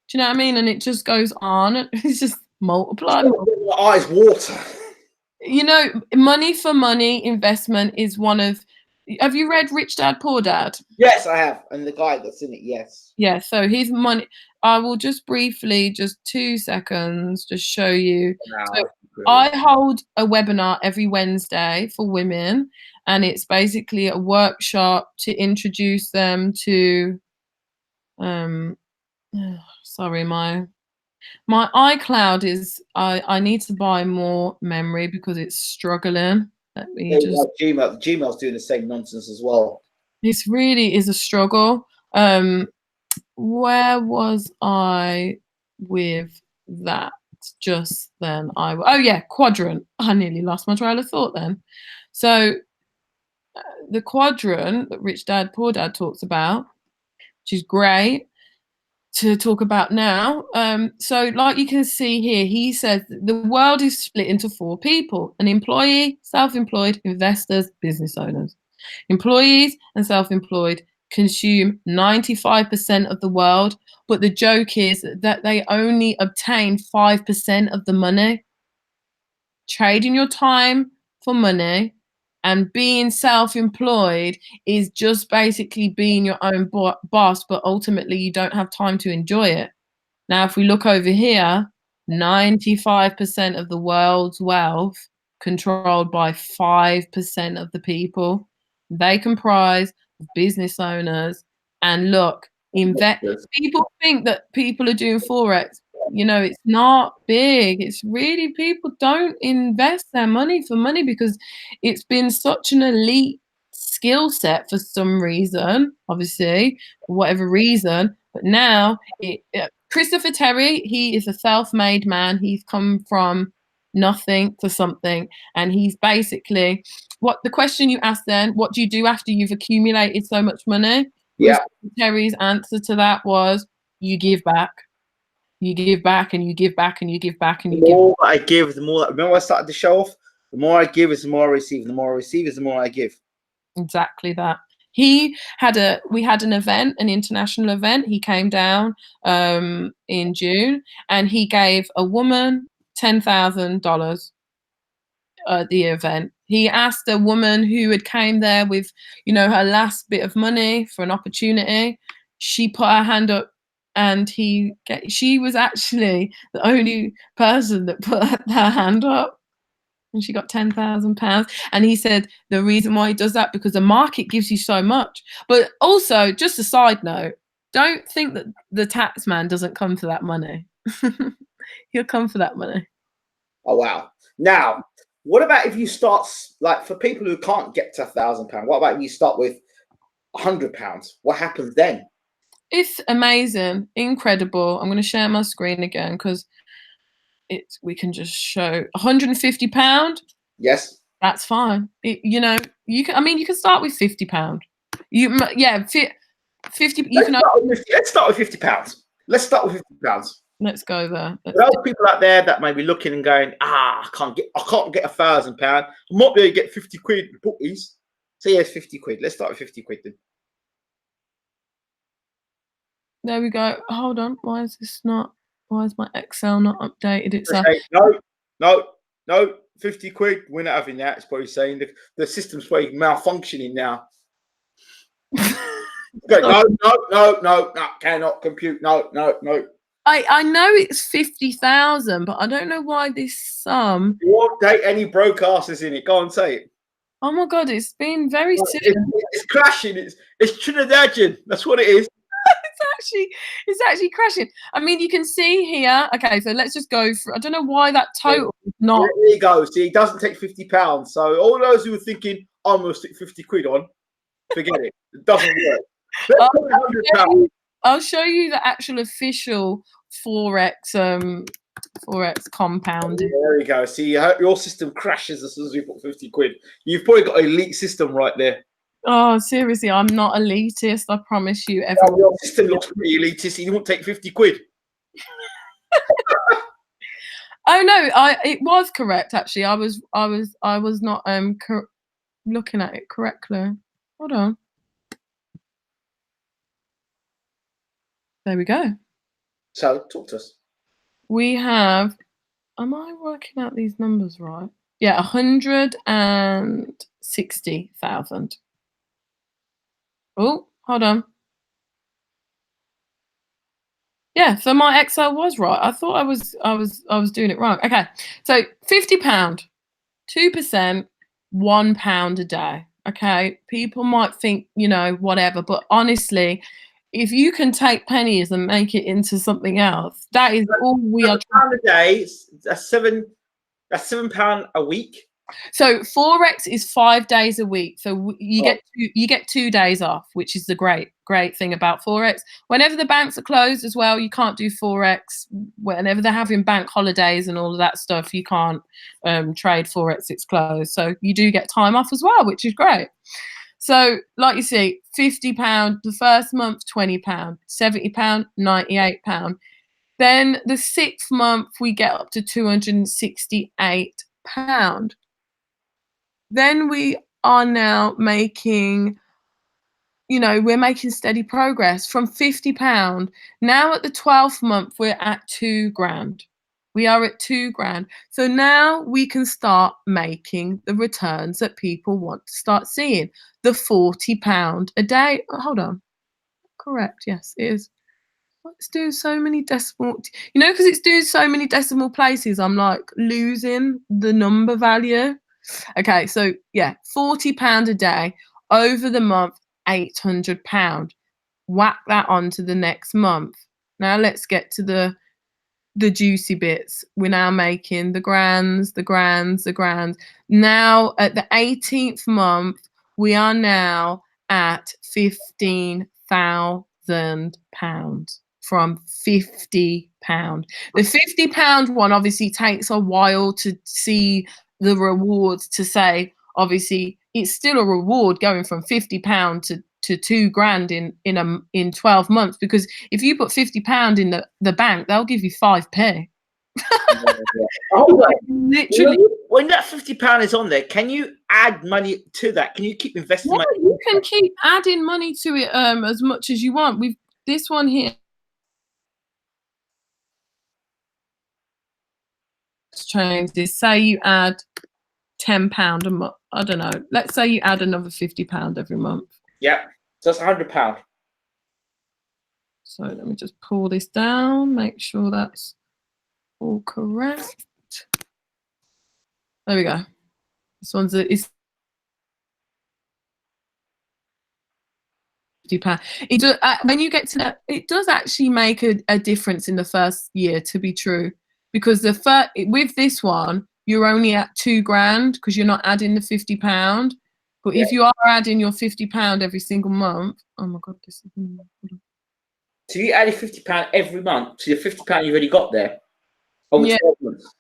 Do you know what I mean? And it just goes on. It's just multiplied. My eyes water. You know, money for money investment is one of. Have you read Rich Dad Poor Dad? Yes, I have. And the guy that's in it, yes. Yeah, so his money. I will just briefly, just 2 seconds, just show you. So I hold a webinar every Wednesday for women, and it's basically a workshop to introduce them to. Sorry, my iCloud is. I need to buy more memory because it's struggling. Let me just. Gmail's doing the same nonsense as well. This really is a struggle. Where was I with that just then? Oh yeah, quadrant. I nearly lost my trail of thought then. So the quadrant that Rich Dad Poor Dad talks about, which is great to talk about now. So like you can see here, he says the world is split into 4 people: an employee, self-employed, investors, business owners. Employees and self-employed consume 95% of the world, but the joke is that they only obtain 5% of the money. Trading your time for money and being self-employed is just basically being your own boss, but ultimately you don't have time to enjoy it. Now, if we look over here, 95% of the world's wealth controlled by 5% of the people. They comprise business owners. And look, people think that people are doing Forex. You know, it's not big. It's really, people don't invest their money for money because it's been such an elite skill set for some reason, obviously, for whatever reason. But now, Christopher Terry, he is a self-made man. He's come from nothing to something. And he's basically, what the question you asked then, what do you do after you've accumulated so much money? Yeah. Christopher Terry's answer to that was, you give back. You give back and you give back and you give back and you give. The more I give, the more. Remember, I started the show off. The more I give is the more I receive. The more I receive is the more I give. Exactly that. We had an event, an international event. He came down in June, and he gave a woman $10,000 at the event. He asked a woman who had came there with, you know, her last bit of money for an opportunity. She put her hand up. And she was actually the only person that put her hand up, and she got £10,000. And he said the reason why he does that because the market gives you so much. But also, just a side note, don't think that the tax man doesn't come for that money. He'll come for that money. Oh wow! Now, what about if you start, like, for people who can't get to £1,000? What about if you start with £100? What happens then? It's amazing, incredible. I'm going to share my screen again because we can just show £150. Yes, that's fine. You know, you can. I mean, you can start with £50. 50. You can. Let's start with £50. Let's start with £50. Let's go there. For those people out there that may be looking and going, I can't get £1,000. I might be able to get 50 quid in bookies. So yes, 50 quid. Let's start with 50 quid then. There we go. Hold on. Why is my Excel not updated? It's no, 50 quid. We're not having that. It's probably saying the system's probably malfunctioning now. No, cannot compute. No. I know it's 50,000, but I don't know why this sum. What date any broadcasters in it? Go on, say it. Oh my God, it's been very silly. It's crashing. It's Trinidadian. That's what it is. It's actually crashing. I mean, you can see here. Okay, so let's just go for. I don't know why that total is not. There you go. See, it doesn't take £50. So all those who were thinking, I'm going to stick 50 quid on, forget it. It doesn't work. £100. I'll show you the actual official Forex Forex compound. There we go. See, your system crashes as soon as we put 50 quid. You've probably got an elite system right there. Oh, seriously, I'm not elitist. I promise you. Everyone. Your system looks pretty elitist. You won't take 50 quid. Oh no, it was correct actually. I was not looking at it correctly. Hold on. There we go. So talk to us. We have. Am I working out these numbers right? Yeah, 160,000. Oh, hold on. Yeah, so my Excel was right. I thought I was doing it wrong. Okay, so £50, 2%, £1 a day. Okay, people might think, you know, whatever, but honestly, if you can take pennies and make it into something else, that is all we are trying. A day, that's £7 a week. So Forex is 5 days a week. So you get 2 days off, which is the great thing about Forex. Whenever the banks are closed as well, you can't do Forex. Whenever they're having bank holidays and all of that stuff, you can't trade Forex. It's closed. So you do get time off as well, which is great. So like you see, £50 the first month, £20, £70, £98. Then the 6th month we get up to £268. Then we are now making, you know, we're making steady progress from £50. Now at the 12th month, we're at £2,000. We are at £2,000. So now we can start making the returns that people want to start seeing. The £40 a day. Oh, hold on. Correct. Yes, it is. It's doing so many decimal, you know, because it's doing so many decimal places, I'm like losing the number value. Okay, so yeah, £40 a day over the month, £800. Whack that on to the next month. Now let's get to the juicy bits. We're now making the grands. Now at the 18th month, we are now at £15,000 from £50. The £50 one obviously takes a while to see the rewards, to say obviously it's still a reward going from £50 to £2,000 in 12 months, because if you put £50 in the bank, they'll give you 5p. Like, literally, when that £50 is on there, can you add money to that? Can you keep investing money? You can keep adding money to it as much as you want. We've this one here. Let's change this. Say you add £10 a month. I don't know. Let's say you add another £50 every month. Yeah, so that's £100. So let me just pull this down, make sure that's all correct. There we go. This one's it's £50. It does, when you get to that, it does actually make a difference in the first year, to be true, because with this one you're only at £2,000 because you're not adding the £50. But if you are adding your £50 every single month, oh my god, this is. So you added £50 every month to your £50 you've already got there over 12 months.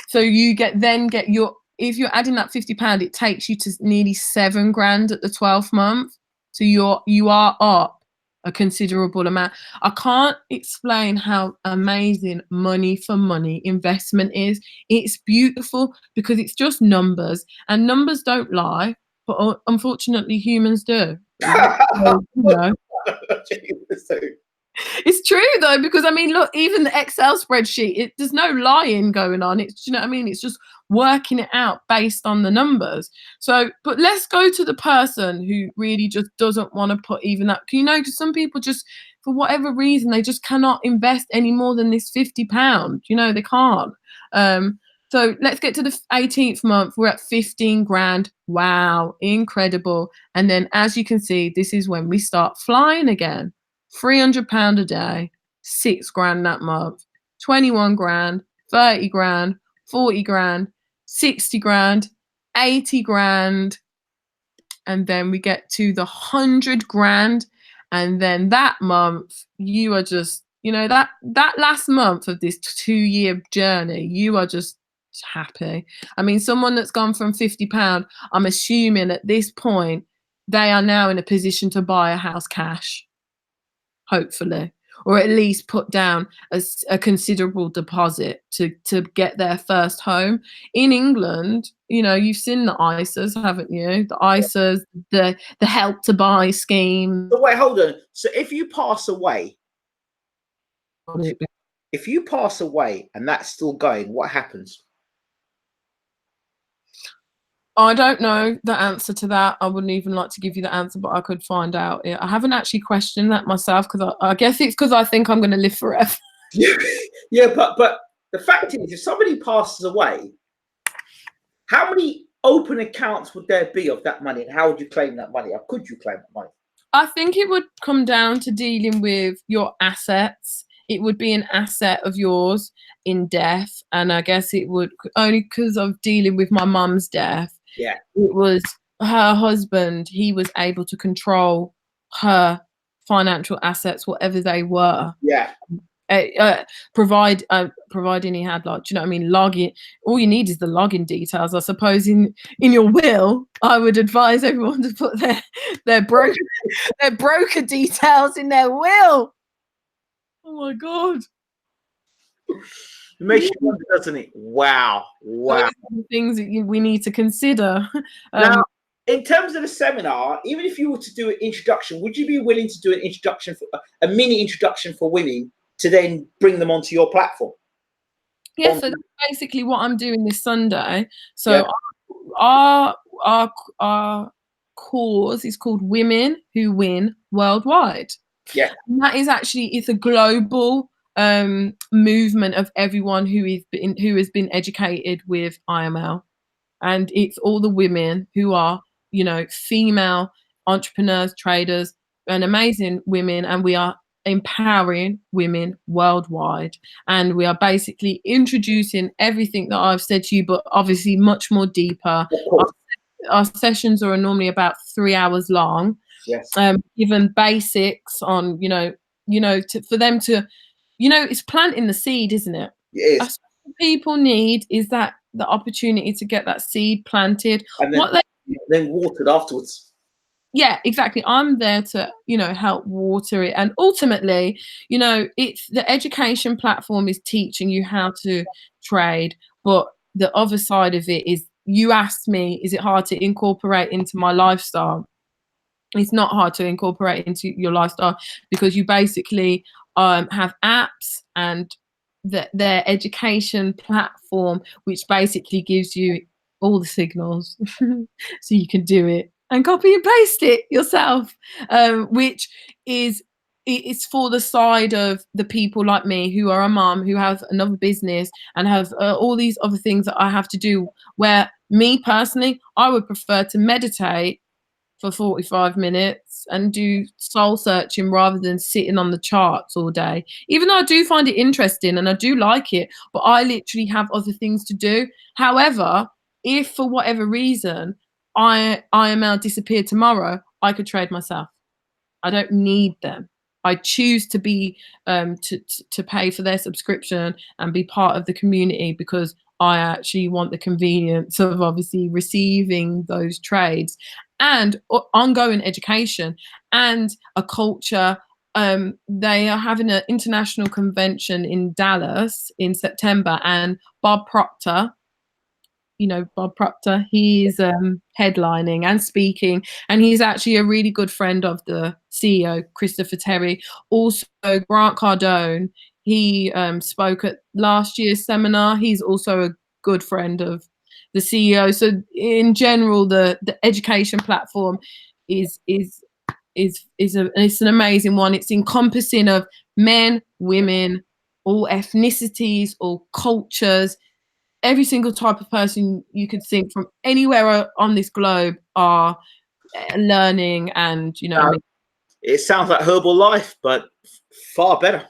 So you get your, if you're adding that £50, it takes you to nearly £7,000 at the 12th month. So you are up a considerable amount. I can't explain how amazing money for money investment is. It's beautiful because it's just numbers, and numbers don't lie, but unfortunately humans do. So, you know. It's true though, because I mean, look, even the Excel spreadsheet, there's no lying going on. It's, you know what I mean? It's just working it out based on the numbers. So, but let's go to the person who really just doesn't want to put even that, you know, because some people just, for whatever reason, they just cannot invest any more than this £50. You know, they can't. So let's get to the 18th month. We're at £15,000. Wow, incredible. And then as you can see, this is when we start flying again. £300 a day, 6 grand that month, 21 grand, 30 grand, 40 grand, 60 grand, 80 grand. And then we get to the 100 grand. And then that month, you are just, that last month of this 2-year journey, you are just happy. I mean, someone that's gone from £50, I'm assuming at this point, they are now in a position to buy a house cash, hopefully, or at least put down a considerable deposit to get their first home. In England, you've seen the ISAs, haven't you? The ISAs, the help to buy scheme. But wait, hold on. So if you pass away and that's still going, what happens? I don't know the answer to that. I wouldn't even like to give you the answer, but I could find out. I haven't actually questioned that myself, because I guess it's because I think I'm going to live forever. Yeah, but the fact is, if somebody passes away, how many open accounts would there be of that money, and how would you claim that money? How could you claim that money? I think it would come down to dealing with your assets. It would be an asset of yours in death, and I guess it would, only because of dealing with my mum's death. Yeah, it was her husband. He was able to control her financial assets, whatever they were. Yeah. Providing he had, like, do you know what I mean, login. All you need is the login details, I suppose. In your will, I would advise everyone to put their broker details in their will. Oh my god. It makes you wonder, doesn't it? Wow. Those are the things that we need to consider. Now, in terms of the seminar, even if you were to do an introduction, would you be willing to do an introduction, a mini introduction for women, to then bring them onto your platform? Yeah, so that's basically what I'm doing this Sunday. So our cause is called Women Who Win Worldwide. Yeah. And that is actually, it's a global movement of everyone who has been educated with IML. And it's all the women who are, female entrepreneurs, traders, and amazing women, and we are empowering women worldwide. And we are basically introducing everything that I've said to you, but obviously much more deeper. Our sessions are normally about 3 hours long. Yes. Given basics on, for them to, it's planting the seed, isn't it? It is. That's what people need, is that the opportunity to get that seed planted. And then watered afterwards. Yeah, exactly. I'm there to, help water it. And ultimately, it's the education platform is teaching you how to trade. But the other side of it is, you asked me, is it hard to incorporate into my lifestyle? It's not hard to incorporate into your lifestyle, because you basically have apps and their education platform, which basically gives you all the signals so you can do it and copy and paste it yourself, which is, it's for the side of the people like me who are a mum, who have another business and have all these other things that I have to do, where me personally, I would prefer to meditate for 45 minutes and do soul searching rather than sitting on the charts all day. Even though I do find it interesting and I do like it, but I literally have other things to do. However, if for whatever reason IML disappeared tomorrow, I could trade myself. I don't need them. I choose to be to pay for their subscription and be part of the community, because I actually want the convenience of obviously receiving those trades and ongoing education and a culture. They are having an international convention in Dallas in September, and Bob Proctor, Bob Proctor, he's headlining and speaking, and he's actually a really good friend of the CEO, Christopher Terry. Also, Grant Cardone, he spoke at last year's seminar. He's also a good friend of the CEO. So in general, the education platform is it's an amazing one. It's encompassing of men, women, all ethnicities, all cultures. Every single type of person you could think from anywhere on this globe are learning, and It sounds like Herbalife, but far better.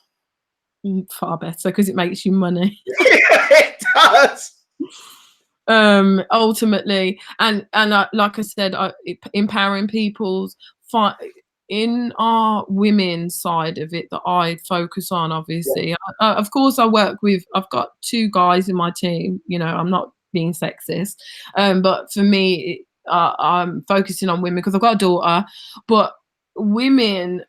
Far better because it makes you money. It does. Ultimately, and like I said, empowering people's in our women's side of it that I focus on. Obviously, of course, I've got 2 guys in my team. You know, I'm not being sexist, but for me, I'm focusing on women because I've got a daughter. But women,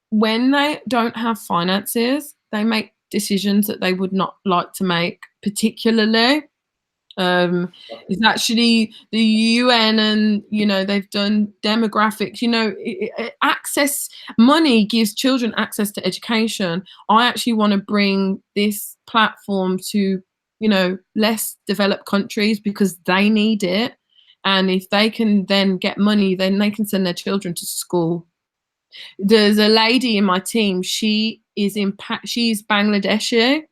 when they don't have finances, they make decisions that they would not like to make, particularly. It's actually the UN, and you know they've done demographics. You know, money gives children access to education. I actually want to bring this platform to, you know, less developed countries because they need it, and if they can then get money, then they can send their children to school. There's a lady in my team. She's Bangladeshi,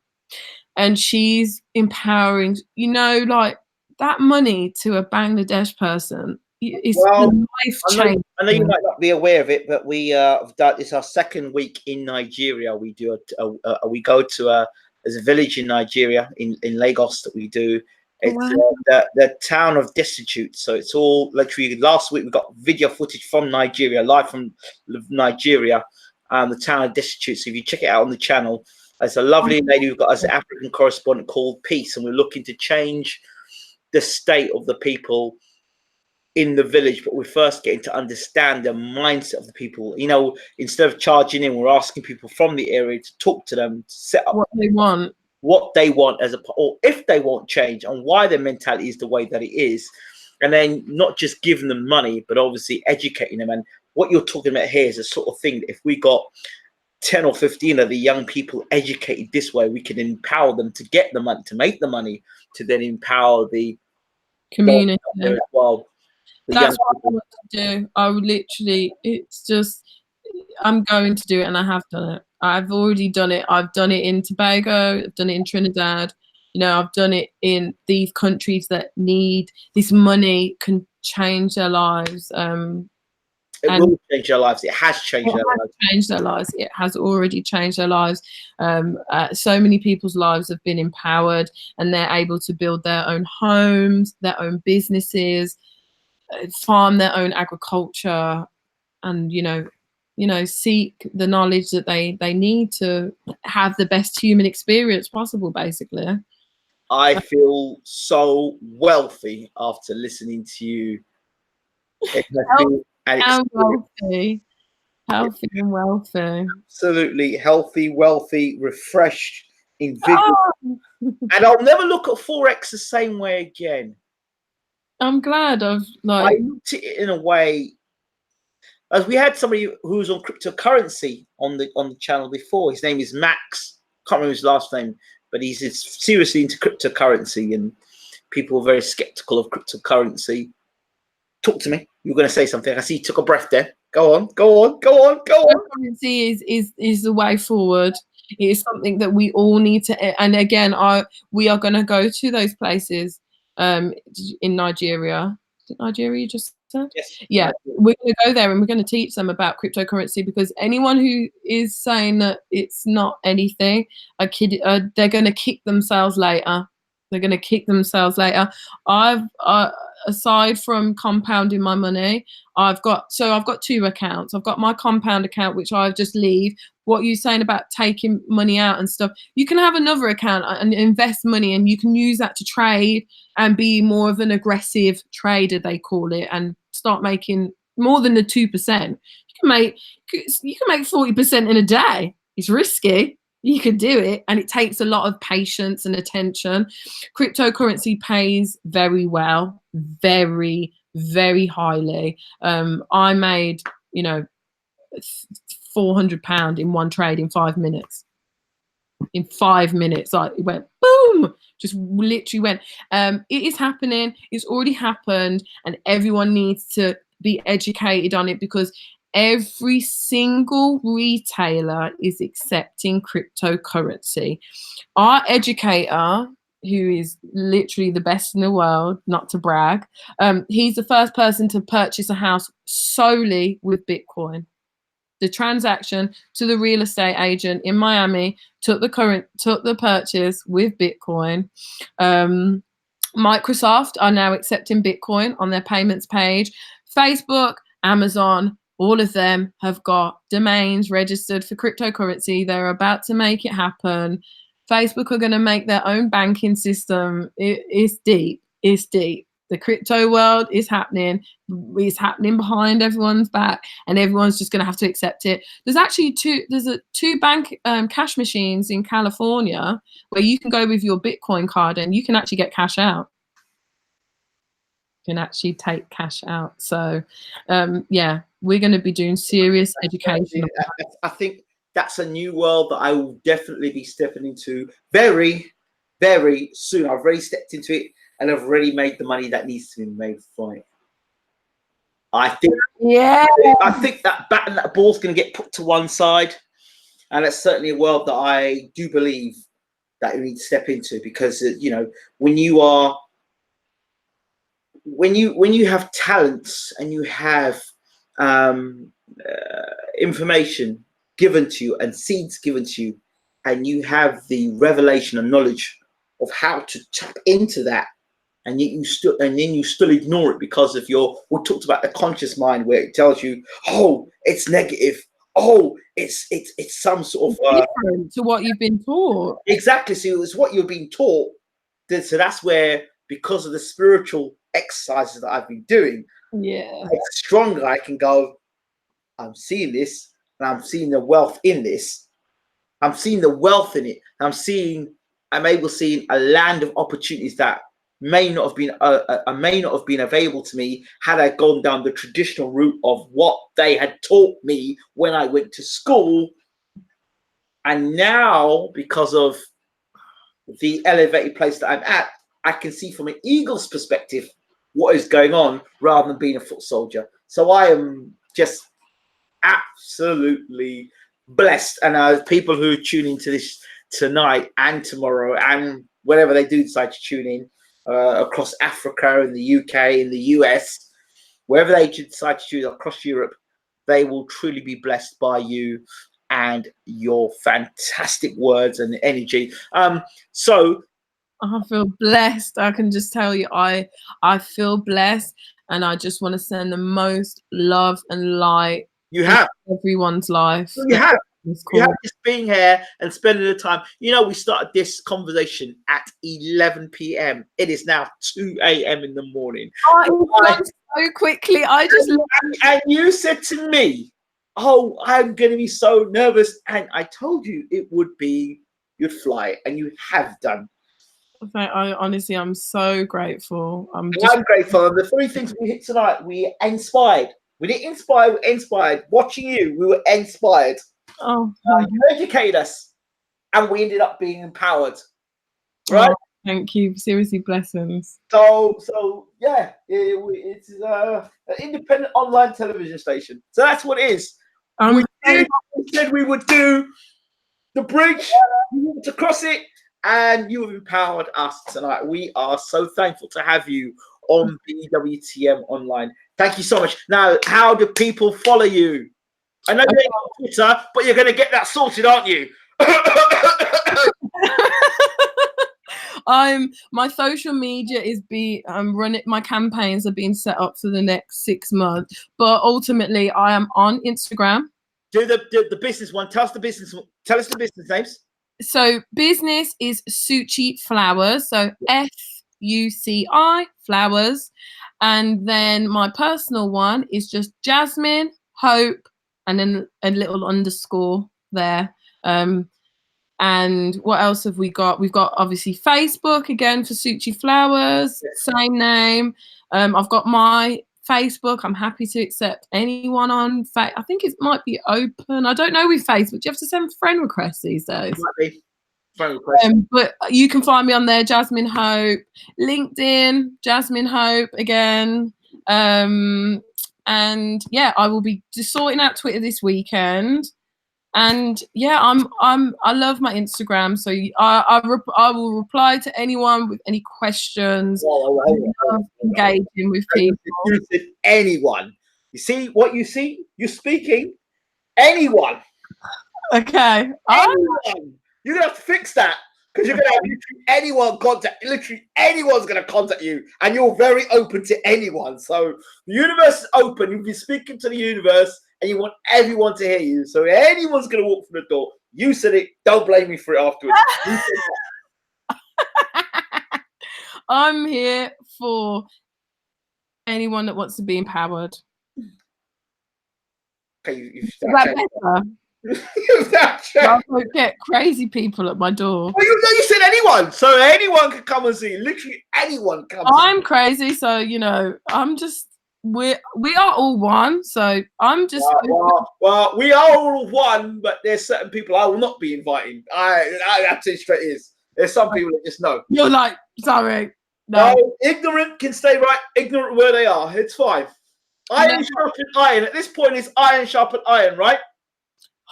and she's empowering, you know, like that money to a Bangladesh person is life changing. I know you might not be aware of it, but we have done, it's our 2nd week in Nigeria. We do we go to there's a village in Nigeria in Lagos that we do. It's the town of Destitute. So it's all literally, last week we got video footage from Nigeria, live from Nigeria, the town of Destitute. So if you check it out on the channel, there's a lovely lady we've got as an African correspondent called Peace, and we're looking to change the state of the people in the village, but we're first getting to understand the mindset of the people. You know, instead of charging in, we're asking people from the area to talk to them, to set up what they want, or if they want change, and why their mentality is the way that it is, and then not just giving them money, but obviously educating them. And what you're talking about here is a sort of thing that if we got 10 or 15 of the young people educated this way, we can empower them to get the money, to make the money, to then empower the community as well. That's what I want to do. I would literally, it's just, I'm going to do it, and I have done it. I've already done it. I've done it in Tobago. I've done it in Trinidad. You know, I've done it in these countries that need this money, can change their lives. It will change their lives. It has changed their lives. Changed their lives. It has already changed their lives. So many people's lives have been empowered, and they're able to build their own homes, their own businesses, farm their own agriculture, and you know seek the knowledge that they need to have the best human experience possible. Basically, I feel so wealthy after listening to you. Healthy and wealthy. Absolutely healthy, wealthy, refreshed, invigorated. And I'll never look at Forex the same way again. I'm glad I looked at it in a way, as we had somebody who was on cryptocurrency on the channel before. His name is Max. Can't remember his last name, but he's seriously into cryptocurrency, and people are very skeptical of cryptocurrency. Talk to me. You were going to say something. I see you took a breath there. Go on. Cryptocurrency is the way forward. It is something that we all need to. And again, we are going to go to those places in Nigeria. Is it Nigeria you just said? Yes. Yeah, we're going to go there, and we're going to teach them about cryptocurrency, because anyone who is saying that it's not anything, they're going to kick themselves later. They're going to kick themselves later. Aside from compounding my money, I've got 2 accounts. I've got my compound account, which I just leave. What you're saying about taking money out and stuff, you can have another account and invest money, and you can use that to trade and be more of an aggressive trader, they call it, and start making more than the 2%. You can make 40% in a day. It's risky. You can do it, and it takes a lot of patience and attention. Cryptocurrency pays very well, very, very highly. I made, £400 in one trade in 5 minutes. In 5 minutes, it went boom, just literally went. It is happening. It's already happened, and everyone needs to be educated on it, because every single retailer is accepting cryptocurrency. Our educator, who is literally the best in the world, not to brag, he's the first person to purchase a house solely with Bitcoin. the transaction to the real estate agent in Miami, took the purchase with Bitcoin. Microsoft are now accepting Bitcoin on their payments page. Facebook, Amazon, all of them have got domains registered for cryptocurrency. They're about to make it happen. Facebook are going to make their own banking system. It's deep. It's deep. The crypto world is happening. It's happening behind everyone's back, and everyone's just going to have to accept it. There's actually two bank cash machines in California where you can go with your Bitcoin card and you can actually get cash out. You can actually take cash out. So, yeah, we're going to be doing serious education. I think that's a new world that I will definitely be stepping into very, very soon. I've already stepped into it. And I've already made the money that needs to be made from it. I think that ball's going to get put to one side, and that's certainly a world that I do believe that you need to step into, because you know, when you have talents and you have information given to you and seeds given to you, and you have the revelation and knowledge of how to tap into that. And yet then you still ignore it because of we talked about the conscious mind, where it tells you, oh, it's negative. Oh, it's some sort of different to what you've been taught. Exactly. So it's what you're being taught. So that's where, because of the spiritual exercises that I've been doing, it's stronger. I can go, I'm seeing this, and I'm seeing the wealth in this. I'm seeing the wealth in it. I'm able to see a land of opportunities that may not have been available to me had I gone down the traditional route of what they had taught me when I went to school. And now, because of the elevated place that I'm at, I can see from an eagle's perspective what is going on rather than being a foot soldier. So I am just absolutely blessed. And people who tune into this tonight and tomorrow and whenever they do decide to tune in, across Africa, in the UK, in the US, wherever they decide to choose, across Europe, they will truly be blessed by you and your fantastic words and energy. So I feel blessed. I can just tell you, I feel blessed, and I just want to send the most love and light. You have everyone's life. You have. You have just being here and spending the time. You know, we started this conversation at 11 p.m. It is now 2 a.m. in the morning. Oh, it's gone so quickly. And you said to me, oh, I'm going to be so nervous. And I told you you'd fly, and you have done. Honestly, I'm so grateful. I'm grateful. And the three things we hit tonight, we inspired. We didn't inspire, we inspired. Watching you, we were inspired. Oh, you educate us, and we ended up being empowered, right? Oh, thank you. Seriously, blessings. So yeah, it's an independent online television station. So that's what it is. We said we would do the bridge, we wanted to cross it, and you have empowered us tonight. We are so thankful to have you on BWTM Online. Thank you so much. Now, how do people follow you? I know you're on Twitter, but you're going to get that sorted, aren't you? My social media is running. My campaigns are being set up for the next 6 months, but ultimately I am on Instagram. Do the business one. Tell us the business names. So business is Suciflower. So Fuci flowers, and then my personal one is just Jasmine Hope, and then a little underscore there. And what else have we got? We've got obviously Facebook again for Suciflowers, same name. I've got my Facebook. I'm happy to accept anyone on I think it might be open. I don't know with Facebook. Do you have to send friend requests these days? Might be. Friend requests. But you can find me on there, Jasmine Hope. LinkedIn, Jasmine Hope again. And yeah, I will be just sorting out Twitter this weekend. And yeah, I love my Instagram, so I will reply to anyone with any questions. Engaging with people. You said anyone. You see what you see? You're speaking, anyone. Okay. Anyone. You're going to have to fix that because you're going to have literally anyone contact. Literally anyone's going to contact you, and you're very open to anyone. So the universe is open. You'll be speaking to the universe, and you want everyone to hear you. So anyone's going to walk through the door. You said it. Don't blame me for it afterwards. I'm here for anyone that wants to be empowered. Okay, Is that better? I don't get crazy people at my door. Well, you said anyone, so anyone can come and see. Literally anyone can. I'm crazy, so I'm just we are all one. So I'm just well, we are all one, but there's certain people I will not be inviting. That's it straight is. There's some people that just know. You're like, sorry. No, ignorant can stay right ignorant where they are. It's fine. Iron sharpened iron. At this point, it's iron sharpened iron, right?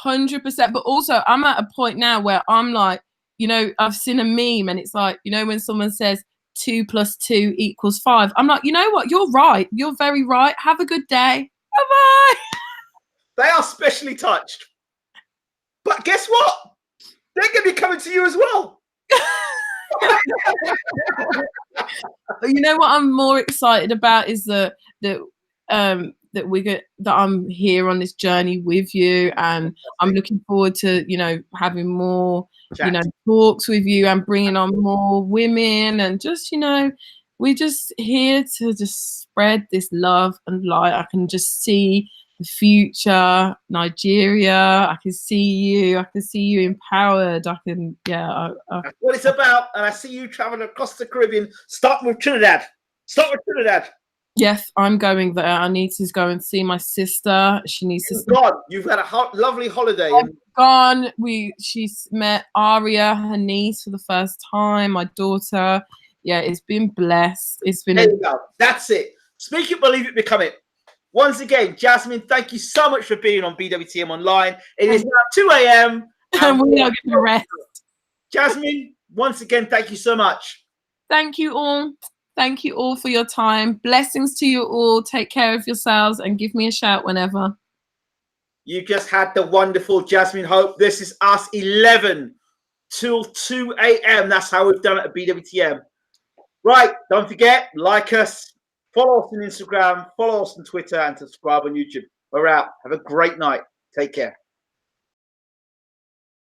100%. But also, I'm at a point now where I'm like, I've seen a meme, and it's like, when someone says 2 + 2 = 5, I'm like, you know what? You're right. You're very right. Have a good day. Bye-bye. They are specially touched. But guess what? They're going to be coming to you as well. You know what I'm more excited about is that I'm here on this journey with you, and I'm looking forward to having more talks with you and bringing on more women, and just we're just here to just spread this love and light. I can just see the future, Nigeria. I can see you. I can see you empowered. I can, That's what it's about. And I see you traveling across the Caribbean. Start with Trinidad. Yes, I'm going there. I need to go and see my sister. She needs to. God, you've had a lovely holiday. Gone. She's met Aria, her niece, for the first time. My daughter. Yeah, it's been blessed. It's been. There you go. That's it. Speak it, believe it, become it. Once again, Jasmine, thank you so much for being on BWTM Online. It is now 2 a.m. and we are going to rest. Jasmine, once again, thank you so much. Thank you all. Thank you all for your time. Blessings to you all. Take care of yourselves and give me a shout whenever. You just had the wonderful Jasmine Hope. This is us 11 till 2 a.m. That's how we've done it at BWTM. Right. Don't forget, like us, follow us on Instagram, follow us on Twitter, and subscribe on YouTube. We're out. Have a great night. Take care.